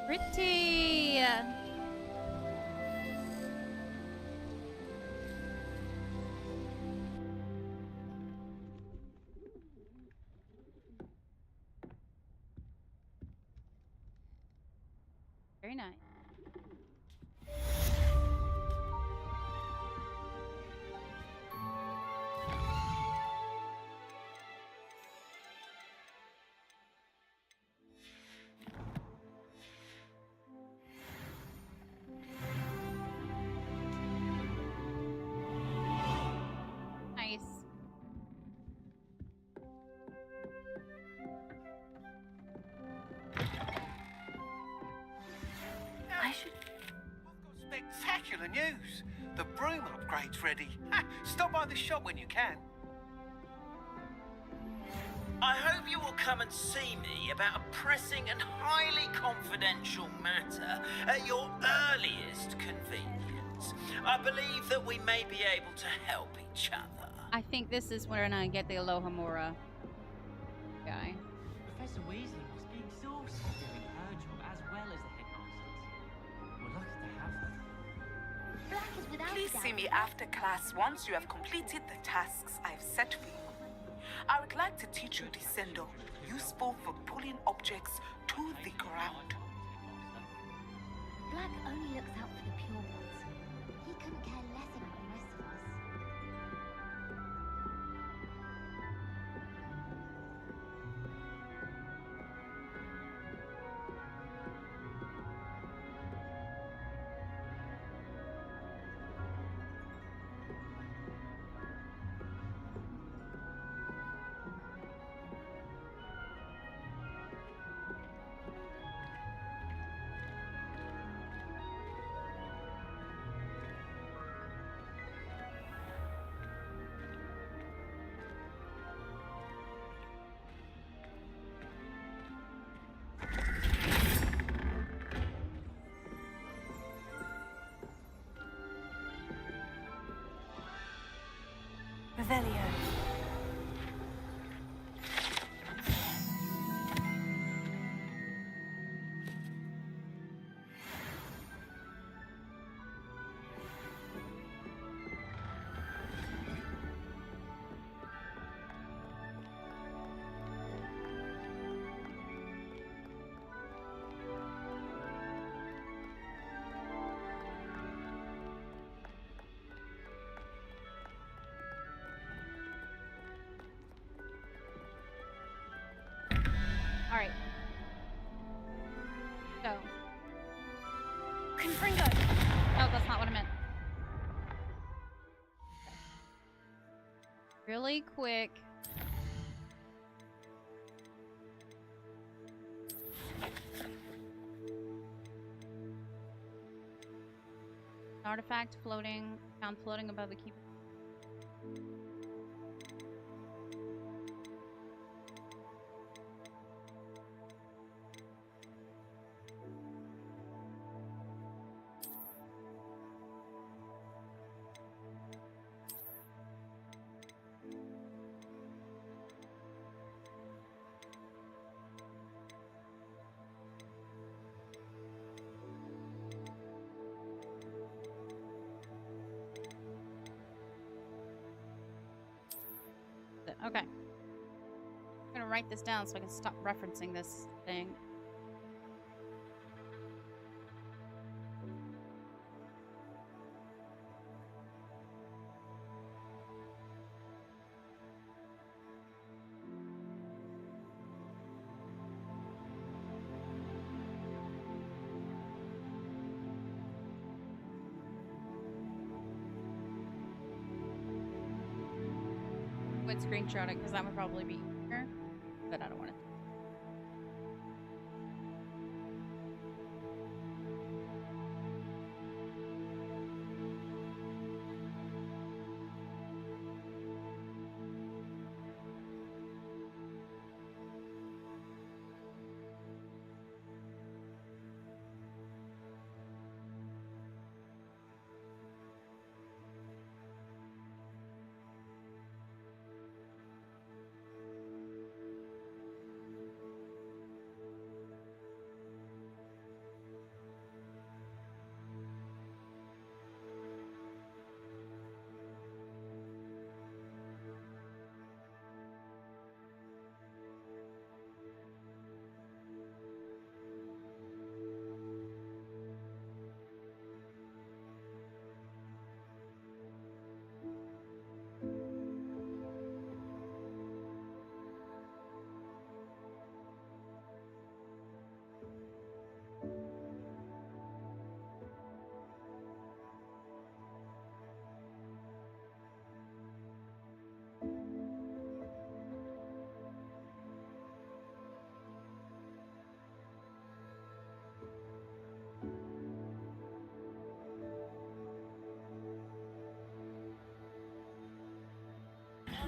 Pretty. Very nice. Nice. I should... Spectacular news! The broom upgrade's ready. Stop by the shop when you can. I hope you will come and see me about a pressing and highly confidential matter at your earliest convenience. I believe that we may be able to help each other. I think this is when I get the Alohomora guy. Professor Weasley must be exhausted doing her job as well as the headmasters. We're lucky to have her. Black is without Please doubt. see me after class once you have completed the tasks I've set for you. I would like to teach you Descendo, useful for pulling objects to the ground. Black only looks out for the pure ones. He couldn't care less about the rest of us. Revelio. All right. So. Confringo. No, that's not what I meant. Really quick. Artifact floating, found floating above the keep. Okay. I'm gonna write this down so I can stop referencing this thing. Would screenshot it because that would probably be here, but I don't want it.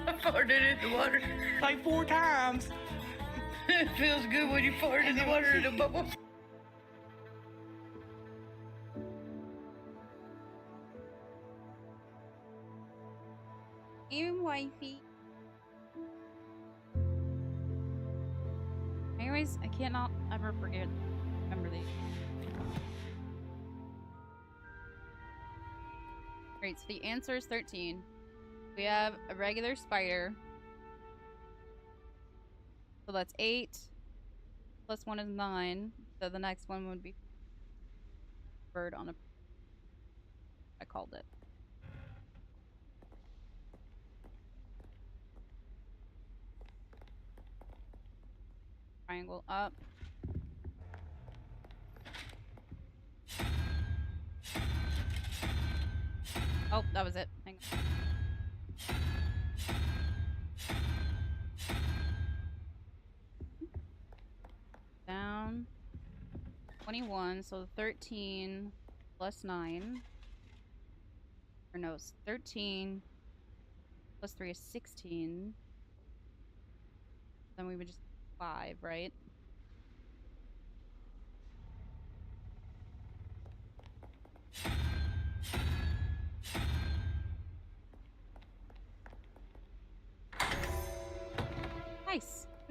I farted in the water like 4 times. It feels good when you fart in the water in a bubble. Even wifey. Anyways, I cannot ever remember these. Great, so the answer is 13. We have a regular spider. So that's 8. Plus 1 is 9. So the next one would be bird on a... I called it. Triangle up. Oh, that was it. Hang on. Down. 21, so 13 plus 9. Or no, it's 13 plus 3 is 16. Then we would just 5, right?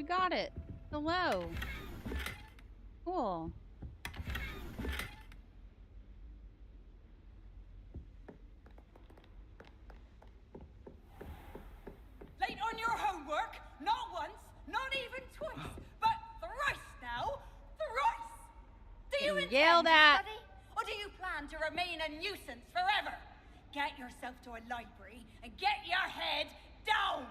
got it. Hello. Cool. Late on your homework? Not once, not even twice, but thrice now. Thrice! Do you intend Yelled to at. study? Or do you plan to remain a nuisance forever? Get yourself to a library and get your head down!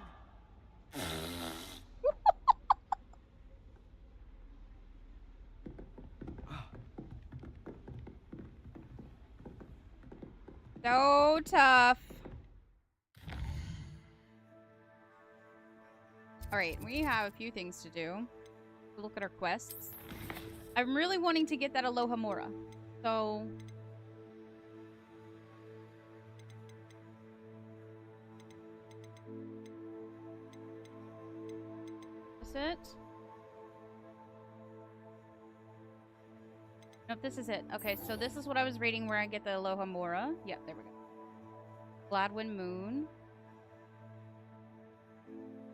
So tough. Alright, we have a few things to do. Look at our quests. I'm really wanting to get that Aloha Mora. So... is it? Nope, this is it. Okay, so this is what I was reading where I get the Aloha Mora. Yep, there we go. Gladwin Moon.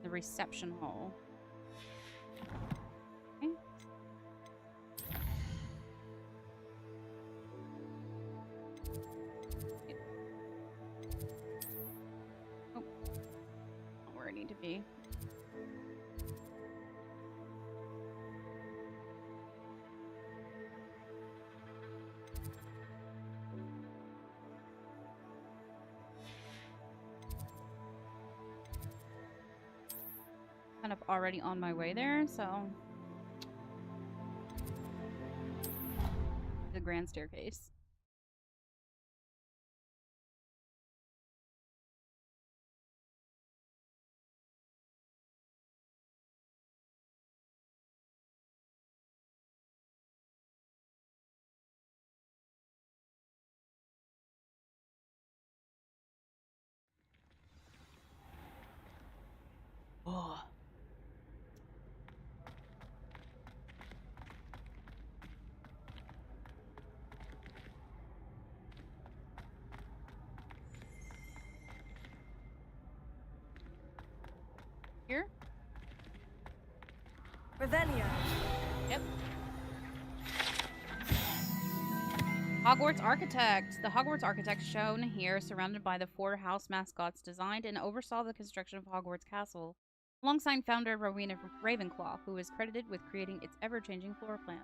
The reception hall. Okay. Oh. Not where I need to be. Kind of already on my way there, so the grand staircase. Oh. Here? Revelio. Yep. Hogwarts Architect. The Hogwarts Architect shown here, surrounded by the 4 house mascots, designed and oversaw the construction of Hogwarts Castle, alongside founder Rowena Ravenclaw, who is credited with creating its ever-changing floor plan.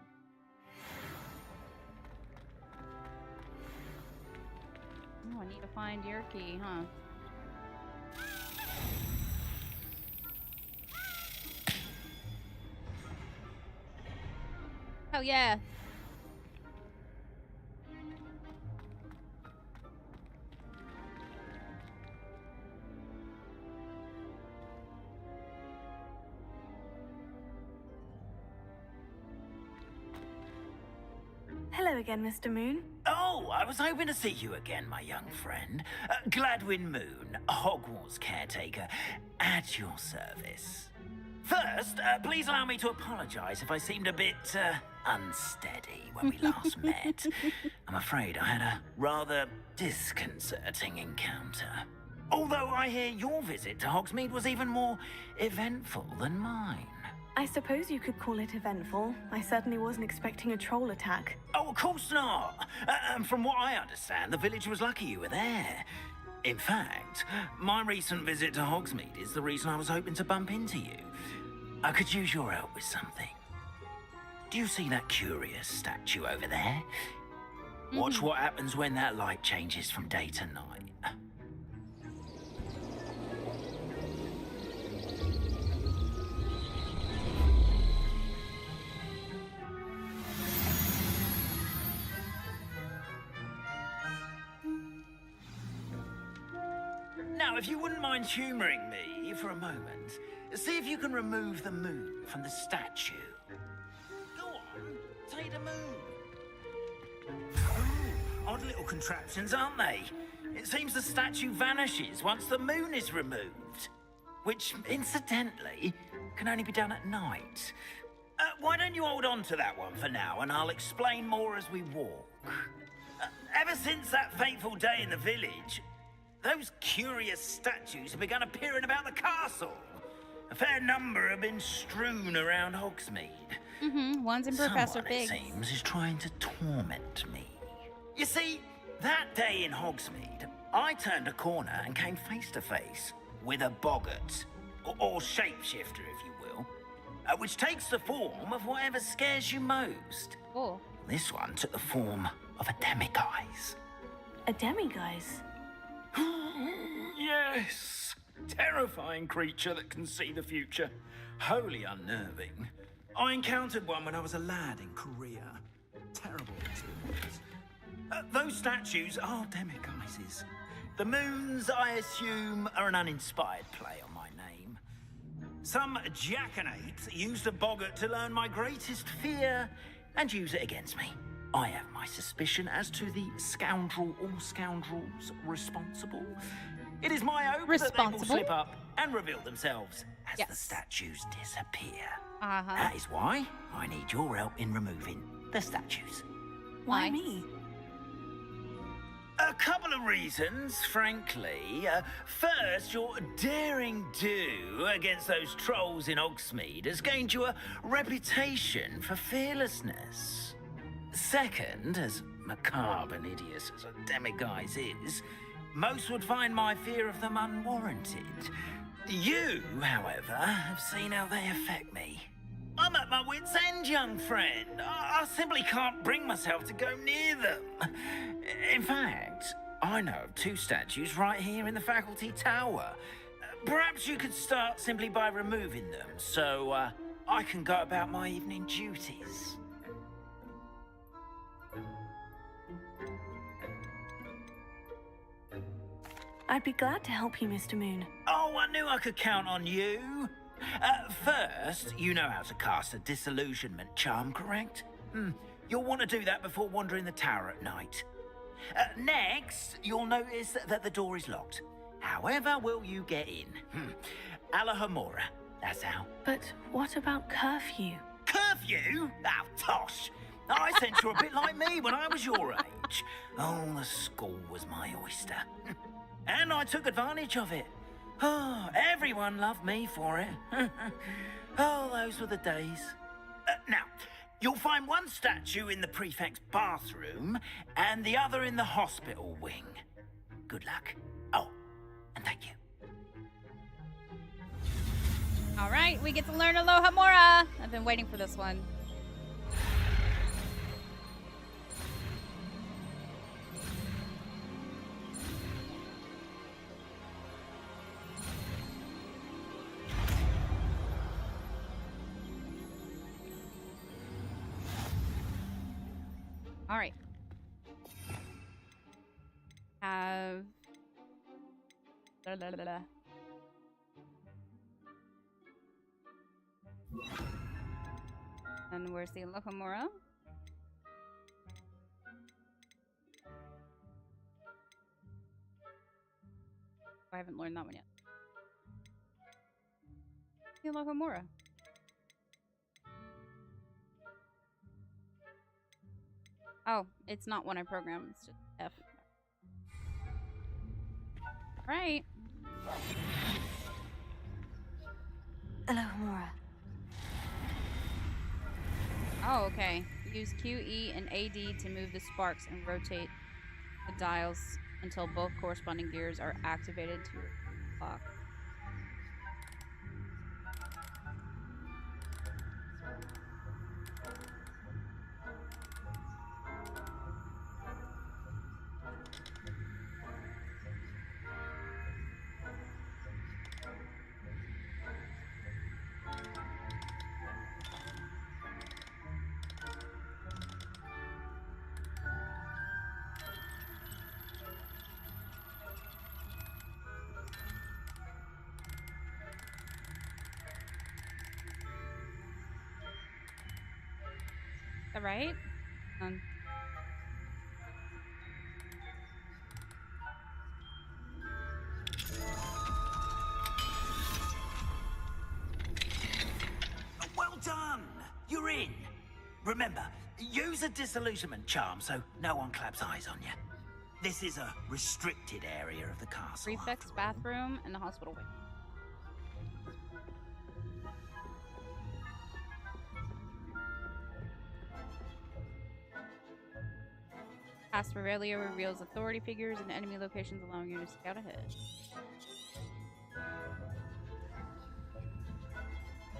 Oh, I need to find your key, huh? Oh, yeah. Hello again, Mr. Moon. Oh, I was hoping to see you again, my young friend. Gladwin Moon, Hogwarts caretaker, at your service. First, please allow me to apologize if I seemed a bit, unsteady when we last met. I'm afraid I had a rather disconcerting encounter. Although I hear your visit to Hogsmeade was even more eventful than mine. I suppose you could call it eventful. I certainly wasn't expecting a troll attack. Oh, of course not. And from what I understand, the village was lucky you were there. In fact, my recent visit to Hogsmeade is the reason I was hoping to bump into you. I could use your help with something. Do you see that curious statue over there? Watch what happens when that light changes from day to night. Now, if you wouldn't mind humoring me for a moment, see if you can remove the moon from the statue. Go on, take the moon. Ooh, odd little contraptions, aren't they? It seems the statue vanishes once the moon is removed. Which, incidentally, can only be done at night. Why don't you hold on to that one for now, and I'll explain more as we walk. Ever since that fateful day in the village, those curious statues have begun appearing about the castle. A fair number have been strewn around Hogsmeade. Mm-hmm. One's in Professor Someone, Biggs. it seems, is trying to torment me. You see, that day in Hogsmeade, I turned a corner and came face to face with a boggart, or shapeshifter, if you will, which takes the form of whatever scares you most. Oh. This one took the form of a demiguise. A demiguise? Yes! Terrifying creature that can see the future. Wholly unnerving. I encountered one when I was a lad in Korea. Terrible experience. Those statues are demiguises. The moons, I assume, are an uninspired play on my name. Some jackanapes used a boggart to learn my greatest fear and use it against me. I have my suspicion as to the scoundrel or scoundrels responsible. It is my hope that they will slip up and reveal themselves as the statues disappear. That is why I need your help in removing the statues. Why me? A couple of reasons, frankly. First, your daring do against those trolls in Hogsmeade has gained you a reputation for fearlessness. Second, as macabre and hideous as a demiguise is, most would find my fear of them unwarranted. You, however, have seen how they affect me. I'm at my wit's end, young friend. I simply can't bring myself to go near them. In fact, I know of two statues right here in the faculty tower. Perhaps you could start simply by removing them, so I can go about my evening duties. I'd be glad to help you, Mr. Moon. Oh, I knew I could count on you. First, you know how to cast a disillusionment charm, correct? You'll want to do that before wandering the tower at night. Next, you'll notice that the door is locked. However will you get in? Alahomora, that's how. But what about curfew? Curfew? Oh, tosh. I sense you're a bit like me when I was your age. Oh, the school was my oyster. And I took advantage of it. Oh, everyone loved me for it. Oh, those were the days. Now, you'll find one statue in the prefect's bathroom and the other in the hospital wing. Good luck. Oh, and thank you. All right, we get to learn Alohomora. I've been waiting for this one. All right. Have... And where's the Alohomora? I haven't learned that one yet. The Alohomora. Oh, it's not one I programmed. It's just F. Right. Alohomora. Oh, okay. Use Q, E, and AD to move the sparks and rotate the dials until both corresponding gears are activated to your clock. Right? Well done! You're in. Remember, use a disillusionment charm so no one claps eyes on you. This is a restricted area of the castle. Prefect's bathroom and the hospital wing. Past Revelia reveals authority figures and enemy locations, allowing you to scout ahead.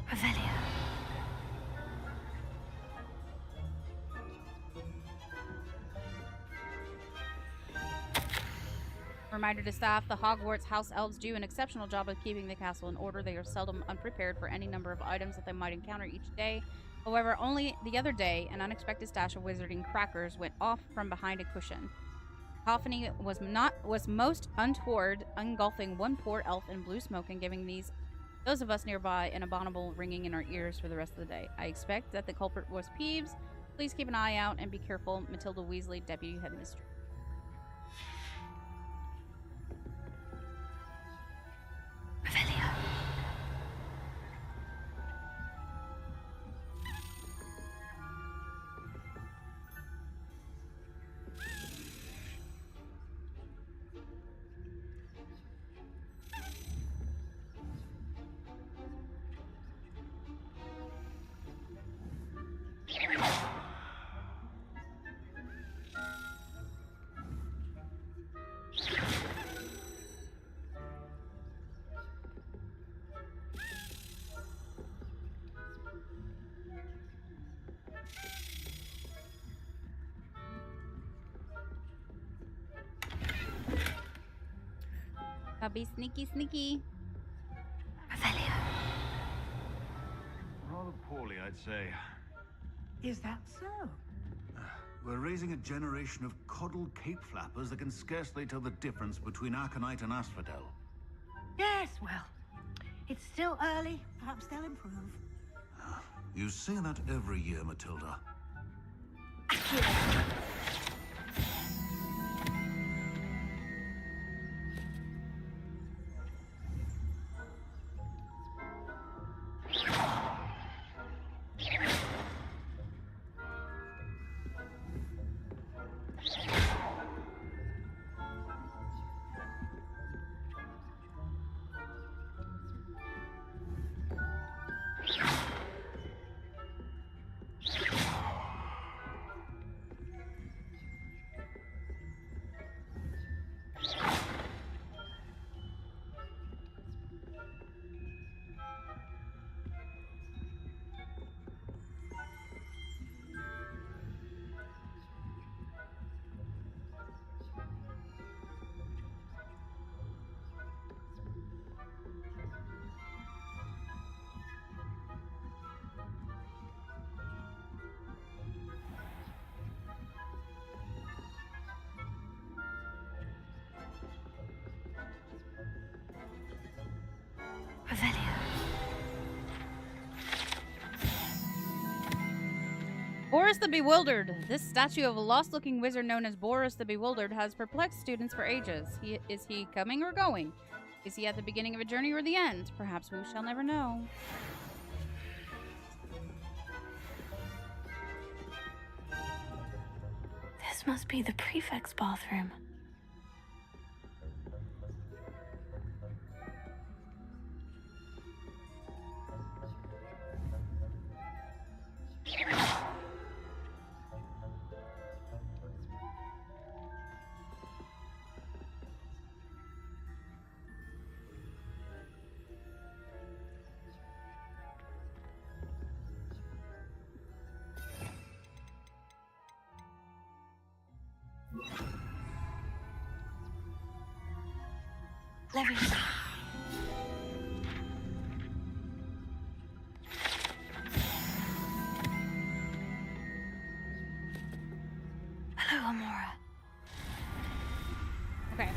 Revelia. Reminder to staff, the Hogwarts house elves do an exceptional job of keeping the castle in order. They are seldom unprepared for any number of items that they might encounter each day. However, only the other day, an unexpected stash of wizarding crackers went off from behind a cushion. Cacophony was most untoward, engulfing one poor elf in blue smoke and giving those of us nearby an abominable ringing in our ears for the rest of the day. I expect that the culprit was Peeves. Please keep an eye out and be careful. Matilda Weasley, Deputy Headmistress. Revelia. I'll be sneaky, sneaky. Revelia. Rather poorly, I'd say. Is that so? We're raising a generation of coddled cape flappers that can scarcely tell the difference between Aconite and Asphodel. Yes, well, it's still early. Perhaps they'll improve. You say that every year, Matilda. Revelia. Boris the Bewildered. This statue of a lost-looking wizard known as Boris the Bewildered has perplexed students for ages. Is he coming or going? Is he at the beginning of a journey or the end? Perhaps we shall never know. This must be the prefect's bathroom. Leviosa. Hello, Amora. Okay.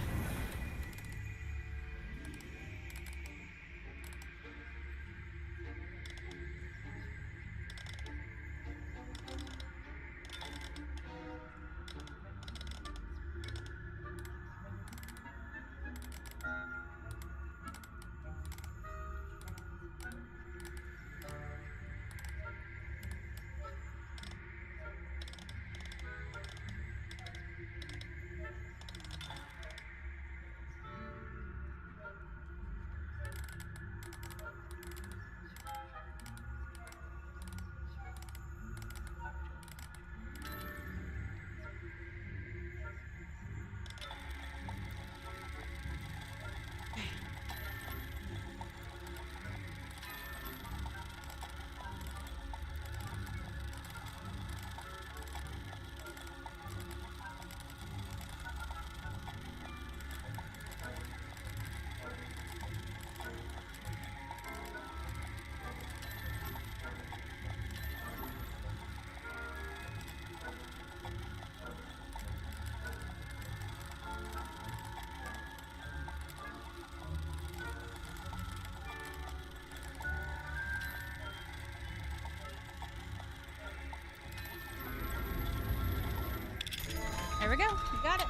There we go. You got it.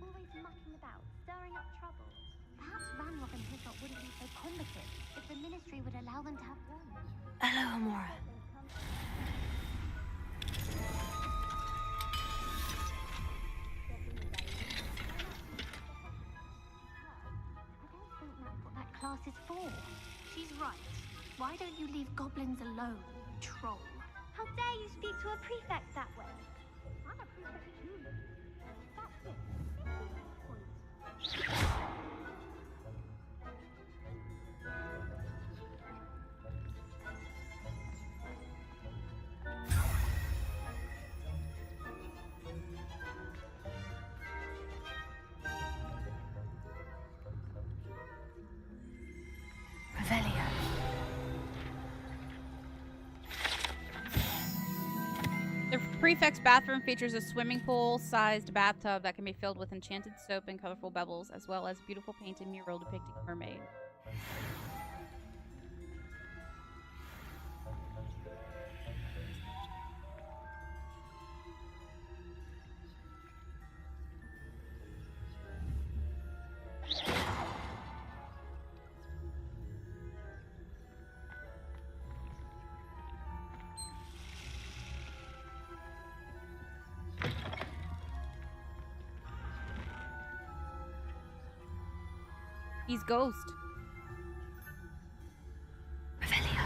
Always mucking about, stirring up trouble. Perhaps Ranrock and Hizard wouldn't be so combative if the Ministry would allow them to have one. Hello, Amora. What that class is for. She's right. Why don't you leave goblins alone, troll? How dare you speak to a prefect that way? I'm a prefect too. That's it. 50 points. Revelio. The prefect's bathroom features a swimming pool-sized bathtub that can be filled with enchanted soap and colorful bubbles, as well as a beautiful painted mural depicting a mermaid. He's Ghost. Revelio.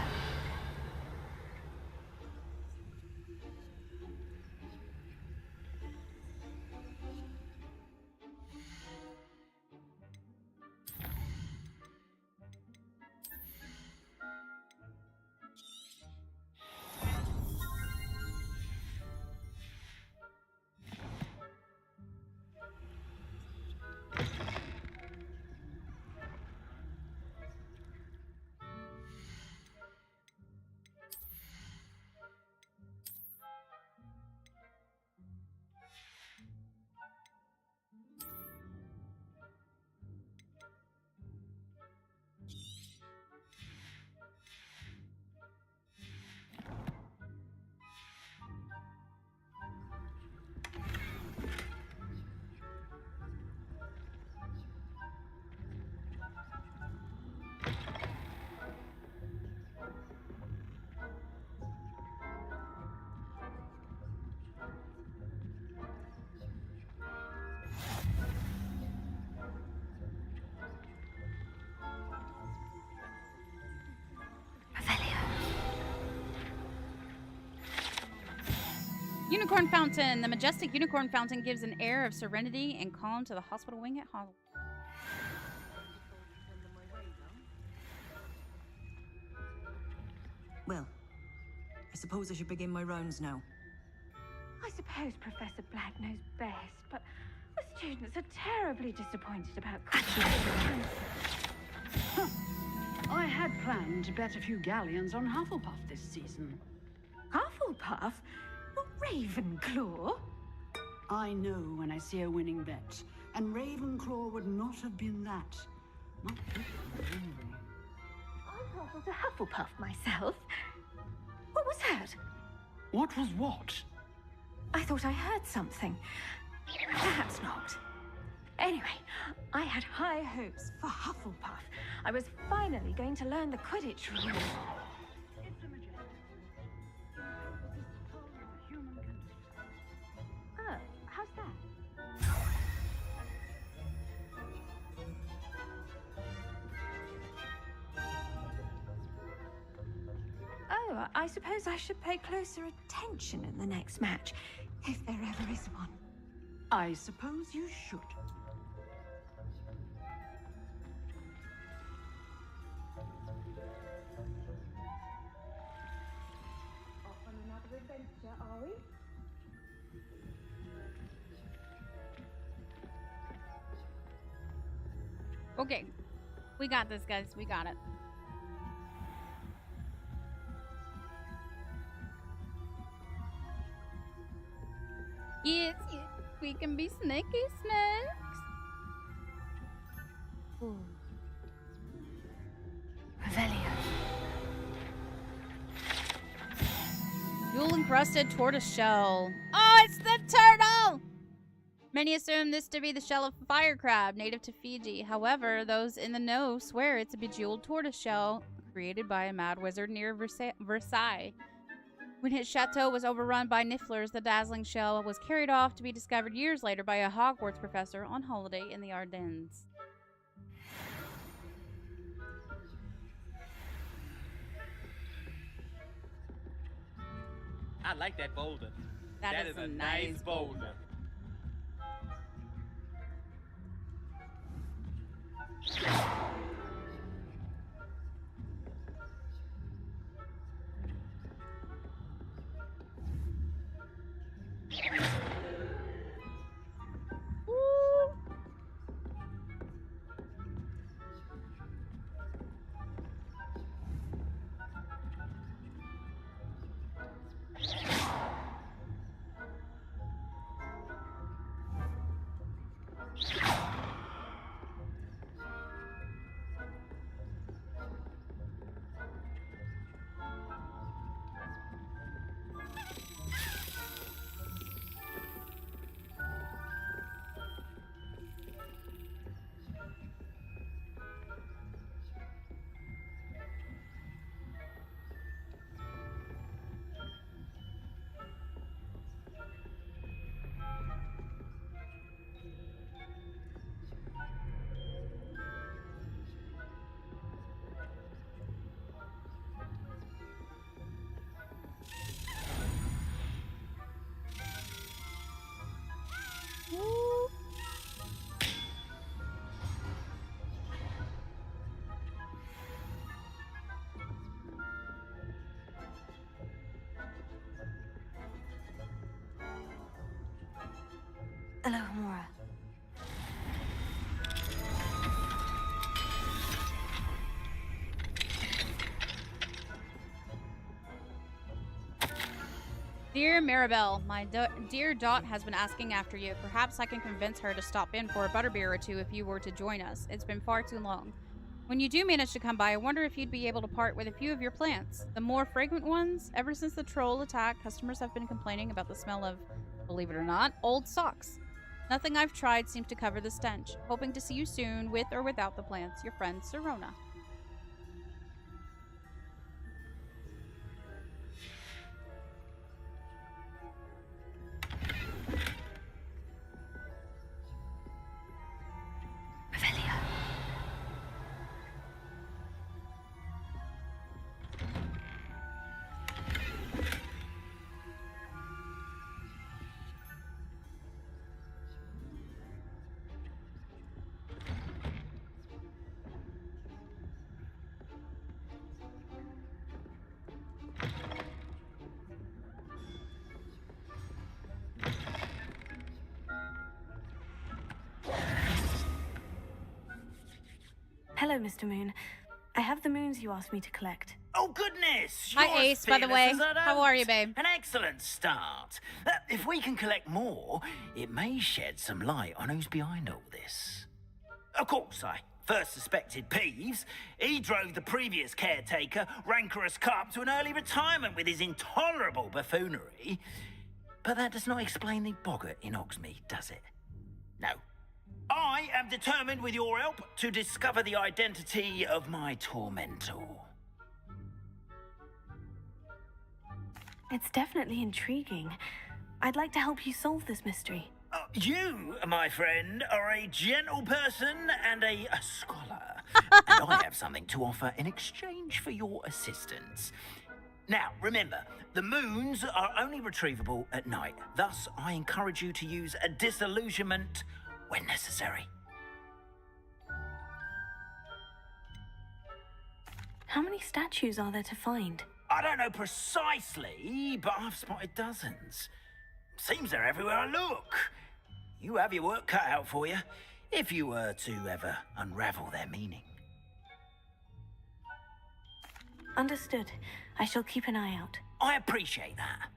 Unicorn Fountain. The majestic Unicorn Fountain gives an air of serenity and calm to the hospital wing at Hogwarts. Well, I suppose I should begin my rounds now. I suppose Professor Black knows best, but the students are terribly disappointed about I had planned to bet a few galleons on Hufflepuff this season. Hufflepuff? Not Ravenclaw? I know when I see a winning bet, and Ravenclaw would not have been that. Not I'm partial to Hufflepuff myself. What was that? What was what? I thought I heard something. Perhaps not. Anyway, I had high hopes for Hufflepuff. I was finally going to learn the Quidditch rules. Oh, how's that? Oh, I suppose I should pay closer attention in the next match, if there ever is one. I suppose you should. Off on another adventure, are we? Okay. We got this, guys. We got it. Yes, yes. We can be snaky snakes. Ooh. encrusted tortoise shell. Oh, it's the turtle! Many assume this to be the shell of a fire crab, native to Fiji. However, those in the know swear it's a bejeweled tortoise shell created by a mad wizard near Versailles. When his chateau was overrun by nifflers, the dazzling shell was carried off to be discovered years later by a Hogwarts professor on holiday in the Ardennes. I like that boulder. That is a nice boulder. Alohomora. Dear Maribel, my dear Dot has been asking after you. Perhaps I can convince her to stop in for a butterbeer or two if you were to join us. It's been far too long. When you do manage to come by, I wonder if you'd be able to part with a few of your plants. The more fragrant ones. Ever since the troll attack, customers have been complaining about the smell of, believe it or not, old socks. Nothing I've tried seems to cover the stench. Hoping to see you soon, with or without the plants. Your friend, Serona. Hello, Mr. Moon. I have the moons you asked me to collect. Oh, goodness! Hi, You're Ace, by the fearless way. as an How are you, babe? An excellent start. If we can collect more, it may shed some light on who's behind all this. Of course, I first suspected Peeves. He drove the previous caretaker, Rancorous Carp, to an early retirement with his intolerable buffoonery. But that does not explain the boggart in Hogsmeade, does it? No. I am determined, with your help, to discover the identity of my tormentor. It's definitely intriguing. I'd like to help you solve this mystery. You, my friend, are a gentle person and a scholar. And I have something to offer in exchange for your assistance. Now, remember, the moons are only retrievable at night. Thus, I encourage you to use a disillusionment when necessary. How many statues are there to find? I don't know precisely, but I've spotted dozens. Seems they're everywhere I look. You have your work cut out for you, if you were to ever unravel their meaning. Understood. I shall keep an eye out. I appreciate that.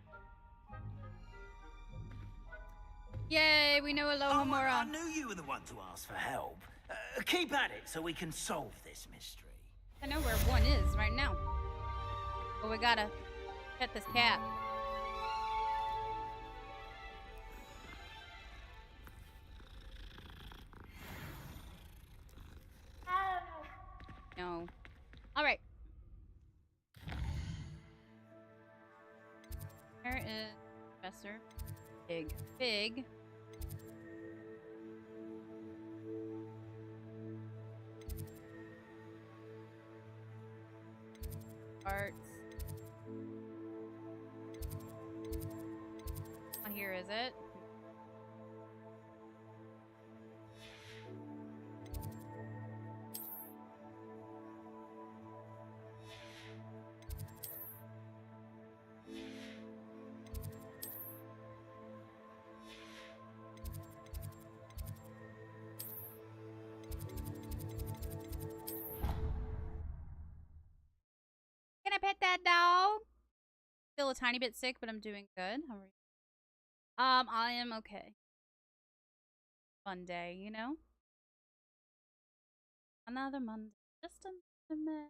Yay, we know Alohomora. I knew you were the one to ask for help. Keep at it so we can solve this mystery. I know where one is right now. But we gotta pet this cat. No. All right. Where is Professor Big? Arts. Not here, is it? Can I pet that dog? Still a tiny bit sick, but I'm doing good. How are you? I am okay. Fun day, you know? Another Monday. Just another minute.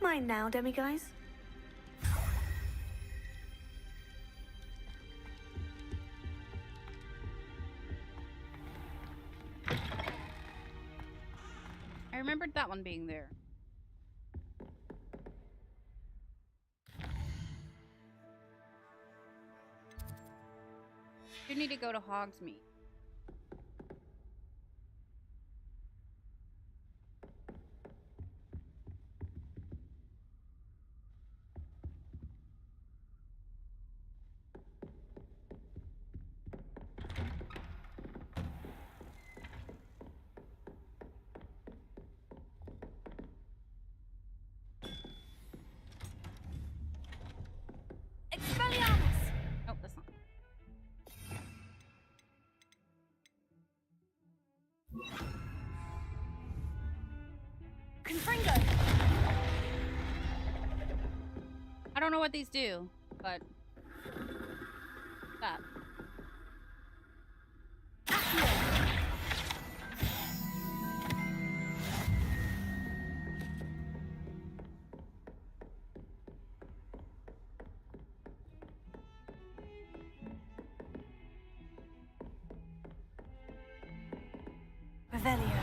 Mine now, demiguys. I remembered that one being there. You need to go to Hogsmeade. Expelliarmus! Nope, that's not. Confringo! I don't know what these do, but that. Revelio.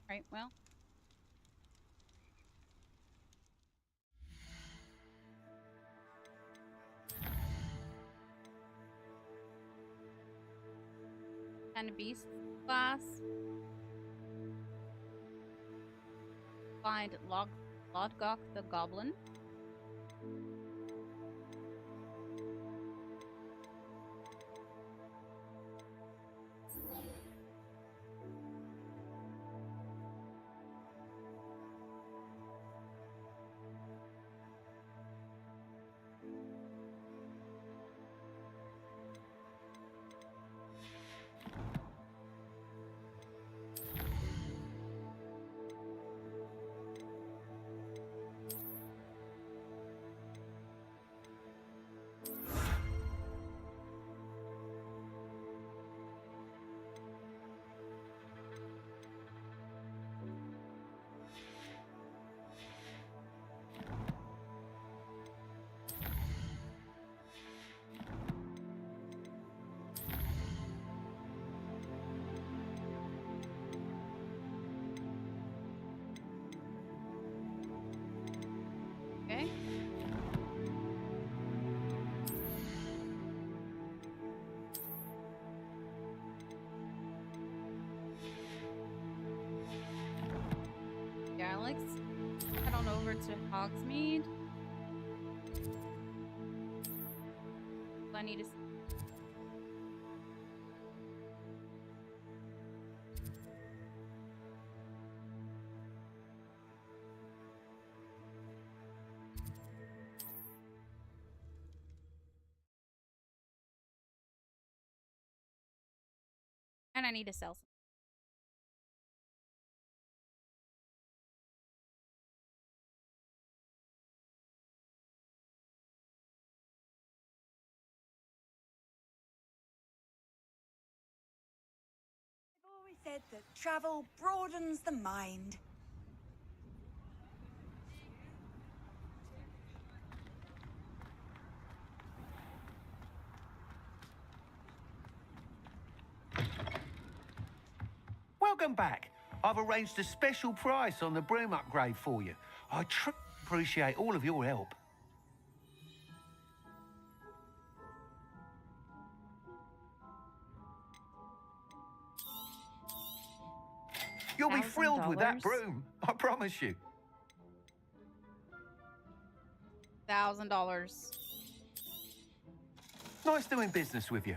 Right, well. And beast class. Find Lodgok the Goblin. let's head on over to Hogsmeade. I need to. And I need to sell some. I've always said that travel broadens the mind. Welcome back. I've arranged a special price on the broom upgrade for you. I appreciate all of your help. You'll be thrilled with that broom, I promise you. $1,000. Nice doing business with you.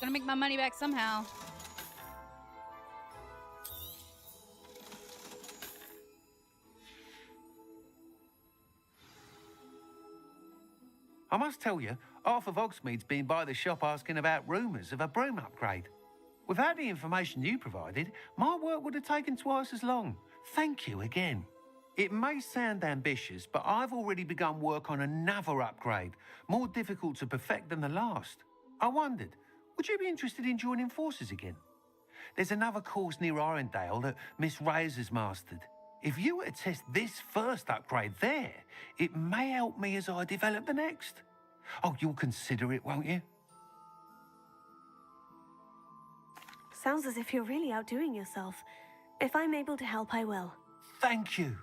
Gonna make my money back somehow. I must tell you, half of Hogsmeade's been by the shop asking about rumours of a broom upgrade. Without the information you provided, my work would have taken twice as long. Thank you again. It may sound ambitious, but I've already begun work on another upgrade, more difficult to perfect than the last. I wondered, would you be interested in joining forces again? There's another course near Arendelle that Miss Reyes has mastered. If you were to test this first upgrade there, it may help me as I develop the next. Oh, you'll consider it, won't you? Sounds as if you're really outdoing yourself. If I'm able to help, I will. Thank you.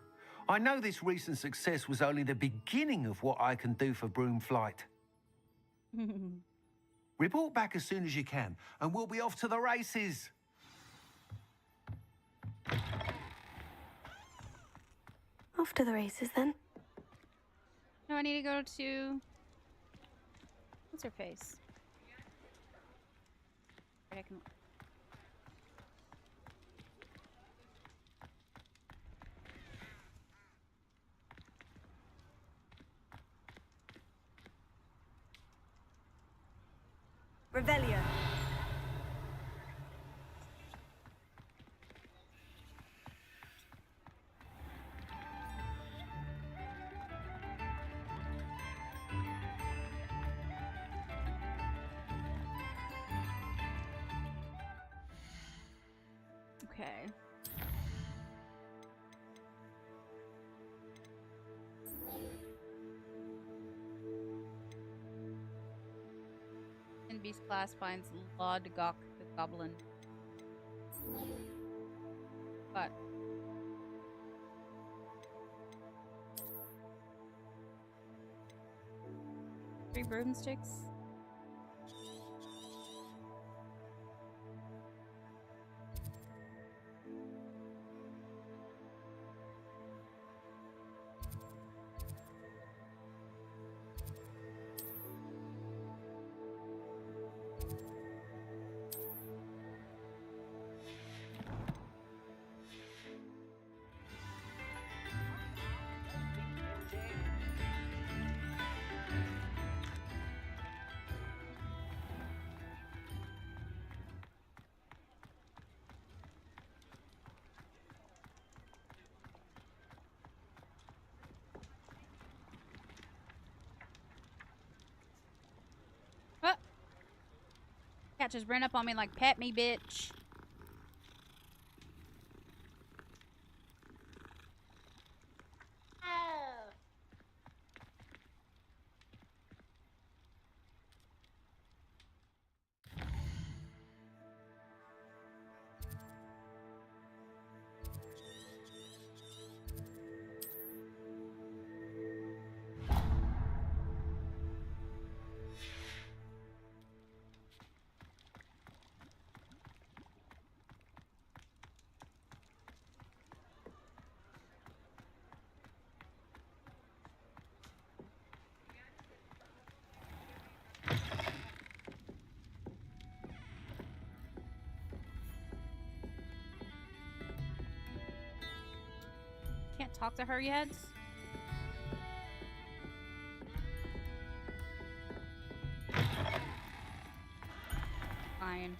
I know this recent success was only the beginning of what I can do for broom flight. Report back as soon as you can, and we'll be off to the races. Off to the races, then. No, I need to go to... What's her face? I can... Revelio. Okay. And Beast class finds Lodgok the Goblin. But 3 broomsticks. Cat just ran up on me like, pet me, bitch. talk to her yet? Fine.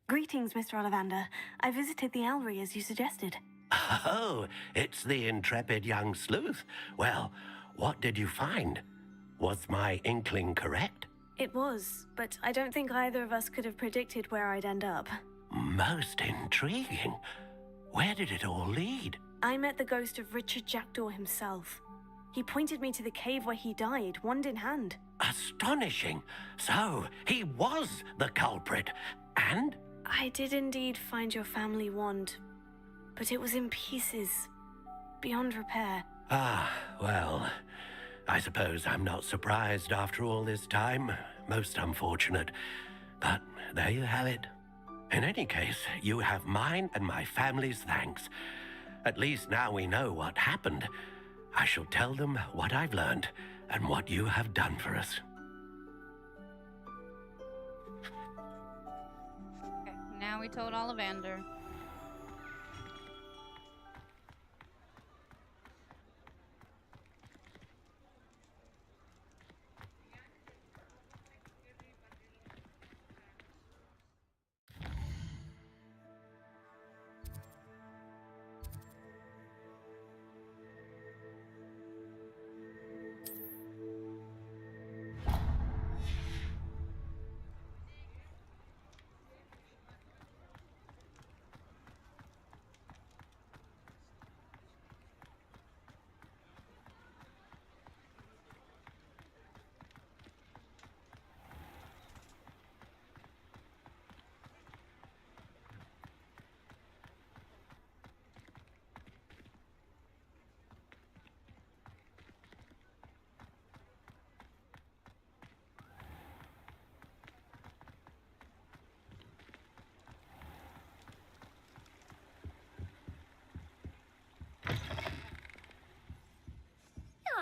Greetings, Mr. Ollivander. I visited the Owlry as you suggested. Oh, it's the intrepid young sleuth. Well, what did you find? Was my inkling correct? It was, but I don't think either of us could have predicted where I'd end up. Most intriguing. Where did it all lead? I met the ghost of Richard Jackdaw himself. He pointed me to the cave where he died, wand in hand. Astonishing. So, he was the culprit. And? I did indeed find your family wand, but it was in pieces, beyond repair. Ah, well, I suppose I'm not surprised after all this time. Most unfortunate. But there you have it. In any case, you have mine and my family's thanks. At least now we know what happened. I shall tell them what I've learned and what you have done for us. Okay, now we told Ollivander.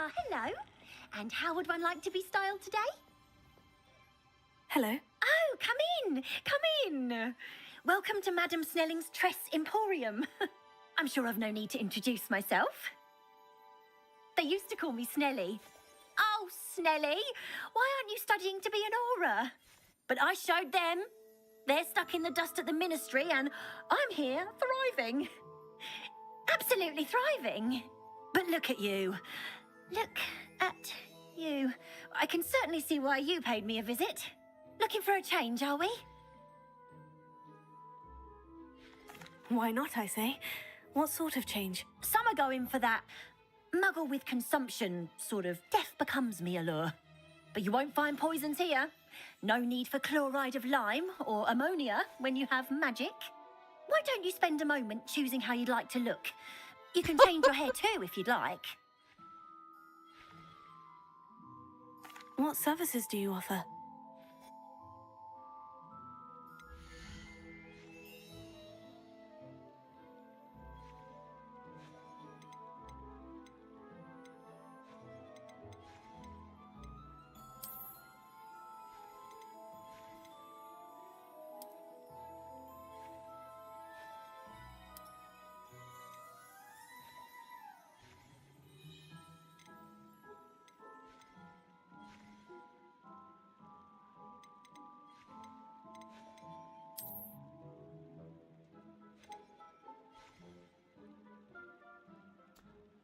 Ah, hello. And how would one like to be styled today? Hello. Oh, come in. Come in. Welcome to Madame Snelling's Tress Emporium. I'm sure I've no need to introduce myself. They used to call me Snelly. Oh, Snelly, why aren't you studying to be an aura? But I showed them. They're stuck in the dust at the ministry and I'm here thriving. Absolutely thriving. But look at you. Look at you. I can certainly see why you paid me a visit. Looking for a change, are we? Why not, I say? What sort of change? Some are going for that muggle with consumption, sort of death becomes me allure. But you won't find poisons here. No need for chloride of lime or ammonia when you have magic. Why don't you spend a moment choosing how you'd like to look? You can change your hair too if you'd like. What services do you offer?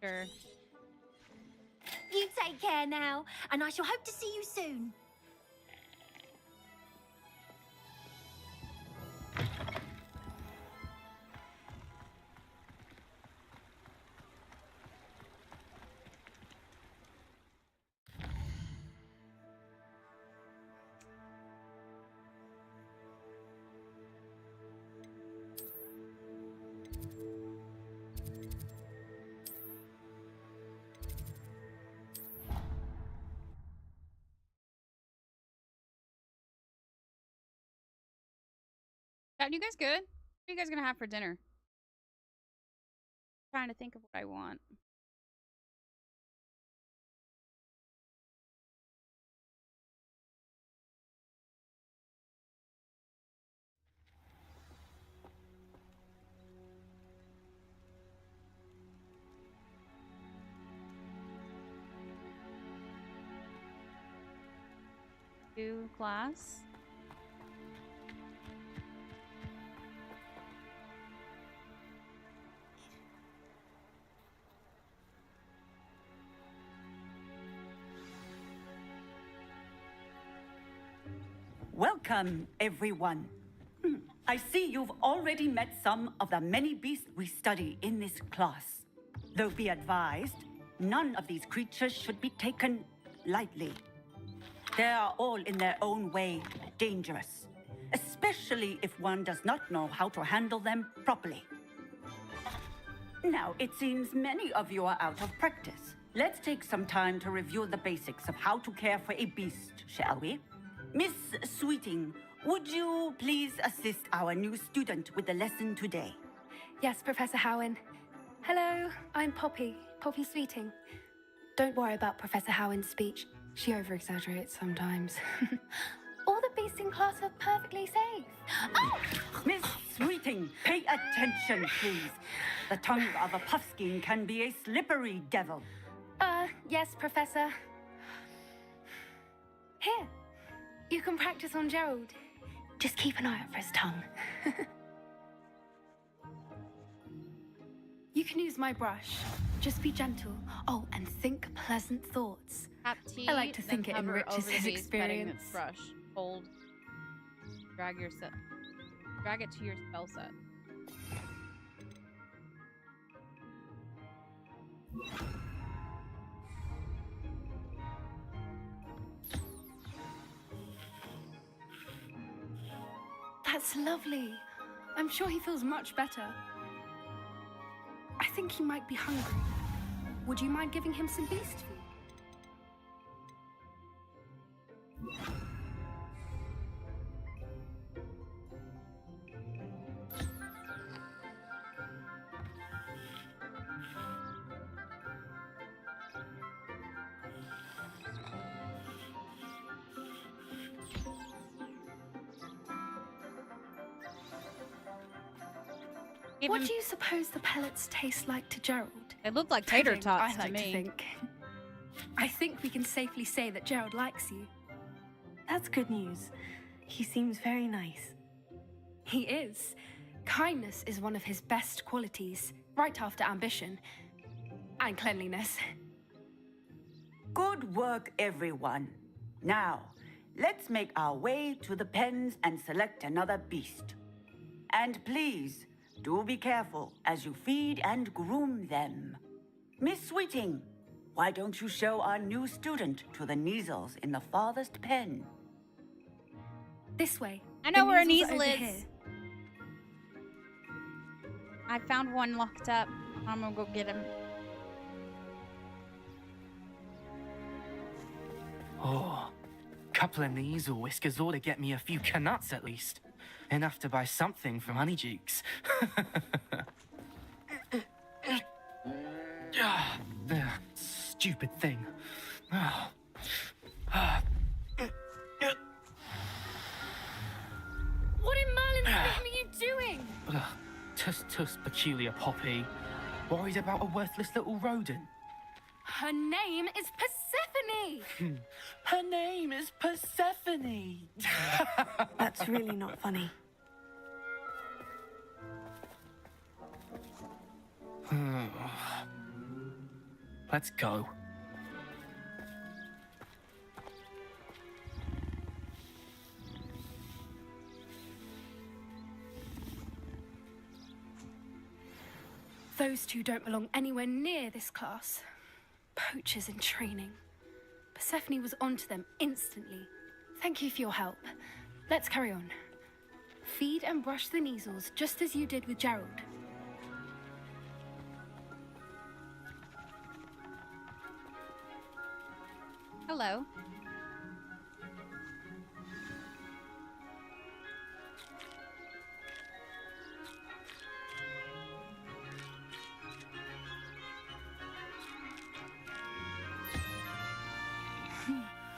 Sure. You take care now, and I shall hope to see you soon. Are you guys good? What are you guys gonna have for dinner? Trying to think of what I want. to class. Welcome, everyone. I see you've already met some of the many beasts we study in this class. Though be advised, none of these creatures should be taken lightly. They are all in their own way dangerous, especially if one does not know how to handle them properly. Now, it seems many of you are out of practice. Let's take some time to review the basics of how to care for a beast, shall we? Miss Sweeting, would you please assist our new student with the lesson today? Yes, Professor Howen. Hello, I'm Poppy Sweeting. Don't worry about Professor Howen's speech. She over-exaggerates sometimes. All the beasts in class are perfectly safe. Oh! Miss Sweeting, pay attention, please. The tongue of a puffskein can be a slippery devil. Yes, Professor. Here, you can practice on Gerald. Just keep an eye out for his tongue. You can use my brush. Just be gentle. Oh, and think pleasant thoughts. Tap T, I like to think it then hover enriches over his the beast, petting experience. its brush. Hold. Drag it to your spell set. That's lovely. I'm sure he feels much better. I think he might be hungry. Would you mind giving him some beast food? What do you suppose the pellets taste like to Gerald? They look like tater Pudding, tots I like to me. think. I think we can safely say that Gerald likes you. That's good news. He seems very nice. He is. Kindness is one of his best qualities, right after ambition. And cleanliness. Good work, everyone. Now, let's make our way to the pens and select another beast. And please, do be careful as you feed and groom them. Miss Sweeting, why don't you show our new student to the Neasels in the farthest pen? This way. I know where a Neasels are Neasel over is. here. I found one locked up. I'm gonna go get him. Oh, couple of Neasel whiskers ought to get me a few canuts at least. Enough to buy something from Honeydukes. Stupid thing. What in Merlin's name are you doing? Tuss, peculiar Poppy. Worried about a worthless little rodent. Her name is Persephone! Her name is Persephone! That's really not funny. Let's go. Those two don't belong anywhere near this class. Poachers in training. Persephone was onto them instantly. Thank you for your help. Let's carry on. Feed and brush the Neasels just as you did with Gerald. Hello.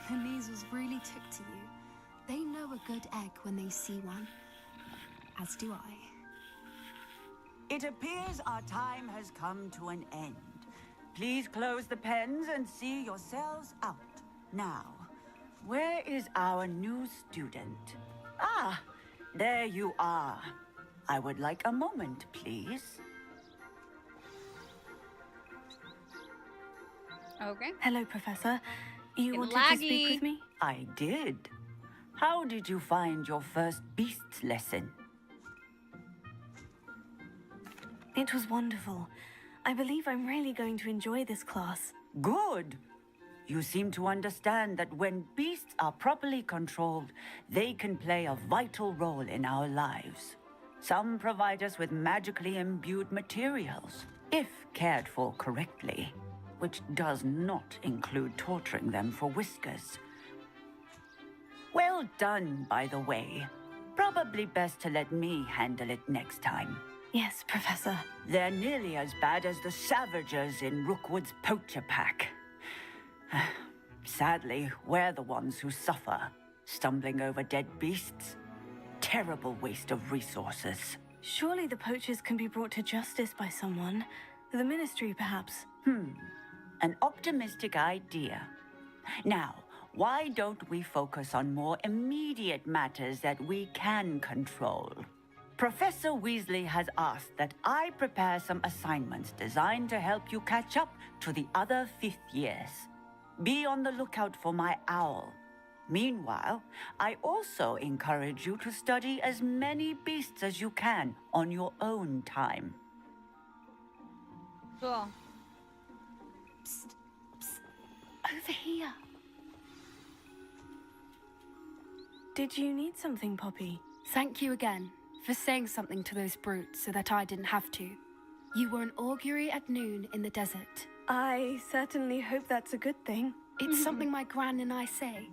The Neasels really took to you. They know a good egg when they see one. As do I. It appears our time has come to an end. Please close the pens and see yourselves out. Now, where is our new student? Ah, there you are. I would like a moment, please. Okay. Hello, Professor. You It's wanted to speak with me? I did. How did you find your first beasts lesson? It was wonderful. I believe I'm really going to enjoy this class. Good. You seem to understand that when beasts are properly controlled, they can play a vital role in our lives. Some provide us with magically imbued materials, if cared for correctly, which does not include torturing them for whiskers. Well done, by the way. Probably best to let me handle it next time. Yes, Professor. They're nearly as bad as the Savagers in Rookwood's poacher pack. Sadly, we're the ones who suffer, stumbling over dead beasts. Terrible waste of resources. Surely the poachers can be brought to justice by someone. The Ministry, perhaps. An optimistic idea. Now, why don't we focus on more immediate matters that we can control? Professor Weasley has asked that I prepare some assignments designed to help you catch up to the other 5th years. Be on the lookout for my owl. Meanwhile, I also encourage you to study as many beasts as you can on your own time. Cool. Psst, psst. Over here. Did you need something, Poppy? Thank you again for saying something to those brutes so that I didn't have to. You were an augury at noon in the desert. I certainly hope that's a good thing. It's something my gran and I say.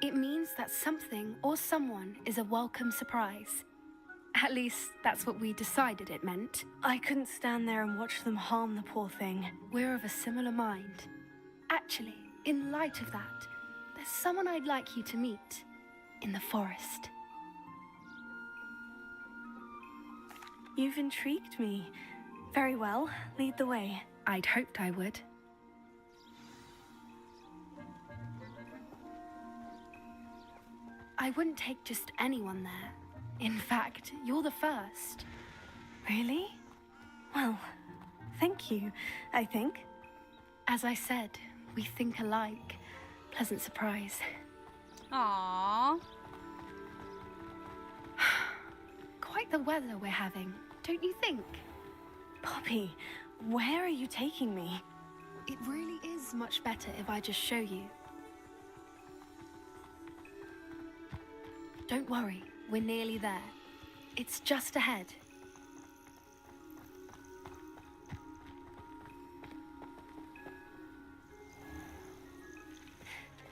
It means that something or someone is a welcome surprise. At least, that's what we decided it meant. I couldn't stand there and watch them harm the poor thing. We're of a similar mind. Actually, in light of that, there's someone I'd like you to meet in the forest. You've intrigued me. Very well, lead the way. I'd hoped I would. I wouldn't take just anyone there. In fact, you're the first. Really? Well, thank you, I think. As I said, we think alike. Pleasant surprise. Aww. Quite the weather we're having, don't you think? Poppy, where are you taking me? It really is much better if I just show you. Don't worry, we're nearly there. It's just ahead.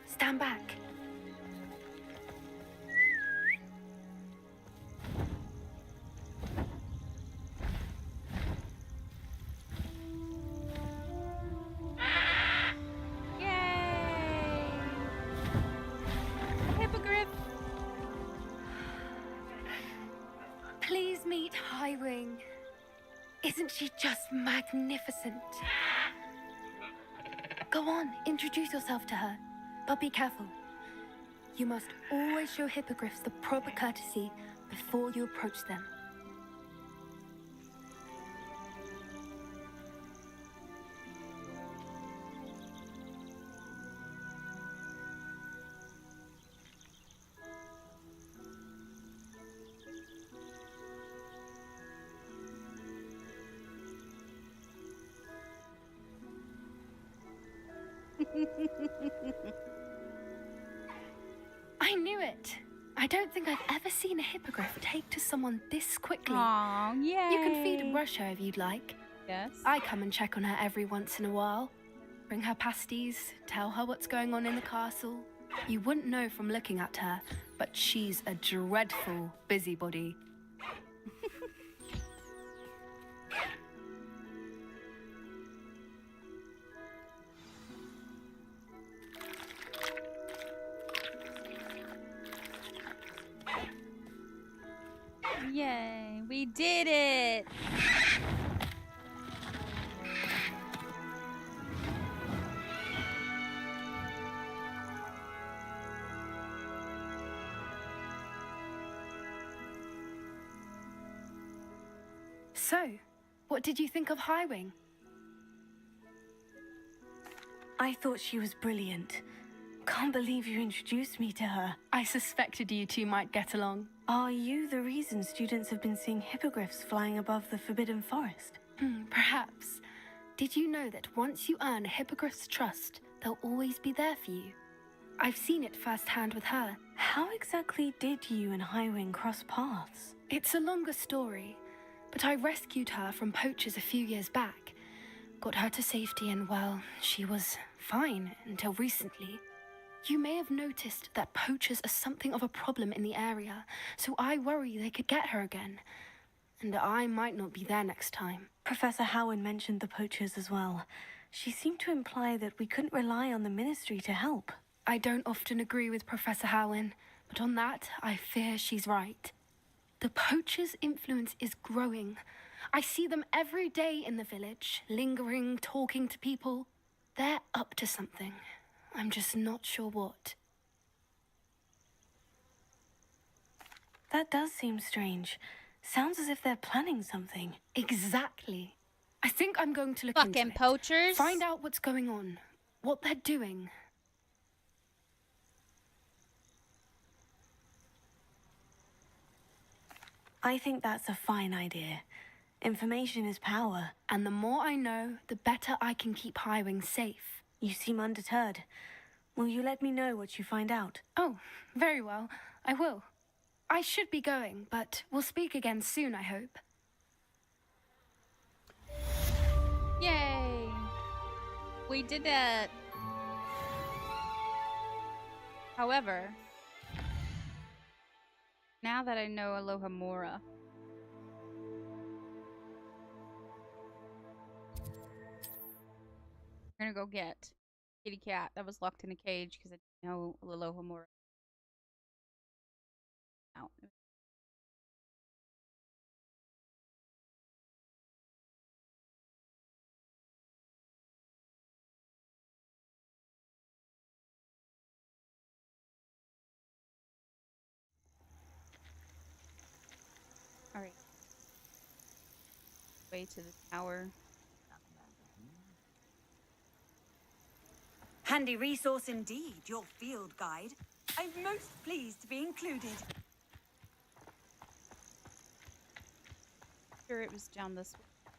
Stand back. Please meet Highwing. Isn't she just magnificent? Go on, introduce yourself to her. But be careful. You must always show hippogriffs the proper courtesy before you approach them. I knew it. I don't think I've ever seen a hippogriff take to someone this quickly. Aw, yay. You can feed and brush her if you'd like. Yes. I come and check on her every once in a while. Bring her pasties, tell her what's going on in the castle. You wouldn't know from looking at her, but she's a dreadful busybody. Yay, we did it! So, what did you think of Highwing? I thought she was brilliant. Can't believe you introduced me to her. I suspected you two might get along. Are you the reason students have been seeing hippogriffs flying above the Forbidden Forest? Perhaps. Did you know that once you earn a hippogriff's trust, they'll always be there for you? I've seen it firsthand with her. How exactly did you and Highwing cross paths? It's a longer story, but I rescued her from poachers a few years back. Got her to safety and, well, she was fine until recently. You may have noticed that poachers are something of a problem in the area, so I worry they could get her again. And I might not be there next time. Professor Howard mentioned the poachers as well. She seemed to imply that we couldn't rely on the Ministry to help. I don't often agree with Professor Howin, but on that, I fear she's right. The poachers' influence is growing. I see them every day in the village, lingering, talking to people. They're up to something. I'm just not sure what. That does seem strange. Sounds as if they're planning something. Exactly. I think I'm going to look into it. Fucking poachers. Find out what's going on, what they're doing. I think that's a fine idea. Information is power. And the more I know, the better I can keep Highwing safe. You seem undeterred. Will you let me know what you find out? Oh, very well. I will. I should be going, but we'll speak again soon, I hope. Yay! We did it! However, now that I know Alohomora, we're gonna go get kitty cat that was locked in a cage because I didn't know Alohomora. Out. All right. Way to the tower. Handy resource indeed, your field guide. I'm most pleased to be included. Sure, it was down this way.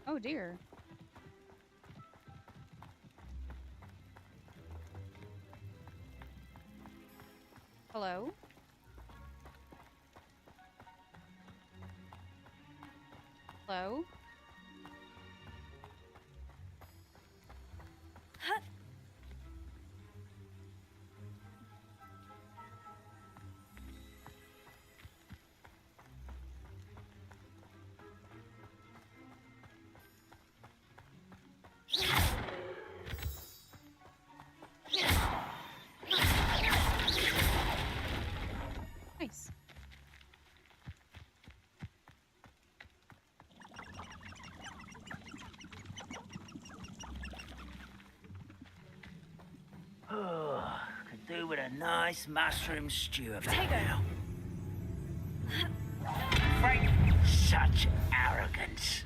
Oh dear. Hello? Hello? Nice. Oh, could do with a nice mushroom stew of that now. Frank, such arrogance.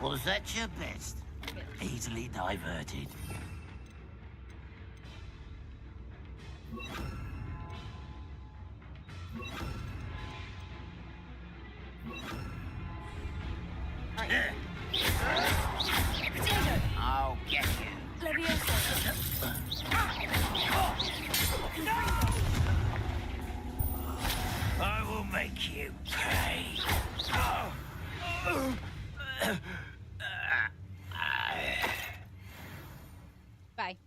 Was that your best? Easily diverted. I'll get you. Leviosa. I will make you pay. Bye.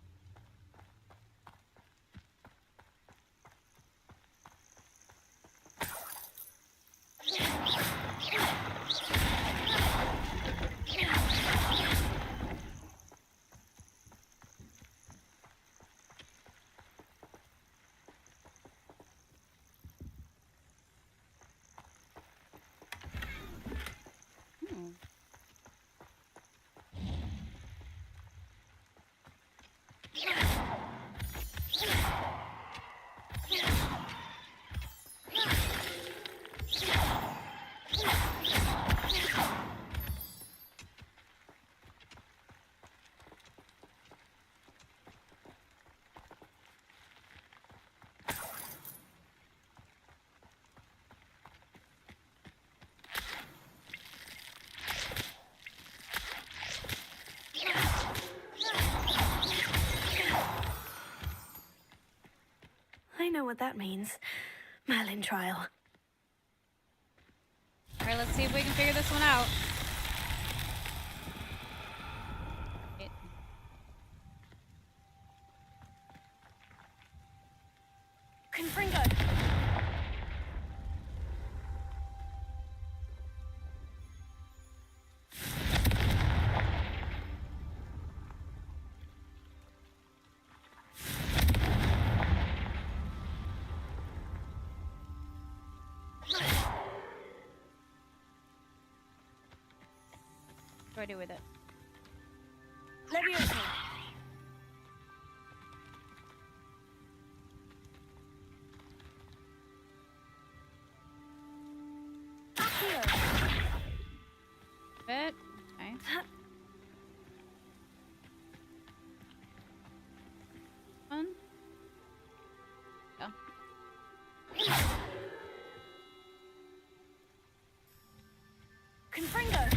know what that means. Merlin trial. All right, let's see if we can figure this one out. Confringo! What do I do with it? Leviosa! Bit. Okay. One. Go. Confringo!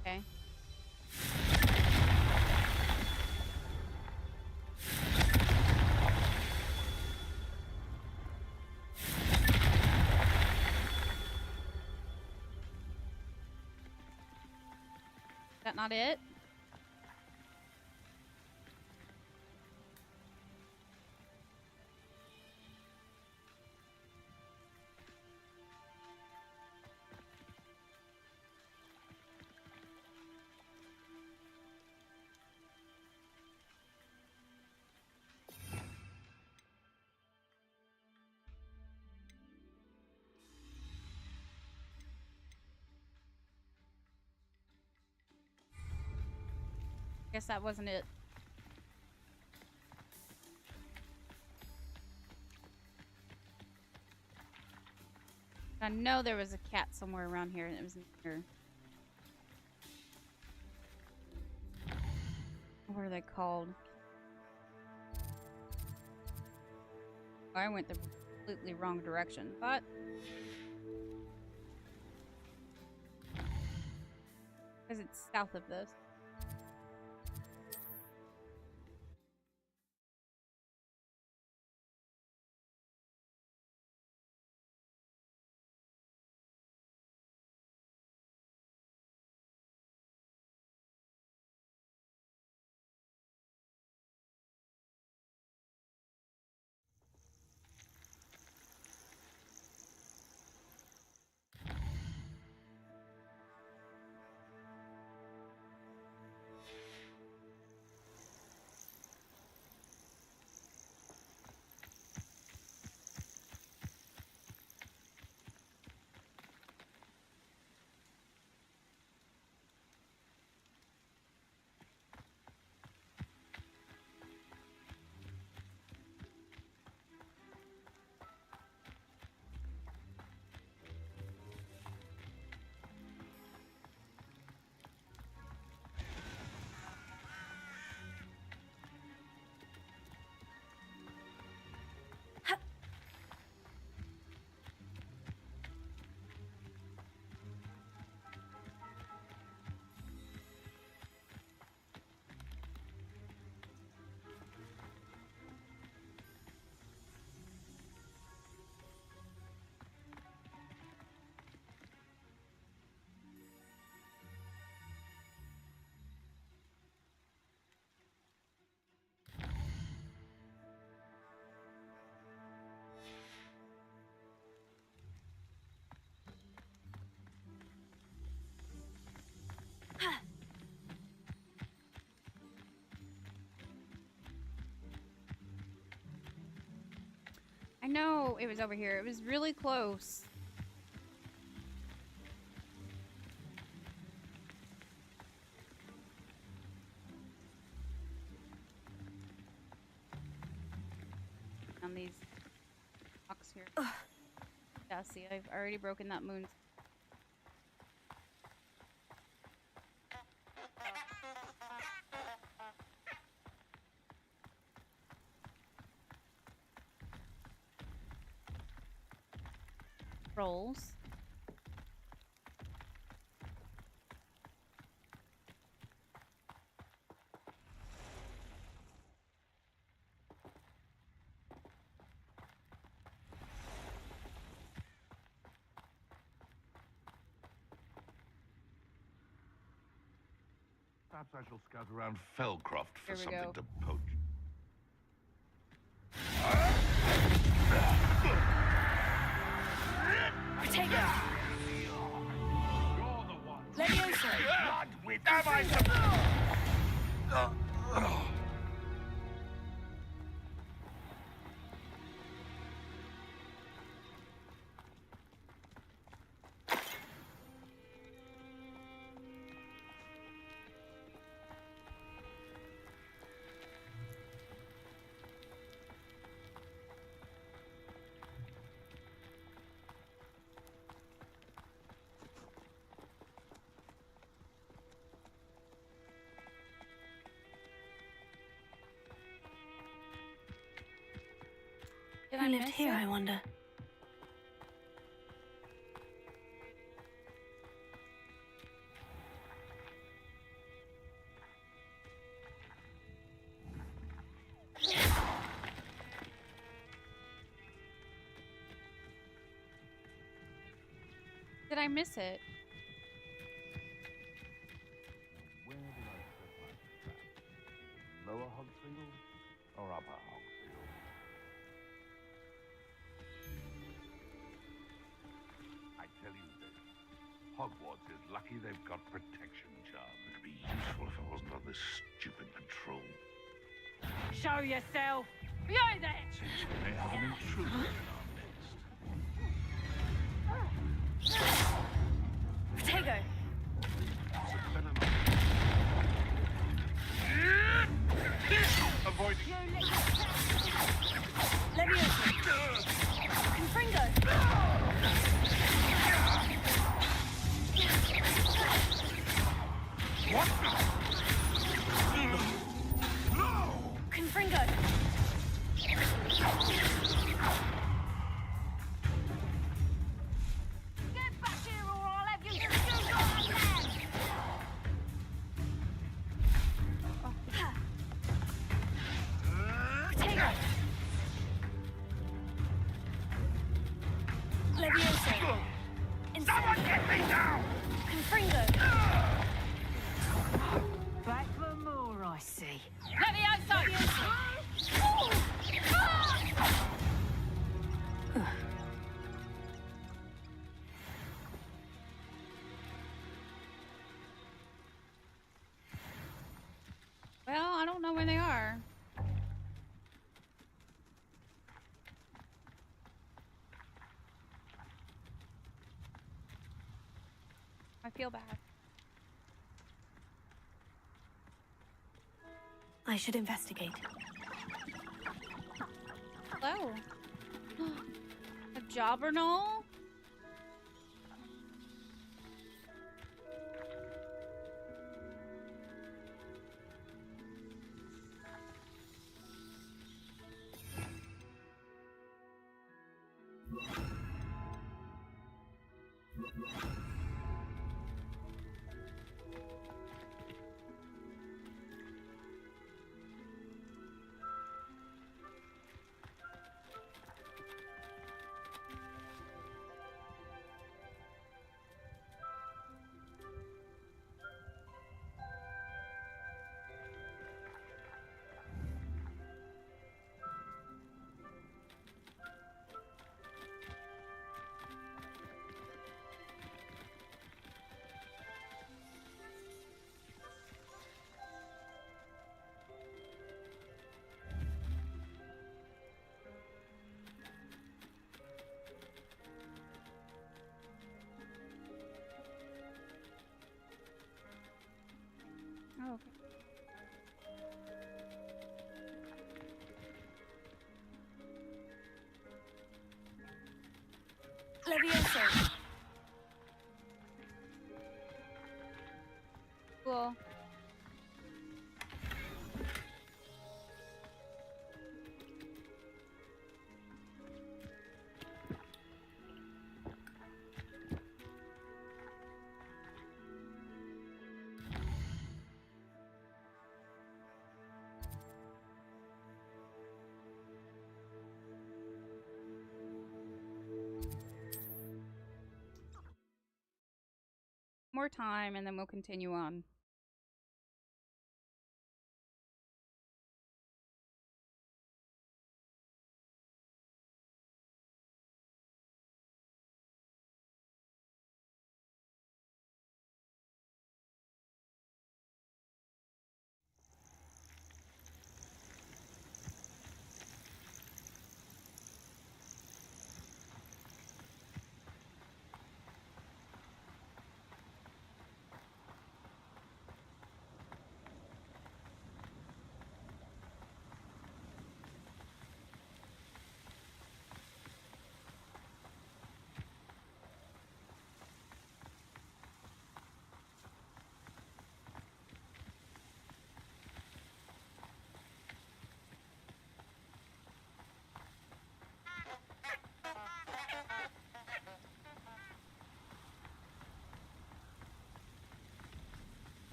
Okay. Is that not it? Guess that wasn't it. I know there was a cat somewhere around here and it was in here. What are they called? I went the completely wrong direction, but because it's south of this. I know it was over here. It was really close. On these rocks here. Yeah, see, I've already broken that moon. Rolls. Perhaps I shall scout around Fellcroft for Here we something go. to poach. Protego! Levioso! Blood with am I Did Who I lived miss here, it? I wonder? Did I miss it? Where did I set my trap? Lower Hogsfield or upper Hogsfield? I tell you this, Hogwarts is lucky they've got protection charms. It'd be useful if I wasn't on this stupid patrol. Show yourself! Behind there! Since we may have an intruder in our Protego! Avoiding. Levioso! Confringo! What? Confringo! Get back here or I'll have you screwed on again! Protego! Levioso! Someone get me down! Confringo! Back for more, I see. Levioso! Well, I don't know where they are. I feel bad. I should investigate. Hello. A Jobberknoll? Oh, okay. Levioso! Cool. More time and then we'll continue on.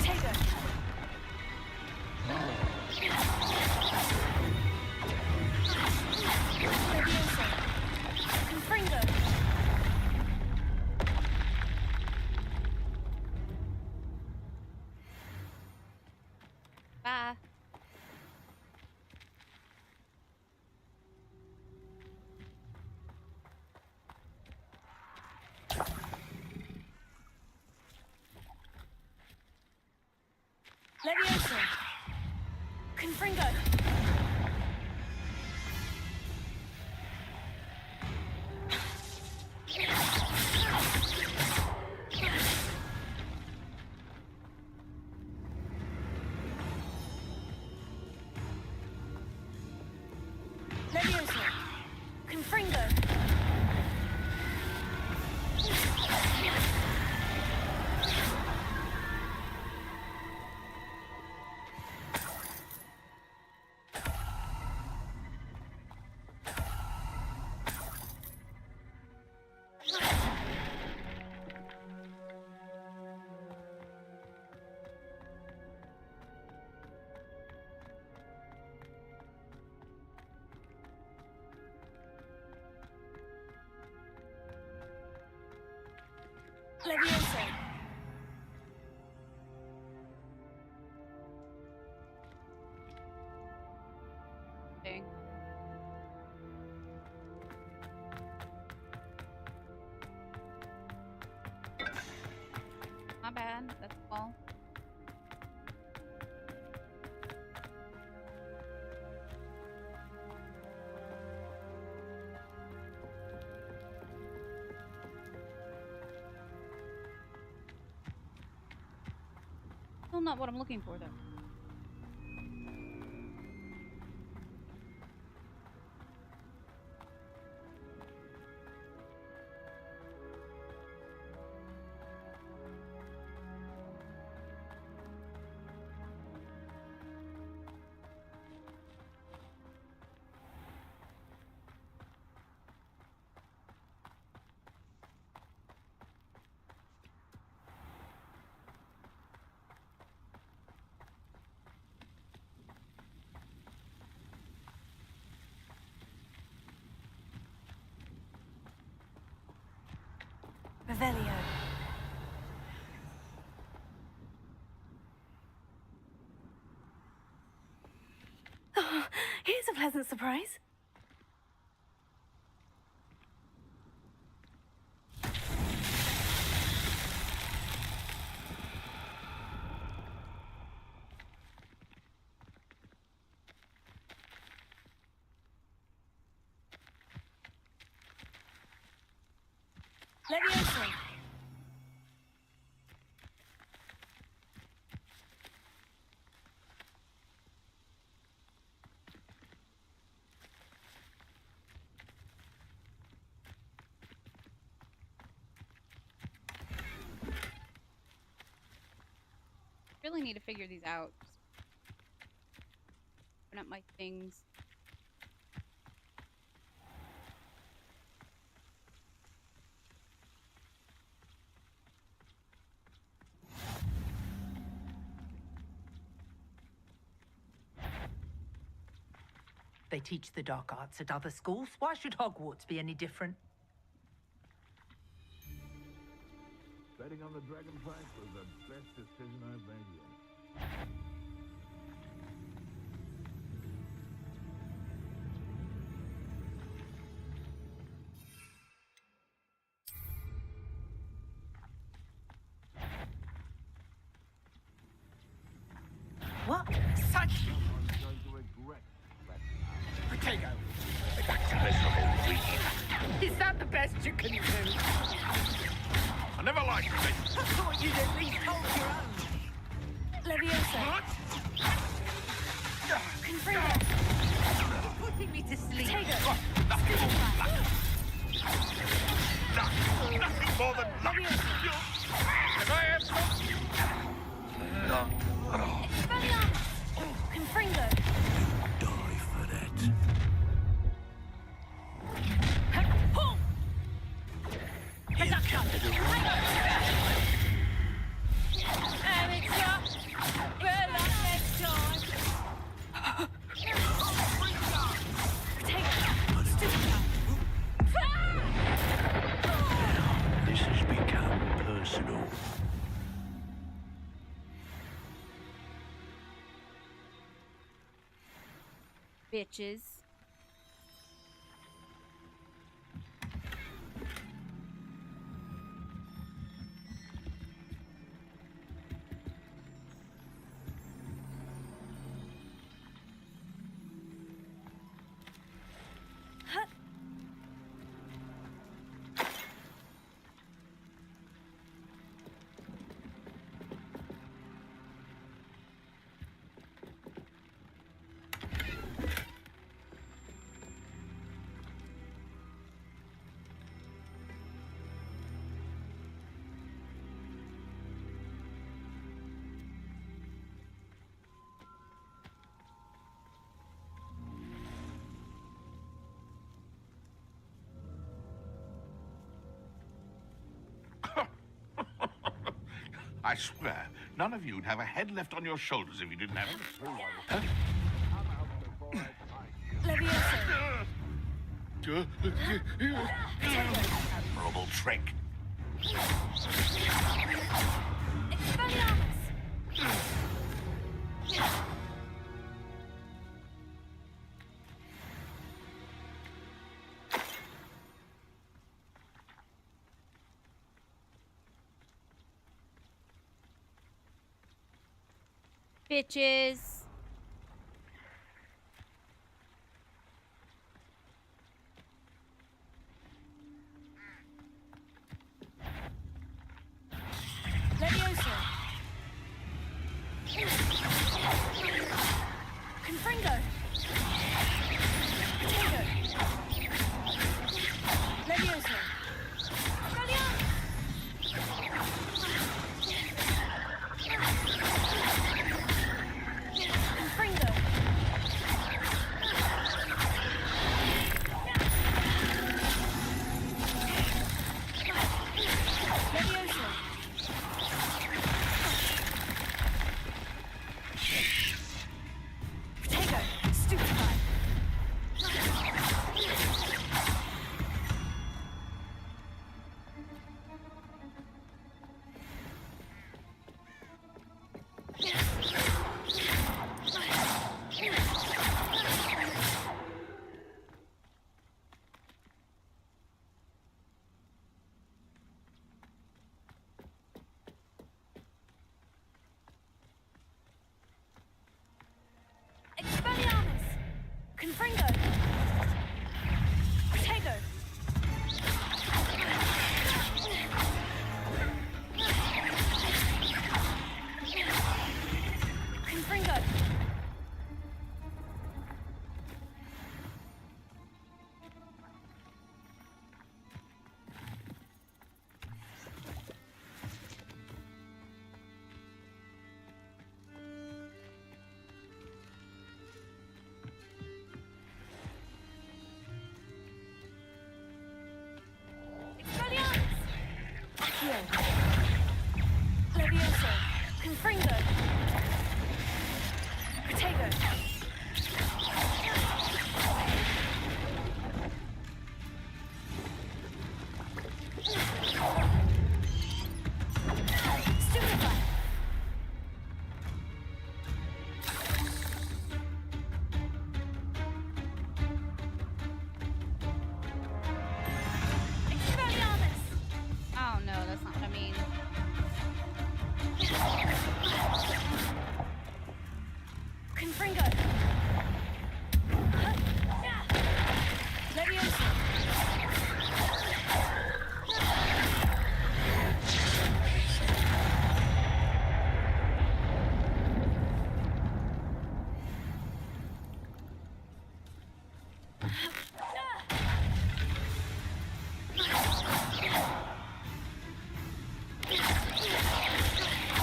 Potato. Leviosa. Confringo. Bye. Leviosa. Confringo. Leviosa. Confringo. Leviosa. Dang. My bad. That's all. Still not what I'm looking for, though. Revelio. Oh, here's a pleasant surprise. Leviosa. Really need to figure these out. Open up my things. They teach the dark arts at other schools. Why should Hogwarts be any different? Betting on the Dragonflight was the best decision I've made yet. What? Such... Someone's going to regret that. Potato. That's miserable weed. Is that the best you can do? I never liked it. I thought you'd at least hold your own. Leviosa. What? Confringo. Putting me to sleep. Potato. Nothing more than luck. If I have Confringo. die for that. And it's Bitches. I swear, none of you'd have a head left on your shoulders if you didn't have it. Admirable trick. Bitches. Levioso. Confringo. Potato. Levioso. Confringo. Levioso. Potato. Stupefy. Expelliarmus! Confringo! Potato! Confringo! Expelliarmus! Accio! Levioso! Confringo! Potato! Stupefy! Expelliarmus! Oh no, that's not what I mean. Confringo! Levioso!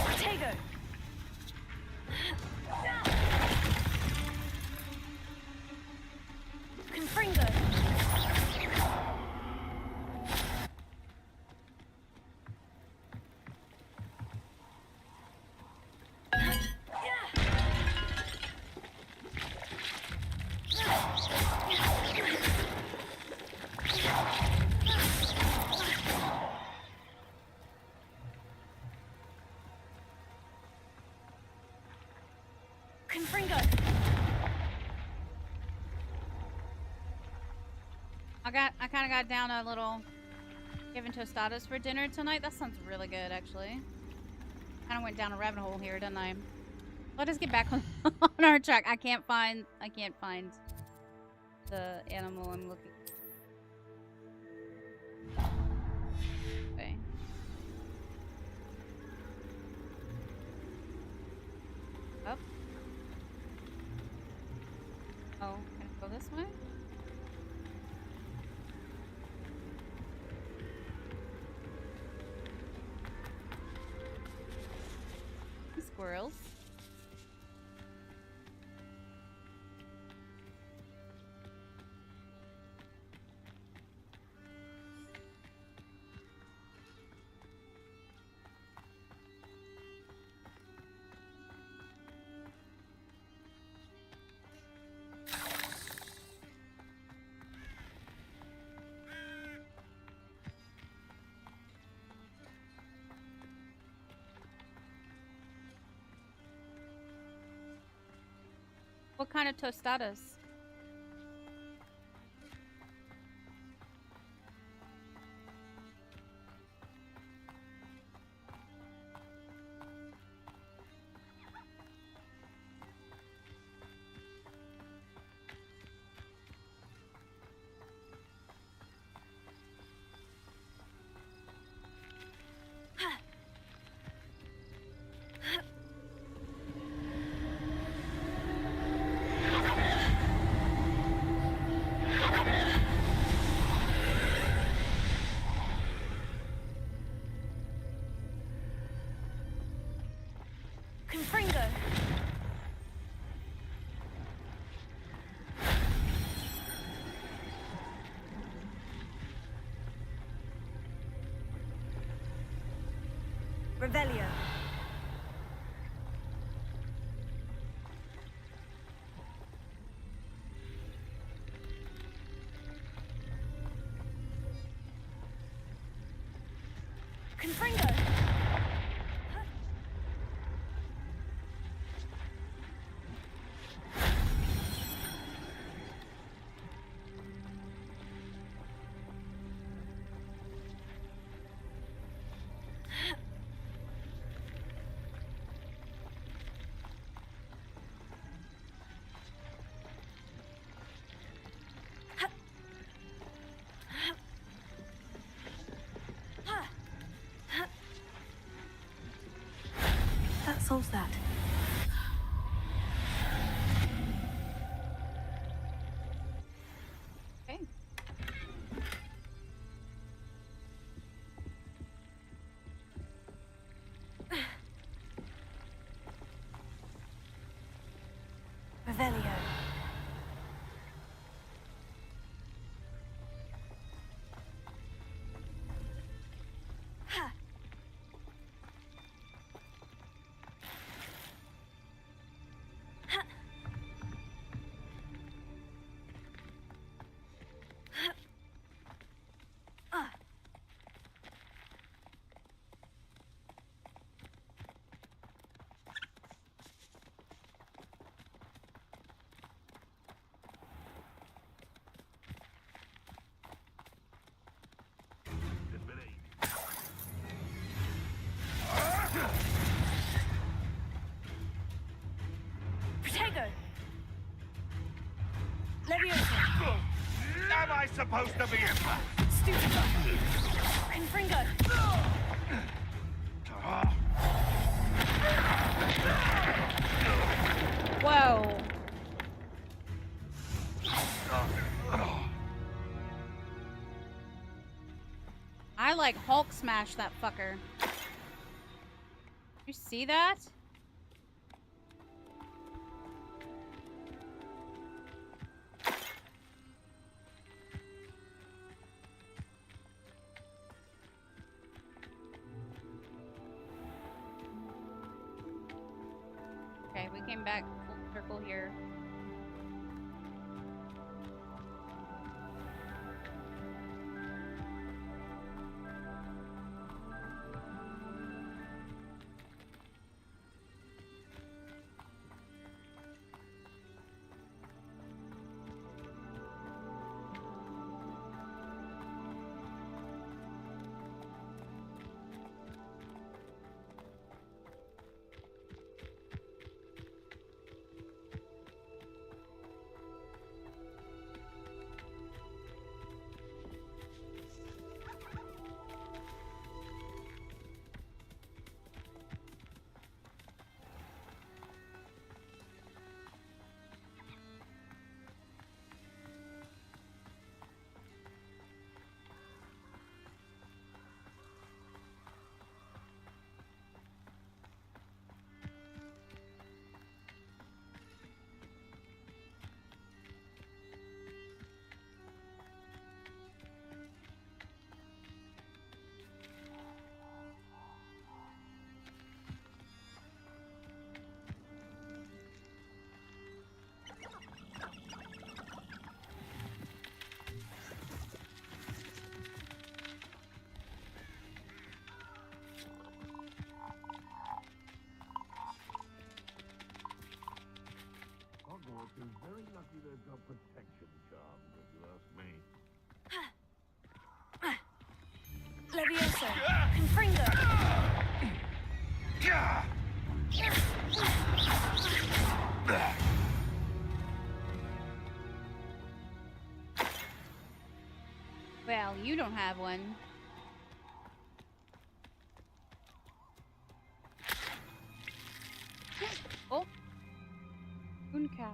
Potato! Confringo! Confringo! I kind of got down a little giving tostadas for dinner tonight. That sounds really good, actually. Kind of went down a rabbit hole here, didn't I? Let us get back on, on our track. I can't find the animal I'm looking. Okay. Up. Oh, can I go this way? Squirrels. What kind of tostadas? Confringo. Revelio. Confringo. That solves that. Okay. Revelio. Protego. Leviosa. Am I supposed to be in that? Stupido. Confringo. Whoa. I like Hulk smash that fucker. You see that? Okay, we came back full circle here. you don't have one. Oh. Moon cow.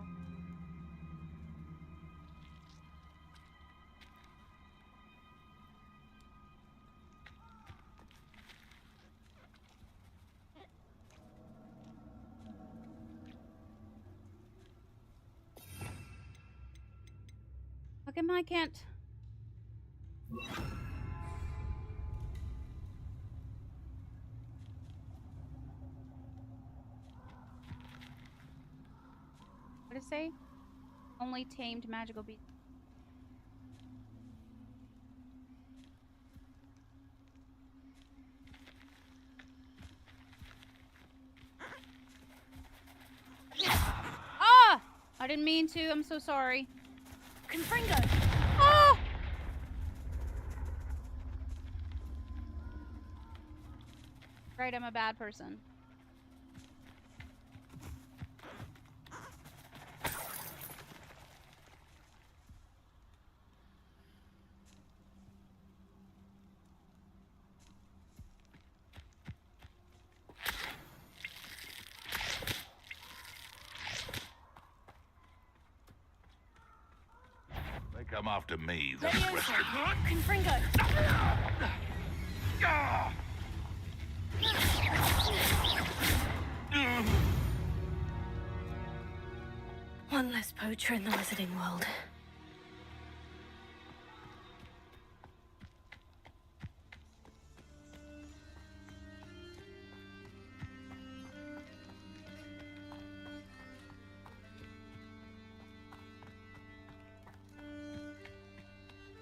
How come I can't? What did it say? Only tamed magical beasts. Ah! I didn't mean to. I'm so sorry. Confringo! Ah! Right, I'm a bad person. They come after me, then question. Confringo! One less poacher in the wizarding world.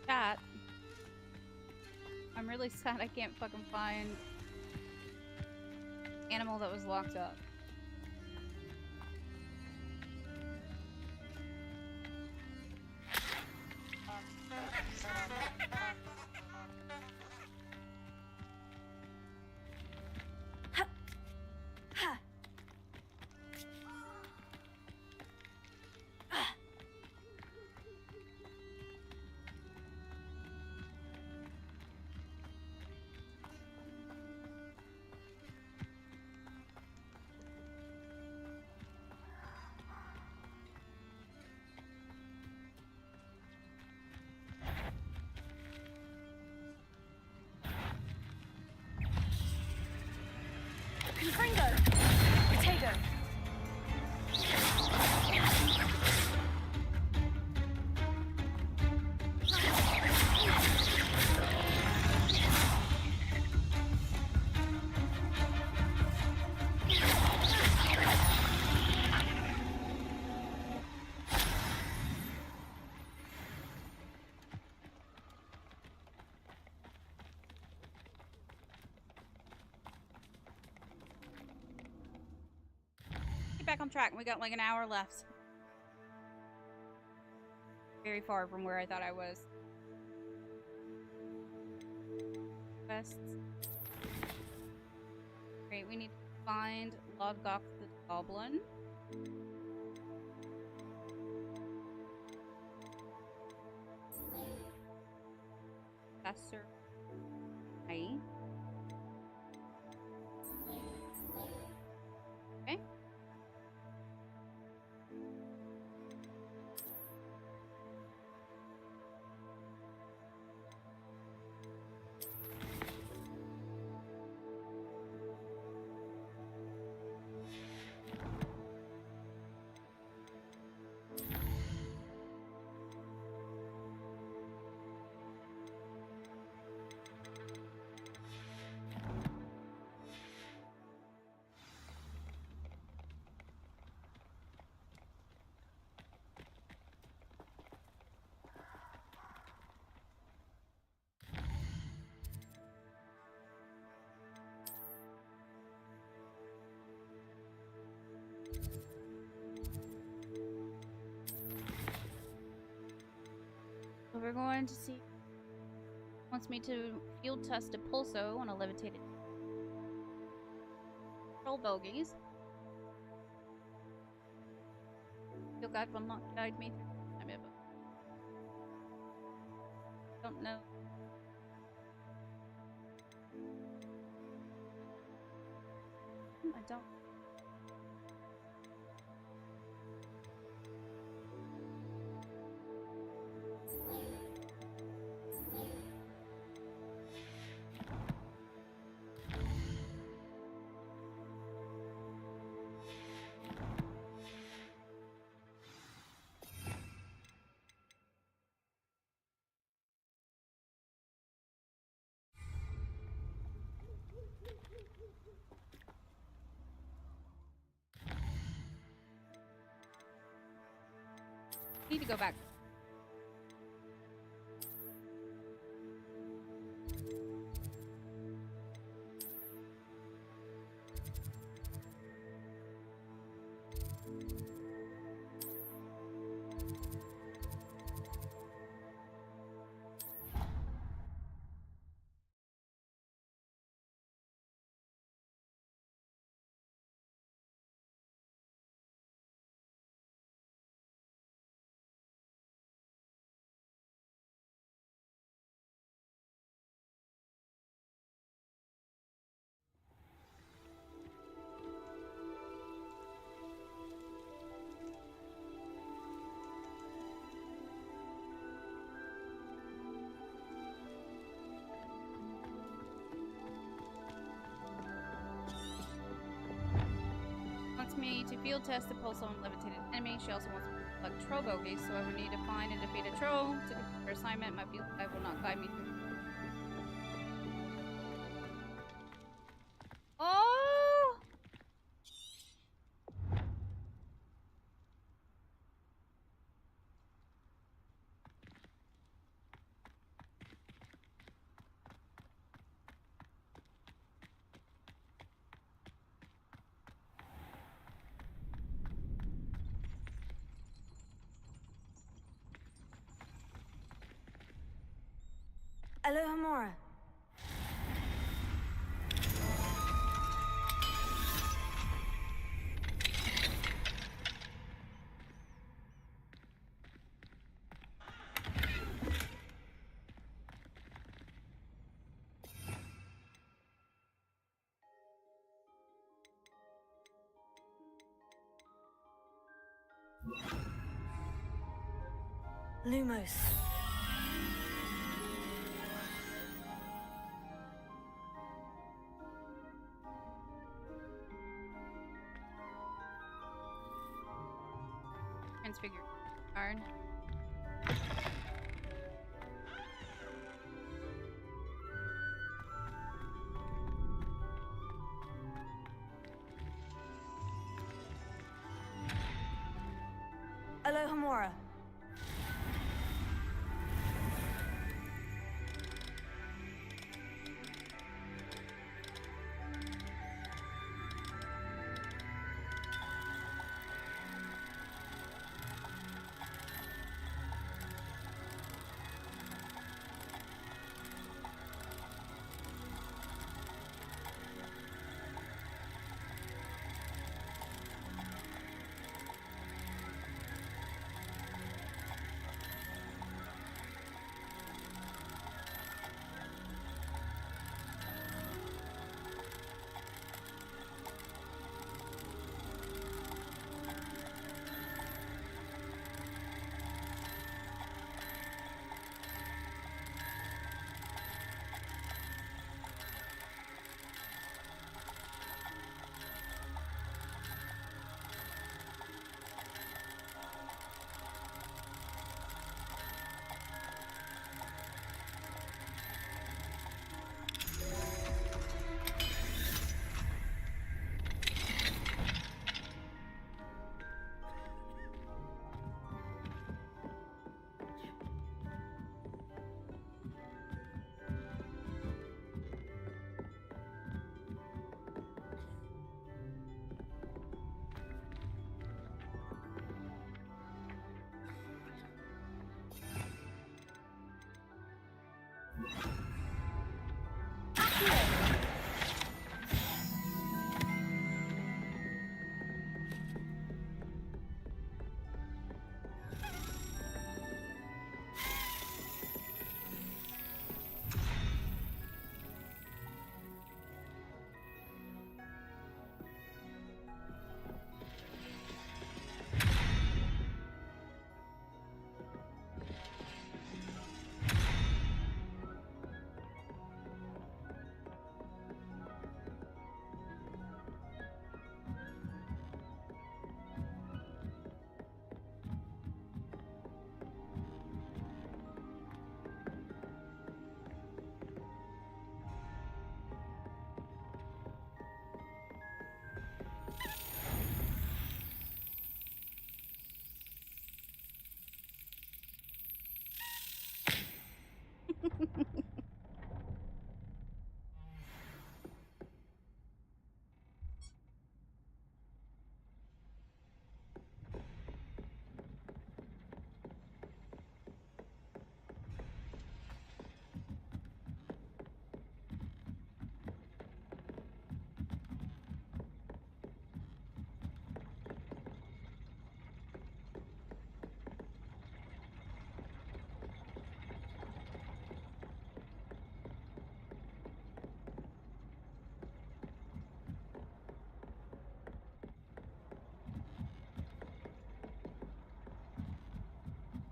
Chat. I'm really sad I can't fucking find animal that was locked up. Confringo! Potato! Get back on track. We got like an hour left. Very far from where I thought I was. Quests. Great, we need to find Lodgok the Goblin. Professor Hi. Okay. So we're going to see. Wants me to field test a pulso on a levitated troll bogies. Your guide will not guide me through time ever. Don't know I don't. Need to go back. Wants me to field test the pulse on levitated enemy. She also wants me to collect troll bogies, so I would need to find and defeat a troll to complete her assignment. My field guide will not guide me through. Oh! Alohomora. Lumos. Transfigure card. Alohomora.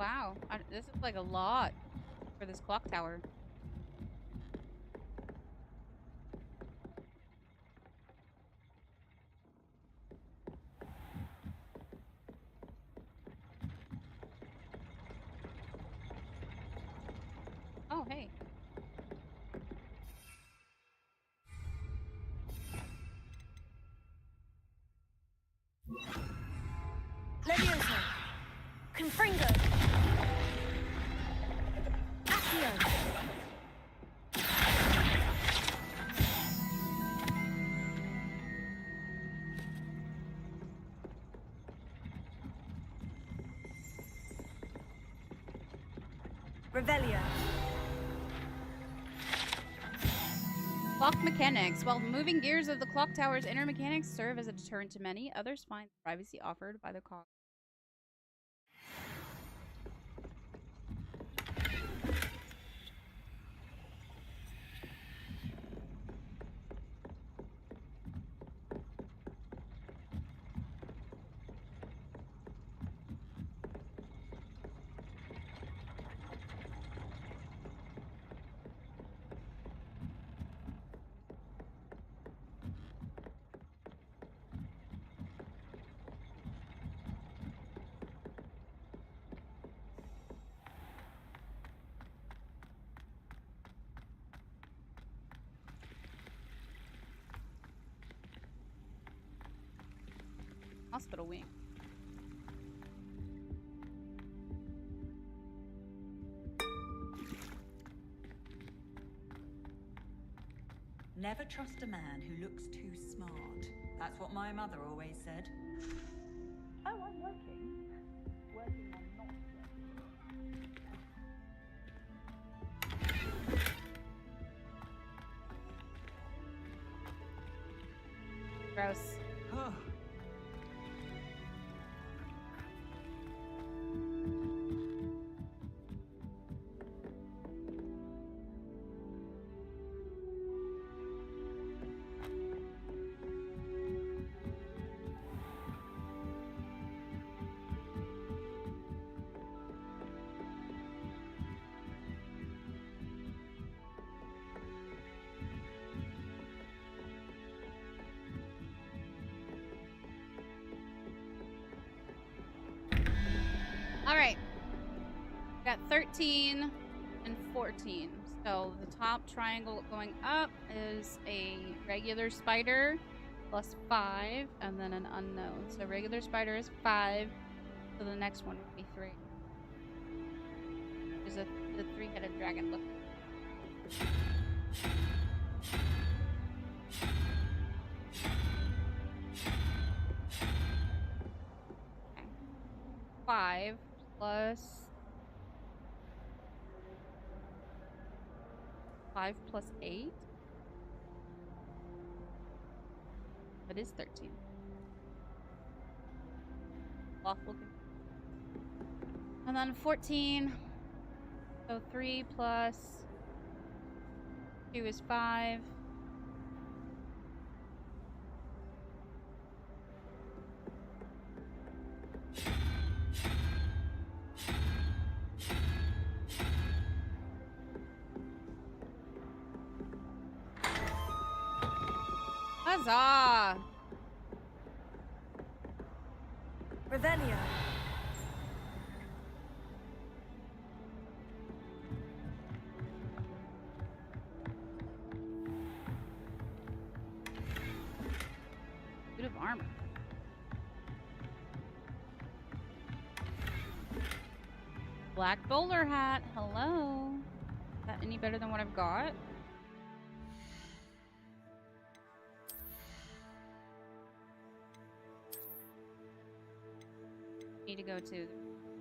Wow, this is like a lot for this clock tower. Oh, hey. Leviosa! Confringo! Accio! Revelio! Clock mechanics. While moving gears of the clock tower's inner mechanics serve as a deterrent to many, others find the privacy offered by the clock. Hospital wing. Never trust a man who looks too smart. That's what my mother always said. Oh, I'm working. Working on not working. Gross. All right. Got 13 and 14. So the top triangle going up is a regular spider plus 5 and then an unknown. So regular spider is 5. So the next one would be 3. There's the 3-headed dragon. Look. Okay. 5 plus 5 plus 8. That is 13. Lawful. And then 14. So 3 plus 2 is 5. Huzzah! Revelio! Suit of armor. Black bowler hat. Hello. Is that any better than what I've got? Need to go to the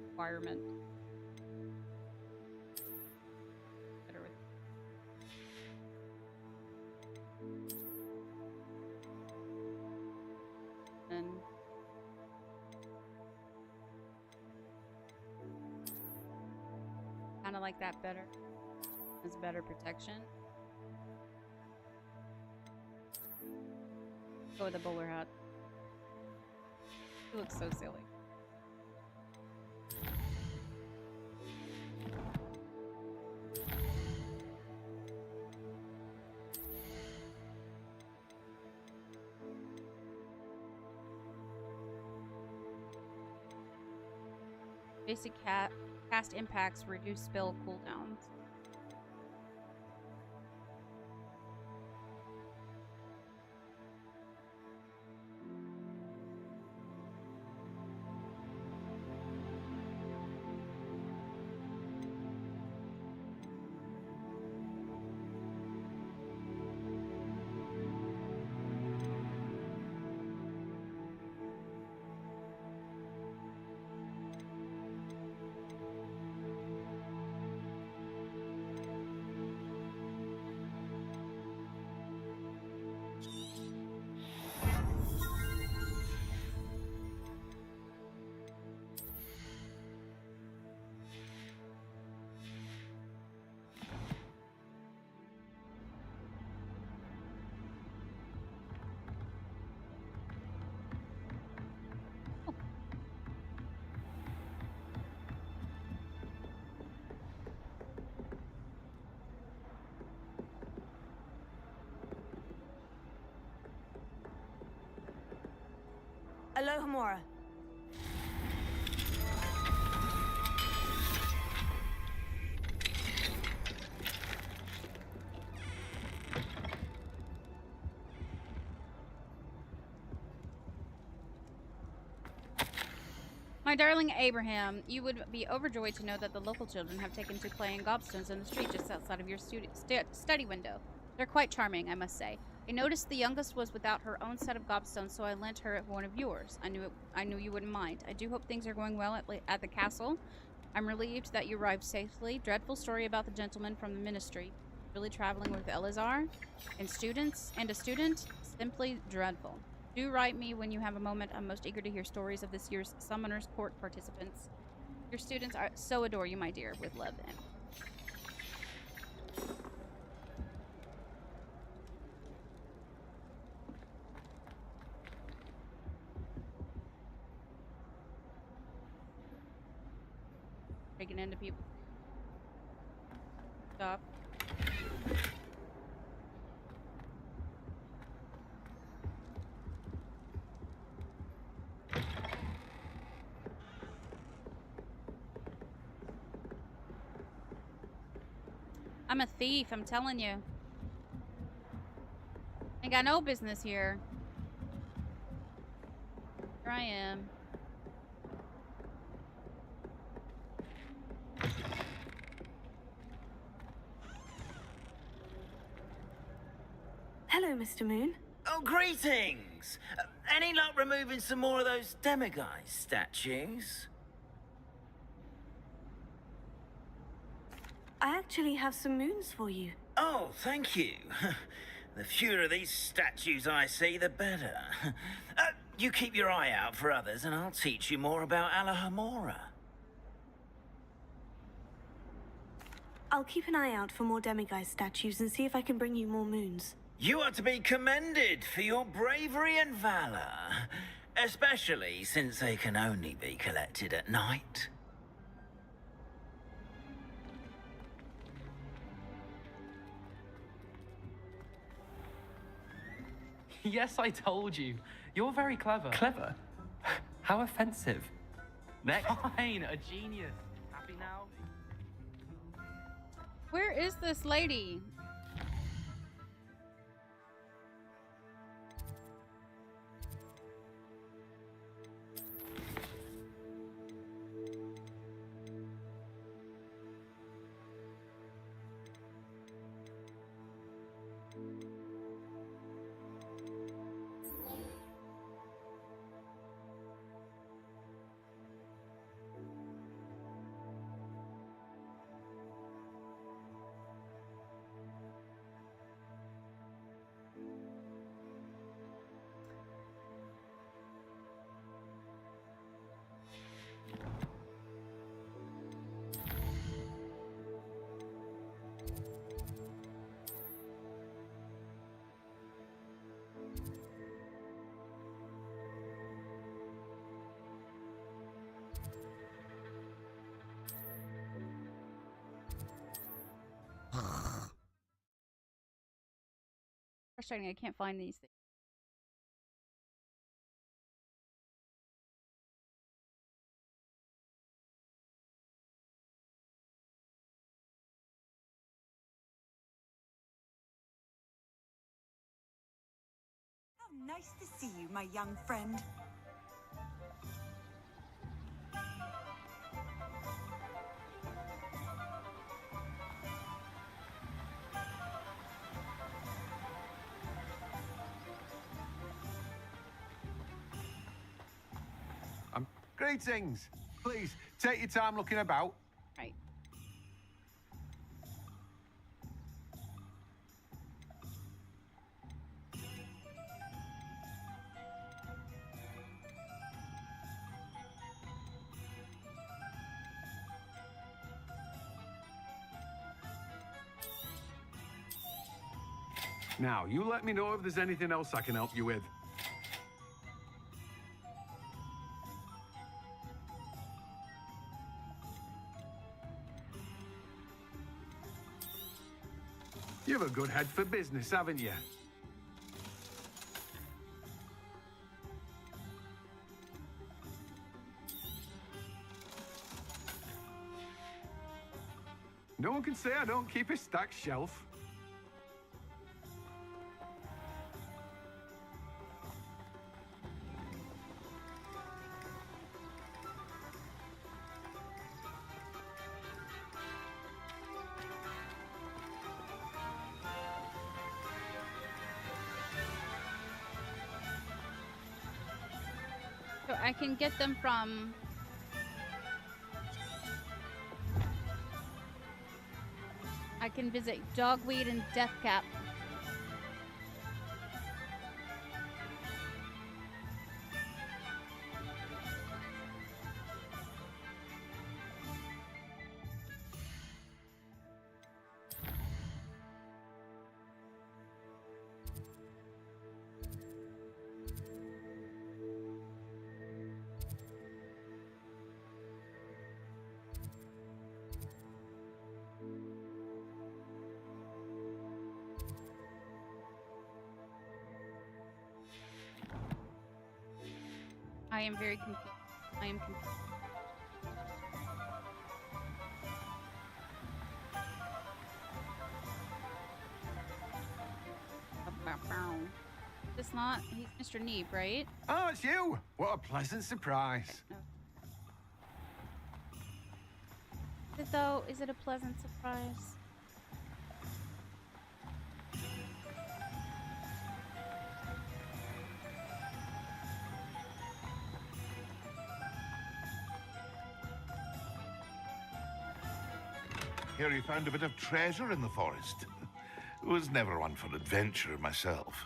requirement. Better with and kind of like that better. It's better protection. Go with the bowler hat. It looks so silly. Basic cast impacts reduce spell cooldowns. Alohomora. My darling Abraham, you would be overjoyed to know that the local children have taken to playing gobstones in the street just outside of your study window. They're quite charming, I must say. I noticed the youngest was without her own set of gobstones, so I lent her one of yours. I knew you wouldn't mind. I do hope things are going well at the castle. I'm relieved that you arrived safely. Dreadful story about the gentleman from the ministry. Really traveling with Elazar and a student? Simply dreadful. Do write me when you have a moment. I'm most eager to hear stories of this year's Summoner's Court participants. Your students are so adore you, my dear. With love, then. Breaking into people. Stop. I'm a thief, I'm telling you. Ain't got no business here. Here I am. Hello, Mr. Moon. Oh, greetings! Any luck removing some more of those demiguise statues? I actually have some moons for you. Oh, thank you. The fewer of these statues I see, the better. You keep your eye out for others, and I'll teach you more about Alohomora. I'll keep an eye out for more demiguise statues and see if I can bring you more moons. You are to be commended for your bravery and valor, especially since they can only be collected at night. Yes, I told you. You're very clever. Clever? How offensive. Next. Fine, a genius. Happy now? Where is this lady? Frustrating, I can't find these things. Nice to see you, my young friend. Greetings. Please, take your time looking about. Right. Now, you let me know if there's anything else I can help you with. You have a good head for business, haven't you? No one can say I don't keep a stacked shelf. So I can get them from... I can visit Dogweed and Deathcap. I am very confused. I am confused. It's not. He's Mr. Neep, right? Oh, it's you! What a pleasant surprise. No. Is it though? Is it a pleasant surprise? Hear you found a bit of treasure in the forest. Was never one for adventure myself.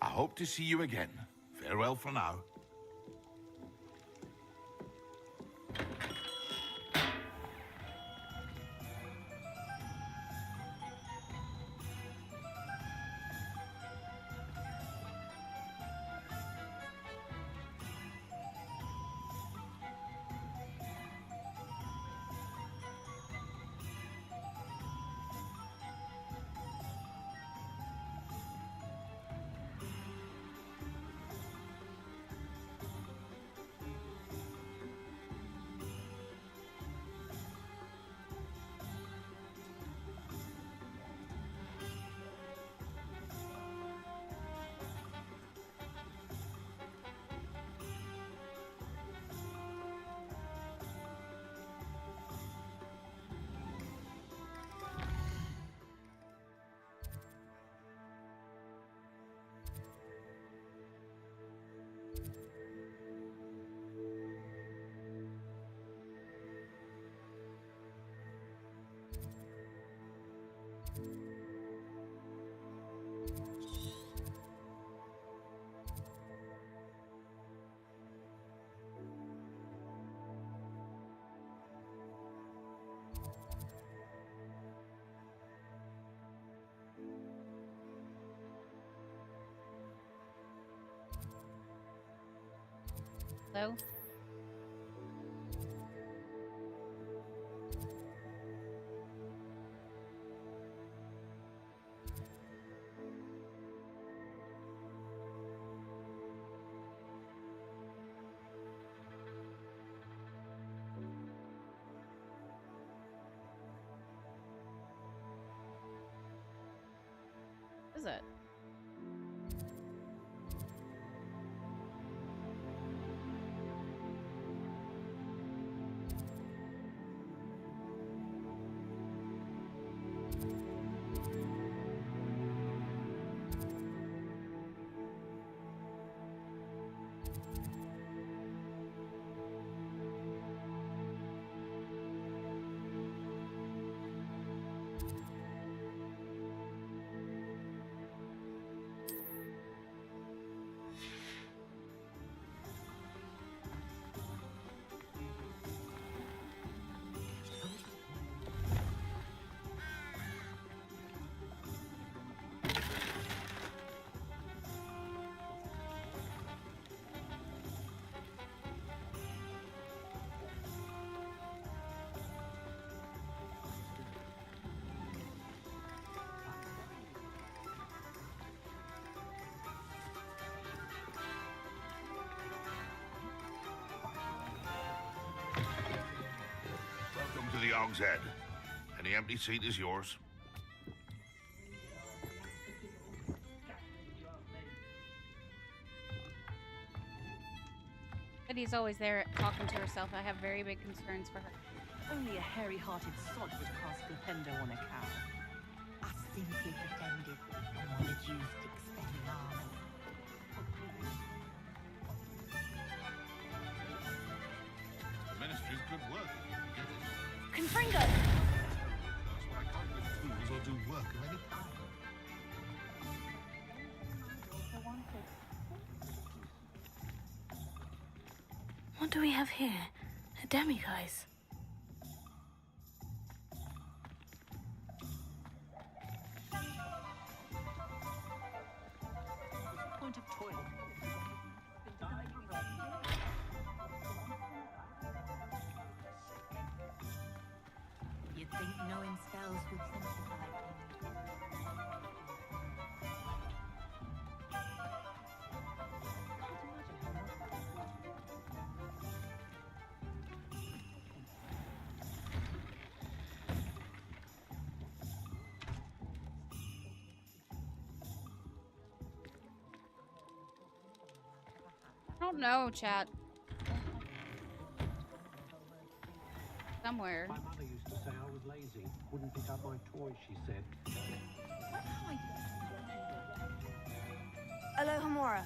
I hope to see you again. Farewell for now. So. Is it? Welcome to the Og's Head. Any empty seat is yours. Betty's always there talking to herself. I have very big concerns for her. Only a hairy-hearted sod would cast Flipendo on a cow. I simply pretended and wanted you to expelliarmus. The Ministry's good work. Get it? Confringo! That's why I can't lift tools or do work of any kind. What do we have here? A demiguise. Point of toilet. You'd think knowing spells would simplify things. I don't know, chat. Somewhere. My mother used to say I was lazy, wouldn't pick up my toys, she said. Alohomora.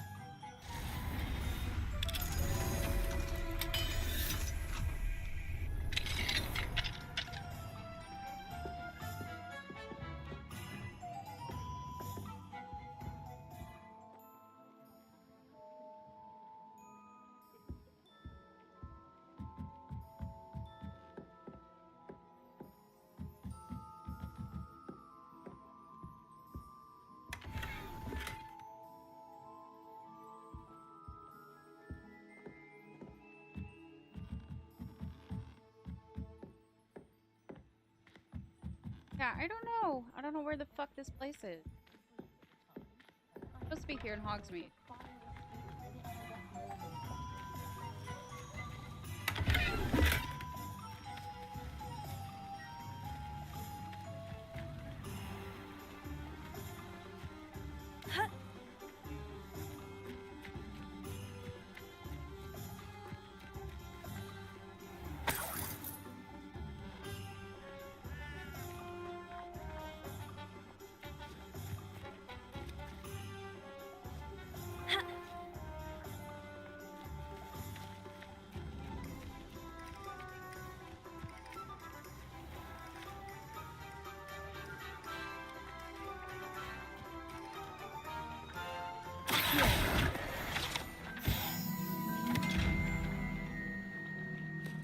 Yeah, I don't know. I don't know where the fuck this place is. It's supposed to be here in Hogsmeade.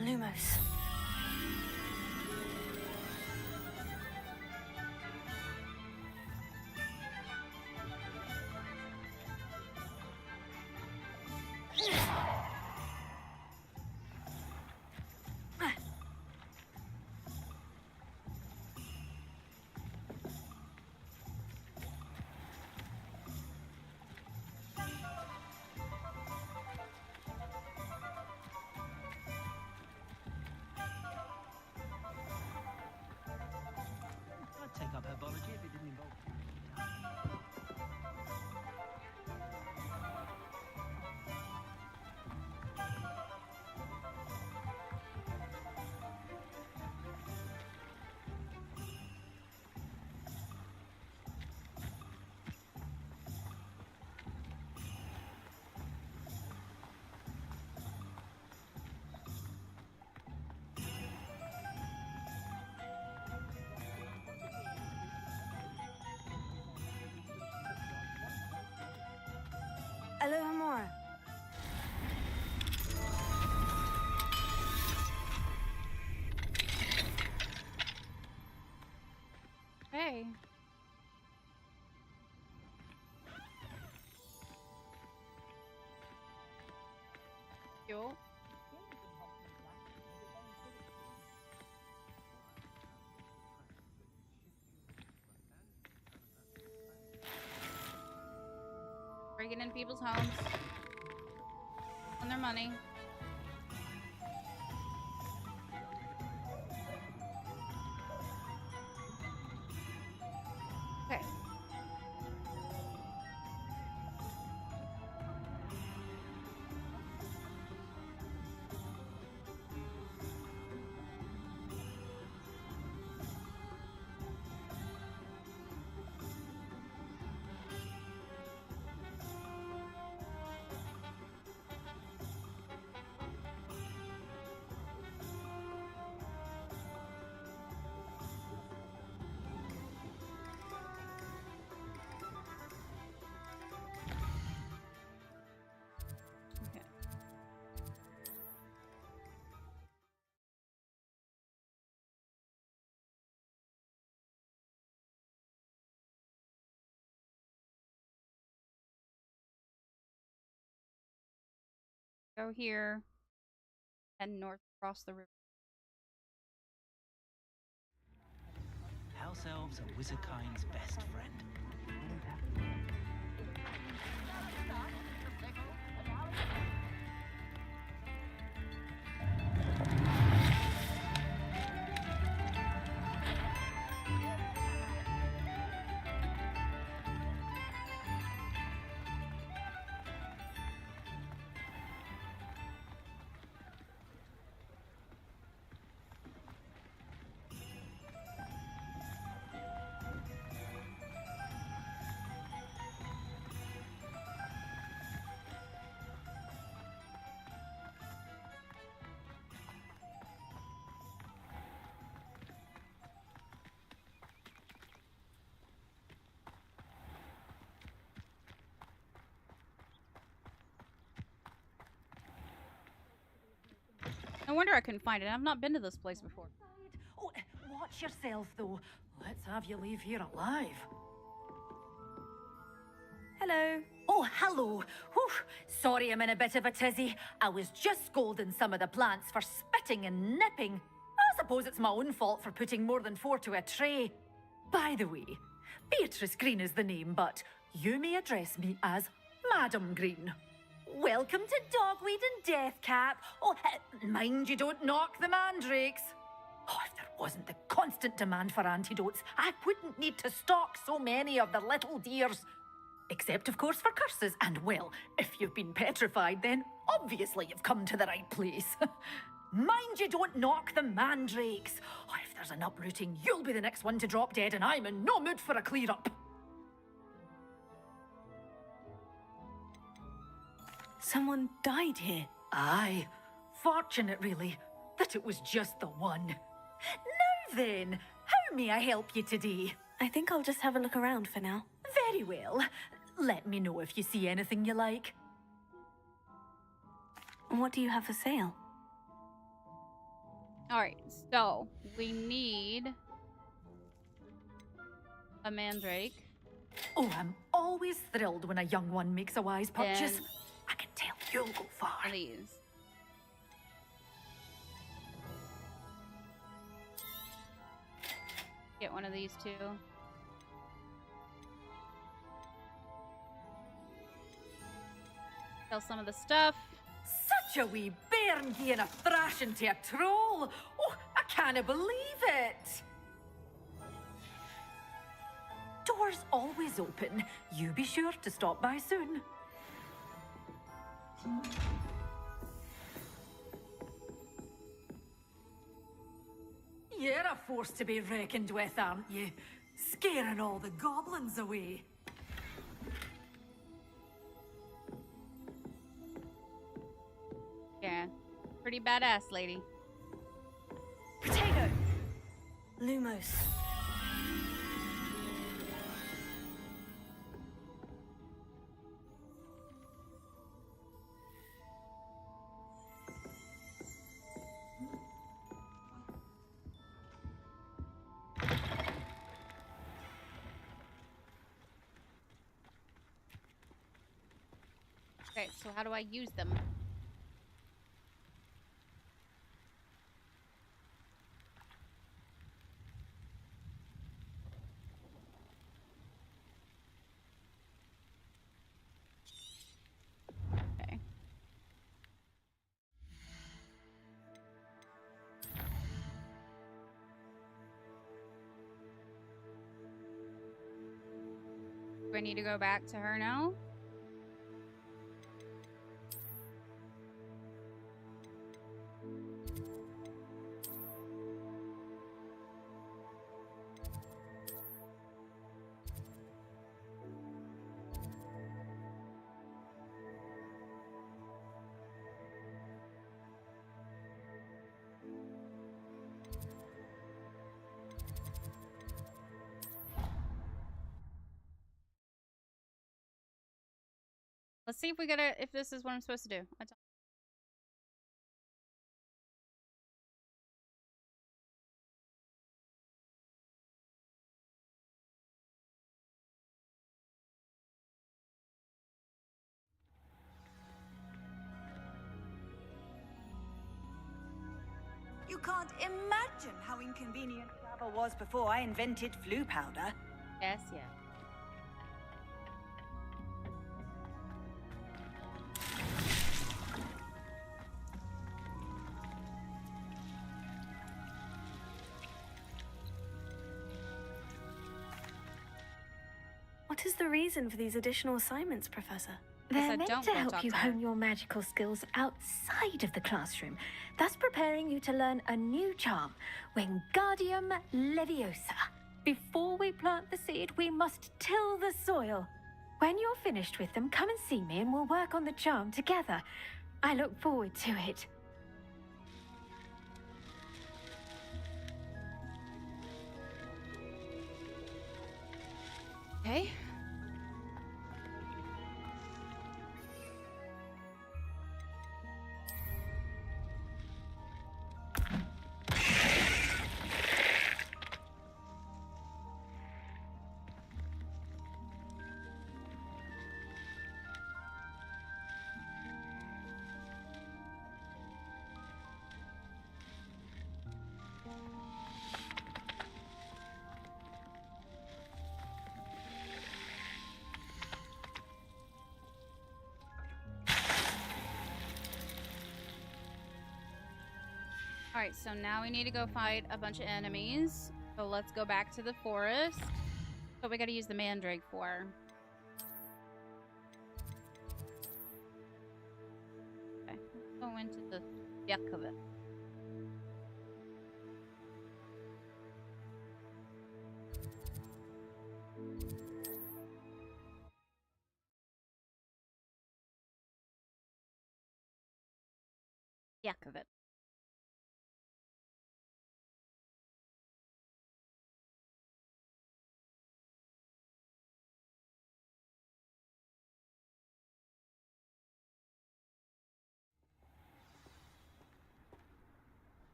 Lumos. you. Breaking in people's homes on their money. Okay. Go here. Head north across the river. House elves are wizardkind's best friend. No wonder I couldn't find it. I've not been to this place before. Oh, watch yourself, though. Let's have you leave here alive. Hello. Oh, hello. Whew. Sorry I'm in a bit of a tizzy. I was just scolding some of the plants for spitting and nipping. I suppose it's my own fault for putting more than 4 to a tray. By the way, Beatrice Green is the name, but you may address me as Madam Green. Welcome to Dogweed and Deathcap. Oh, mind you don't knock the mandrakes. Oh, if there wasn't the constant demand for antidotes, I wouldn't need to stock so many of the little dears. Except, of course, for curses. And, well, if you've been petrified, then obviously you've come to the right place. Mind you don't knock the mandrakes. Oh, if there's an uprooting, you'll be the next one to drop dead, and I'm in no mood for a clear-up. Someone died here. Aye. Fortunate, really, that it was just the one. Now then, how may I help you today? I think I'll just have a look around for now. Very well. Let me know if you see anything you like. What do you have for sale? Alright, so we need a mandrake. Oh, I'm always thrilled when a young one makes a wise purchase. And I can tell you'll go far. these. Get one of these too. Sell some of the stuff. Such a wee bairn gieing a thrashing to a troll. Oh, I can't believe it. Doors always open. You be sure to stop by soon. You're a force to be reckoned with, aren't you? Scaring all the goblins away. Yeah, pretty badass lady. Potato. Lumos. Okay, so how do I use them? Do I need to go back to her now? Let's see if we gotta, if this is what I'm supposed to do. You can't imagine how inconvenient travel was before I invented flu powder. Yes, yeah. What is the reason for these additional assignments, Professor? They're meant to help you hone your magical skills outside of the classroom, thus preparing you to learn a new charm, Wingardium Leviosa. Before we plant the seed, we must till the soil. When you're finished with them, come and see me and we'll work on the charm together. I look forward to it. Okay. Alright, so now we need to go fight a bunch of enemies. So let's go back to the forest. What we gotta use the mandrake for. Okay, let's go into the yuck of it. Yuck of it.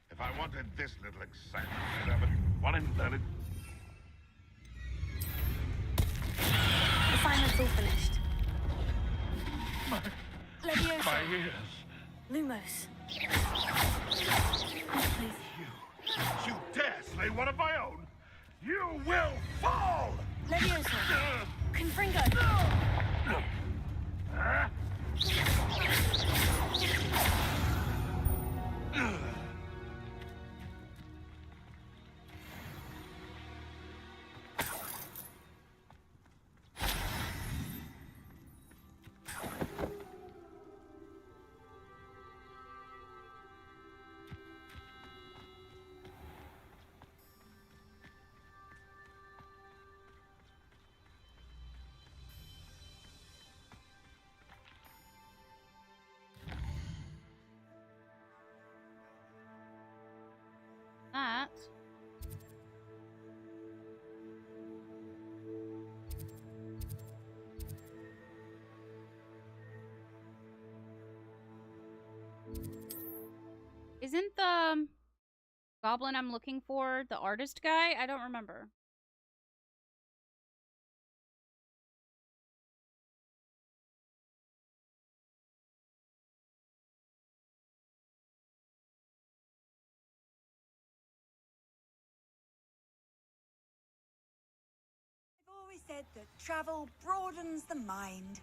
If I wanted this little excitement, I'd have it one and done it. Assignment's all finished. My Leviosa. ears. Lumos. You dare slay one of my own? You will fall! Leviosa. Confringo. That. Isn't the goblin I'm looking for the artist guy? I don't remember. I've always said that travel broadens the mind.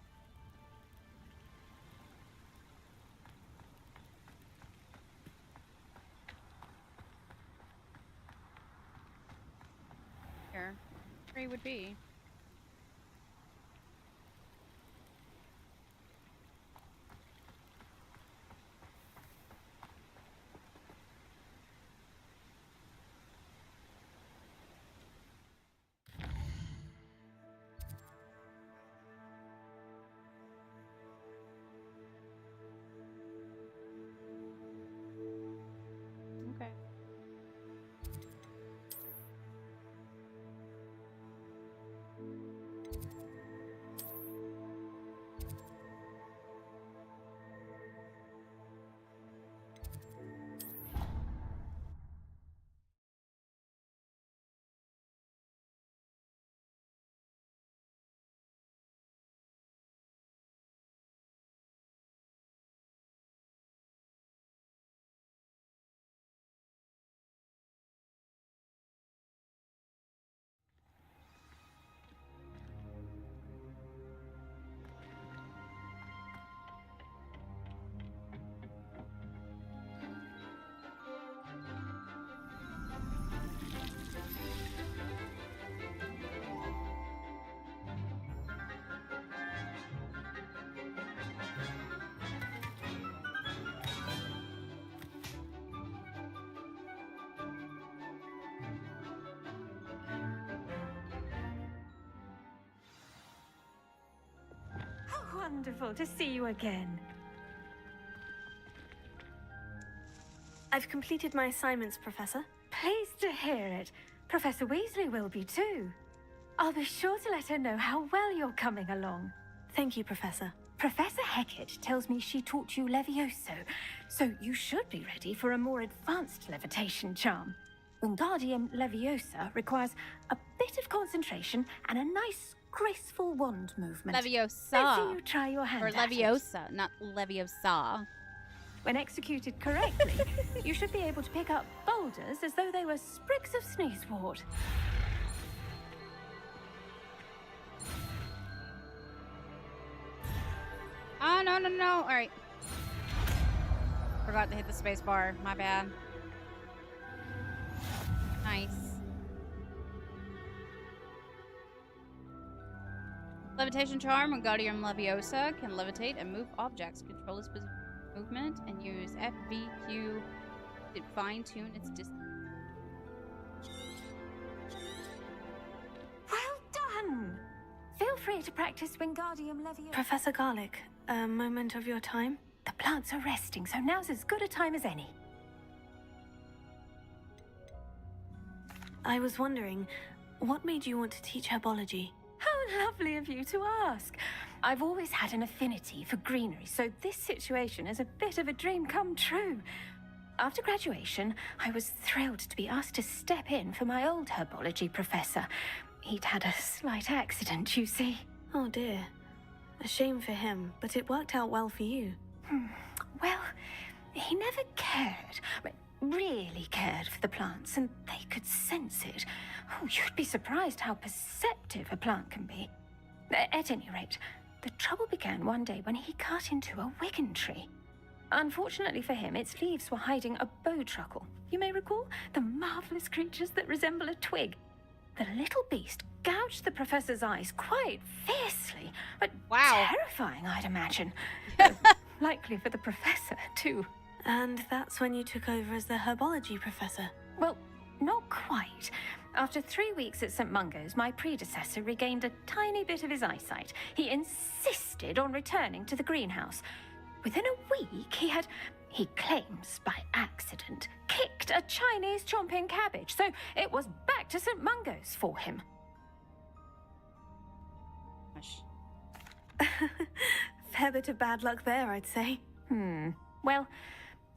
tree would be. Okay. How wonderful to see you again. I've completed my assignments, Professor. Pleased to hear it. Professor Weasley will be too. I'll be sure to let her know how well you're coming along. Thank you, Professor. Professor Hecat tells me she taught you Levioso, so you should be ready for a more advanced levitation charm. Wingardium Leviosa requires a bit of concentration and a nice, graceful wand movement. Leviosa. Let's see you try your hand Or at it. Leviosa, not Leviosa. When executed correctly, you should be able to pick up boulders as though they were sprigs of sneezewort. Oh, no. All right. Forgot to hit the space bar. My bad. Nice. Levitation charm. Wingardium Leviosa can levitate and move objects. Control its movement and use FVQ to fine-tune its distance. Well done! Feel free to practice Wingardium Leviosa. Professor Garlick, a moment of your time? The plants are resting, so now's as good a time as any. I was wondering, what made you want to teach herbology? How lovely of you to ask. I've always had an affinity for greenery, so this situation is a bit of a dream come true. After graduation, I was thrilled to be asked to step in for my old herbology professor. He'd had a slight accident, you see. Oh dear. A shame for him, but it worked out well for you. Well, he never cared, really cared for the plants, and they could sense it. Oh, you'd be surprised how perceptive a plant can be. At any rate, the trouble began one day when he cut into a Wigan tree. Unfortunately for him, its leaves were hiding a bowtruckle. You may recall the marvelous creatures that resemble a twig. The little beast gouged the professor's eyes quite fiercely, but terrifying, I'd imagine. Likely for the professor, too. And that's when you took over as the herbology professor? Well, not quite. After 3 weeks at St. Mungo's, my predecessor regained a tiny bit of his eyesight. He insisted on returning to the greenhouse. Within a week, he claims by accident, kicked a Chinese chomping cabbage, so it was back to St. Mungo's for him. Fair bit of bad luck there, I'd say. Well,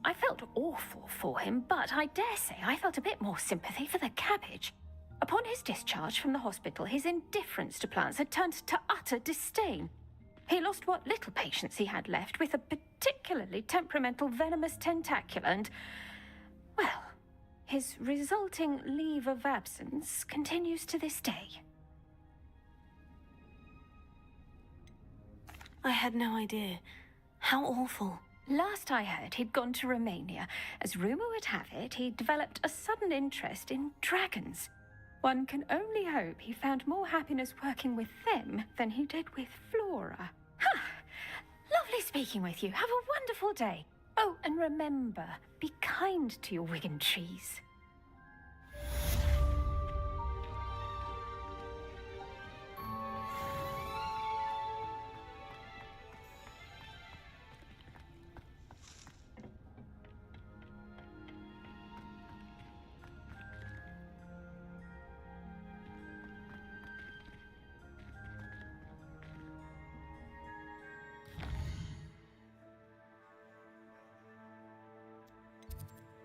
I felt awful for him, but I dare say I felt a bit more sympathy for the cabbage. Upon his discharge from the hospital, his indifference to plants had turned to utter disdain. He lost what little patience he had left with a particularly temperamental venomous tentacula and, well, his resulting leave of absence continues to this day. I had no idea. How awful. Last I heard, he'd gone to Romania. As rumour would have it, he'd developed a sudden interest in dragons. One can only hope he found more happiness working with them than he did with Flora. Huh. Lovely speaking with you. Have a wonderful day. Oh, and remember, be kind to your Wigan trees.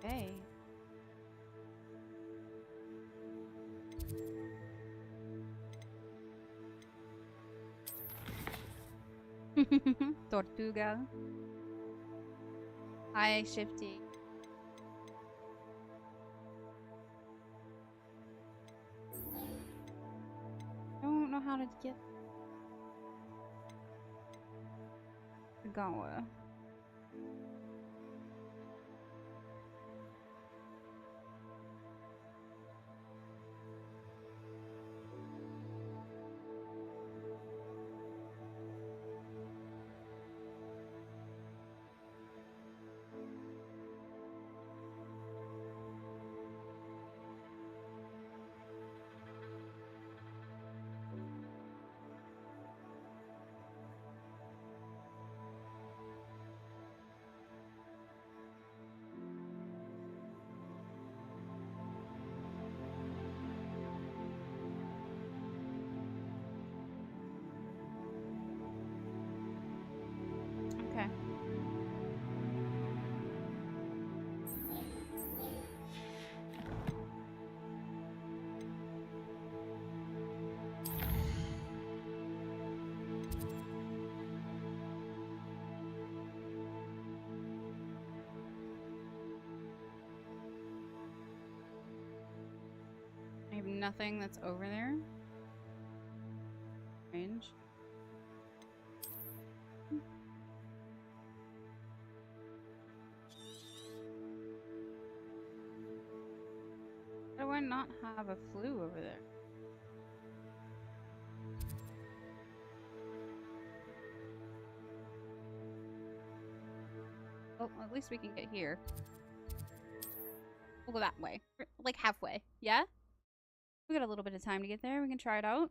Okay. Tortuga. Hi, Shifty. I don't know how to get the Gawa. Okay. I have nothing that's over there. Strange. How do I not have a flue over there? Oh, at least we can get here. We'll go that way. Like halfway. Yeah? We got a little bit of time to get there. We can try it out.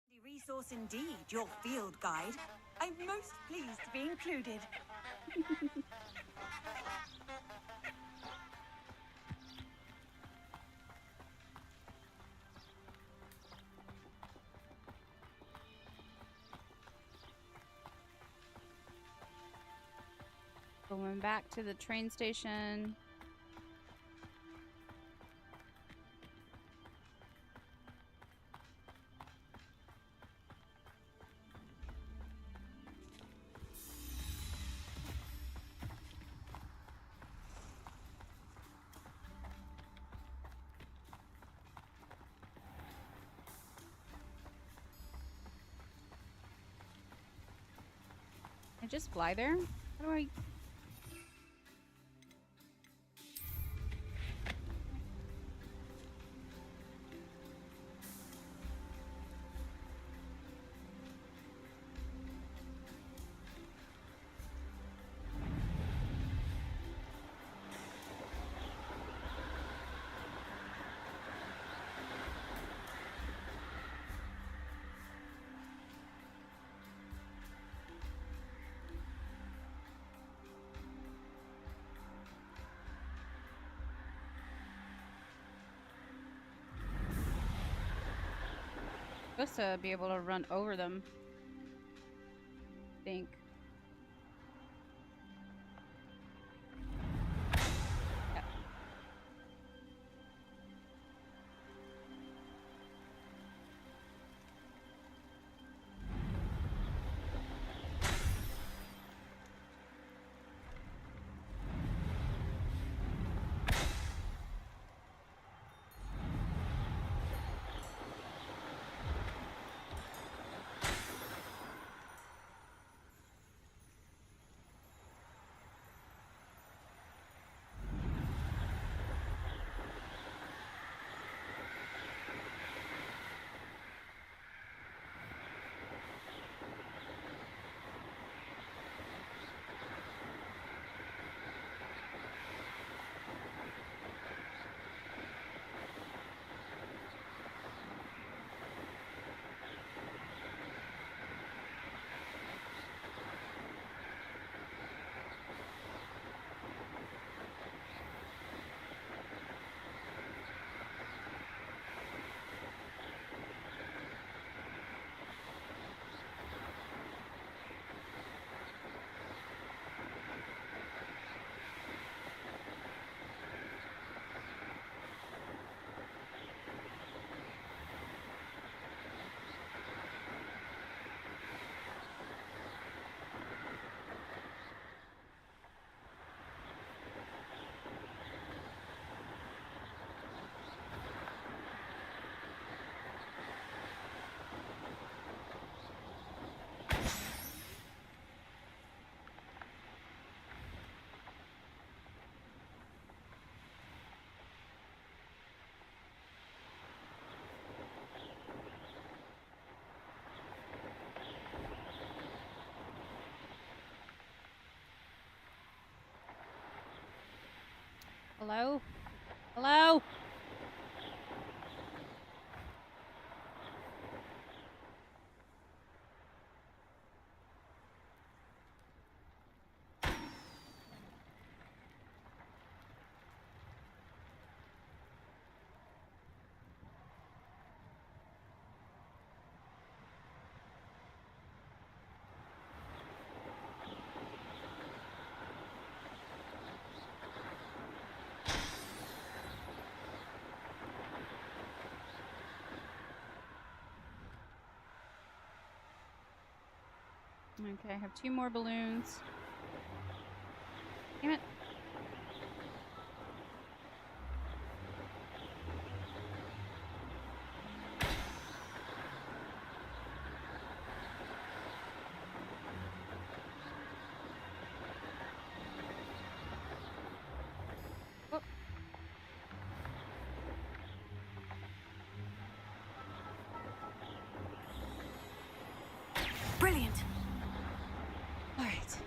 The resource indeed, your field guide. I'm most pleased to be included. Going back to the train station. I just fly there? How do I... Supposed to be able to run over them. I think. Yep. Hello? Hello? Okay, I have 2 more balloons. Damn it. Oh. Brilliant. All right.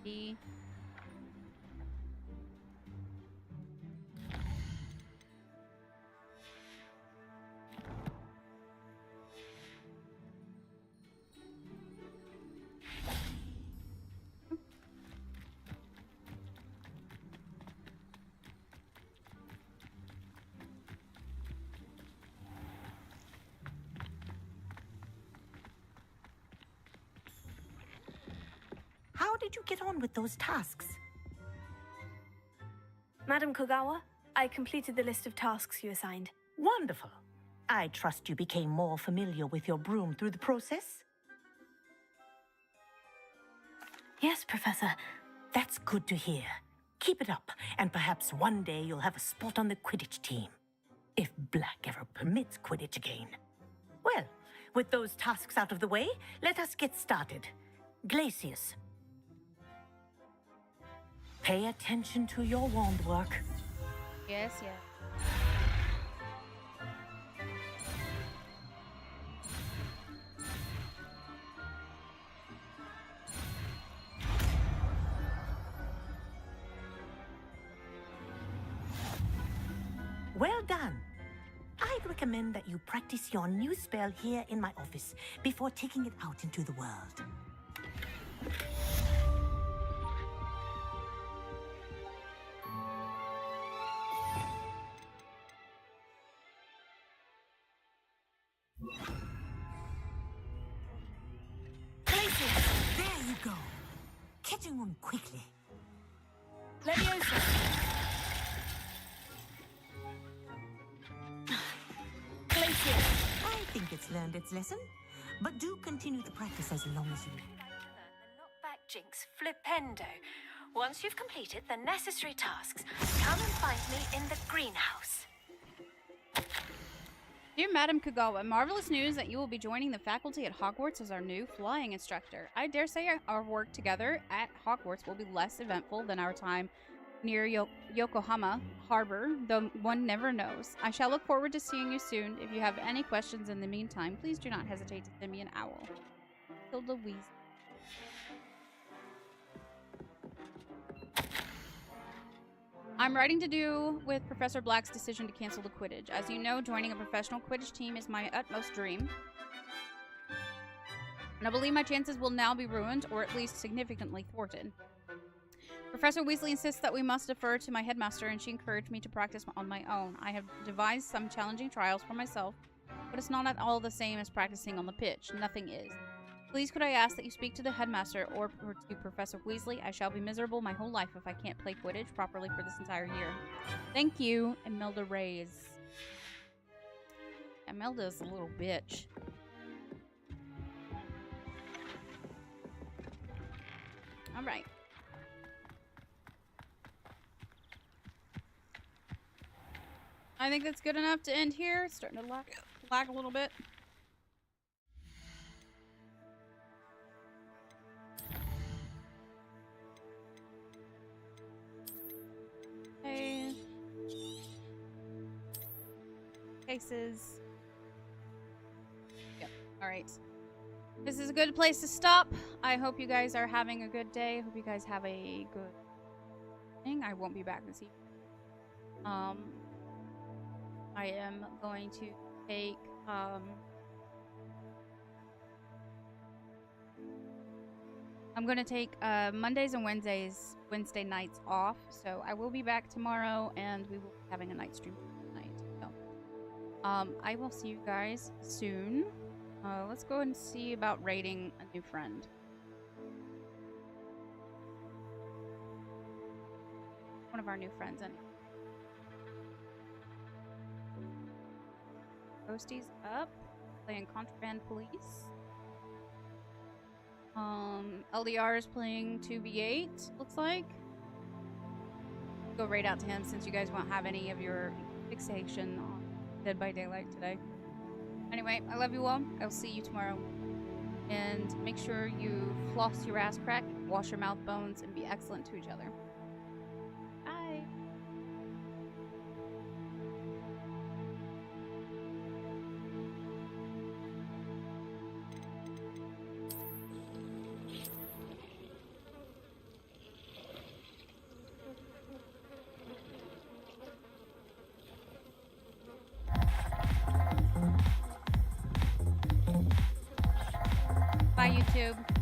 E. How did you get on with those tasks? Madam Kogawa, I completed the list of tasks you assigned. Wonderful. I trust you became more familiar with your broom through the process? Yes, Professor. That's good to hear. Keep it up, and perhaps one day you'll have a spot on the Quidditch team. If Black ever permits Quidditch again. Well, with those tasks out of the way, let us get started. Glacius. Pay attention to your wand work. Yes, yes. Well done. I'd recommend that you practice your new spell here in my office before taking it out into the world. There you go. Catching on quickly. Leviosa. I think it's learned its lesson, but do continue to practice as long as you Knockback jinx flipendo. Once you've completed the necessary tasks, come and find me in the greenhouse. Dear Madam Kogawa, marvelous news that you will be joining the faculty at Hogwarts as our new flying instructor. I dare say our work together at Hogwarts will be less eventful than our time near Yokohama Harbor, though one never knows. I shall look forward to seeing you soon. If you have any questions in the meantime, please do not hesitate to send me an owl. Hilda Weasley. I'm writing to do with Professor Black's decision to cancel the Quidditch. As you know, joining a professional Quidditch team is my utmost dream. And I believe my chances will now be ruined, or at least significantly thwarted. Professor Weasley insists that we must defer to my headmaster, and she encouraged me to practice on my own. I have devised some challenging trials for myself, but it's not at all the same as practicing on the pitch. Nothing is. Please could I ask that you speak to the headmaster or to Professor Weasley? I shall be miserable my whole life if I can't play Quidditch properly for this entire year. Thank you, Imelda Reyes. Imelda's a little bitch. All right. I think that's good enough to end here. It's starting to lag a little bit. faces. Yep. All right. This is a good place to stop. I hope you guys are having a good day. Hope you guys have a good thing. I won't be back this evening. I am going to take I'm going to take Mondays and Wednesday nights off. So I will be back tomorrow, and we will be having a night stream tonight. So I will see you guys soon. Let's go and see about raiding a new friend. One of our new friends, anyway. Ghostie's up, playing Contraband Police. LDR is playing 2v8, looks like. Go raid out to him since you guys won't have any of your fixation on Dead by Daylight today. Anyway, I love you all. I'll see you tomorrow. And make sure you floss your ass crack, wash your mouth bones, and be excellent to each other. Bye. Bye, YouTube.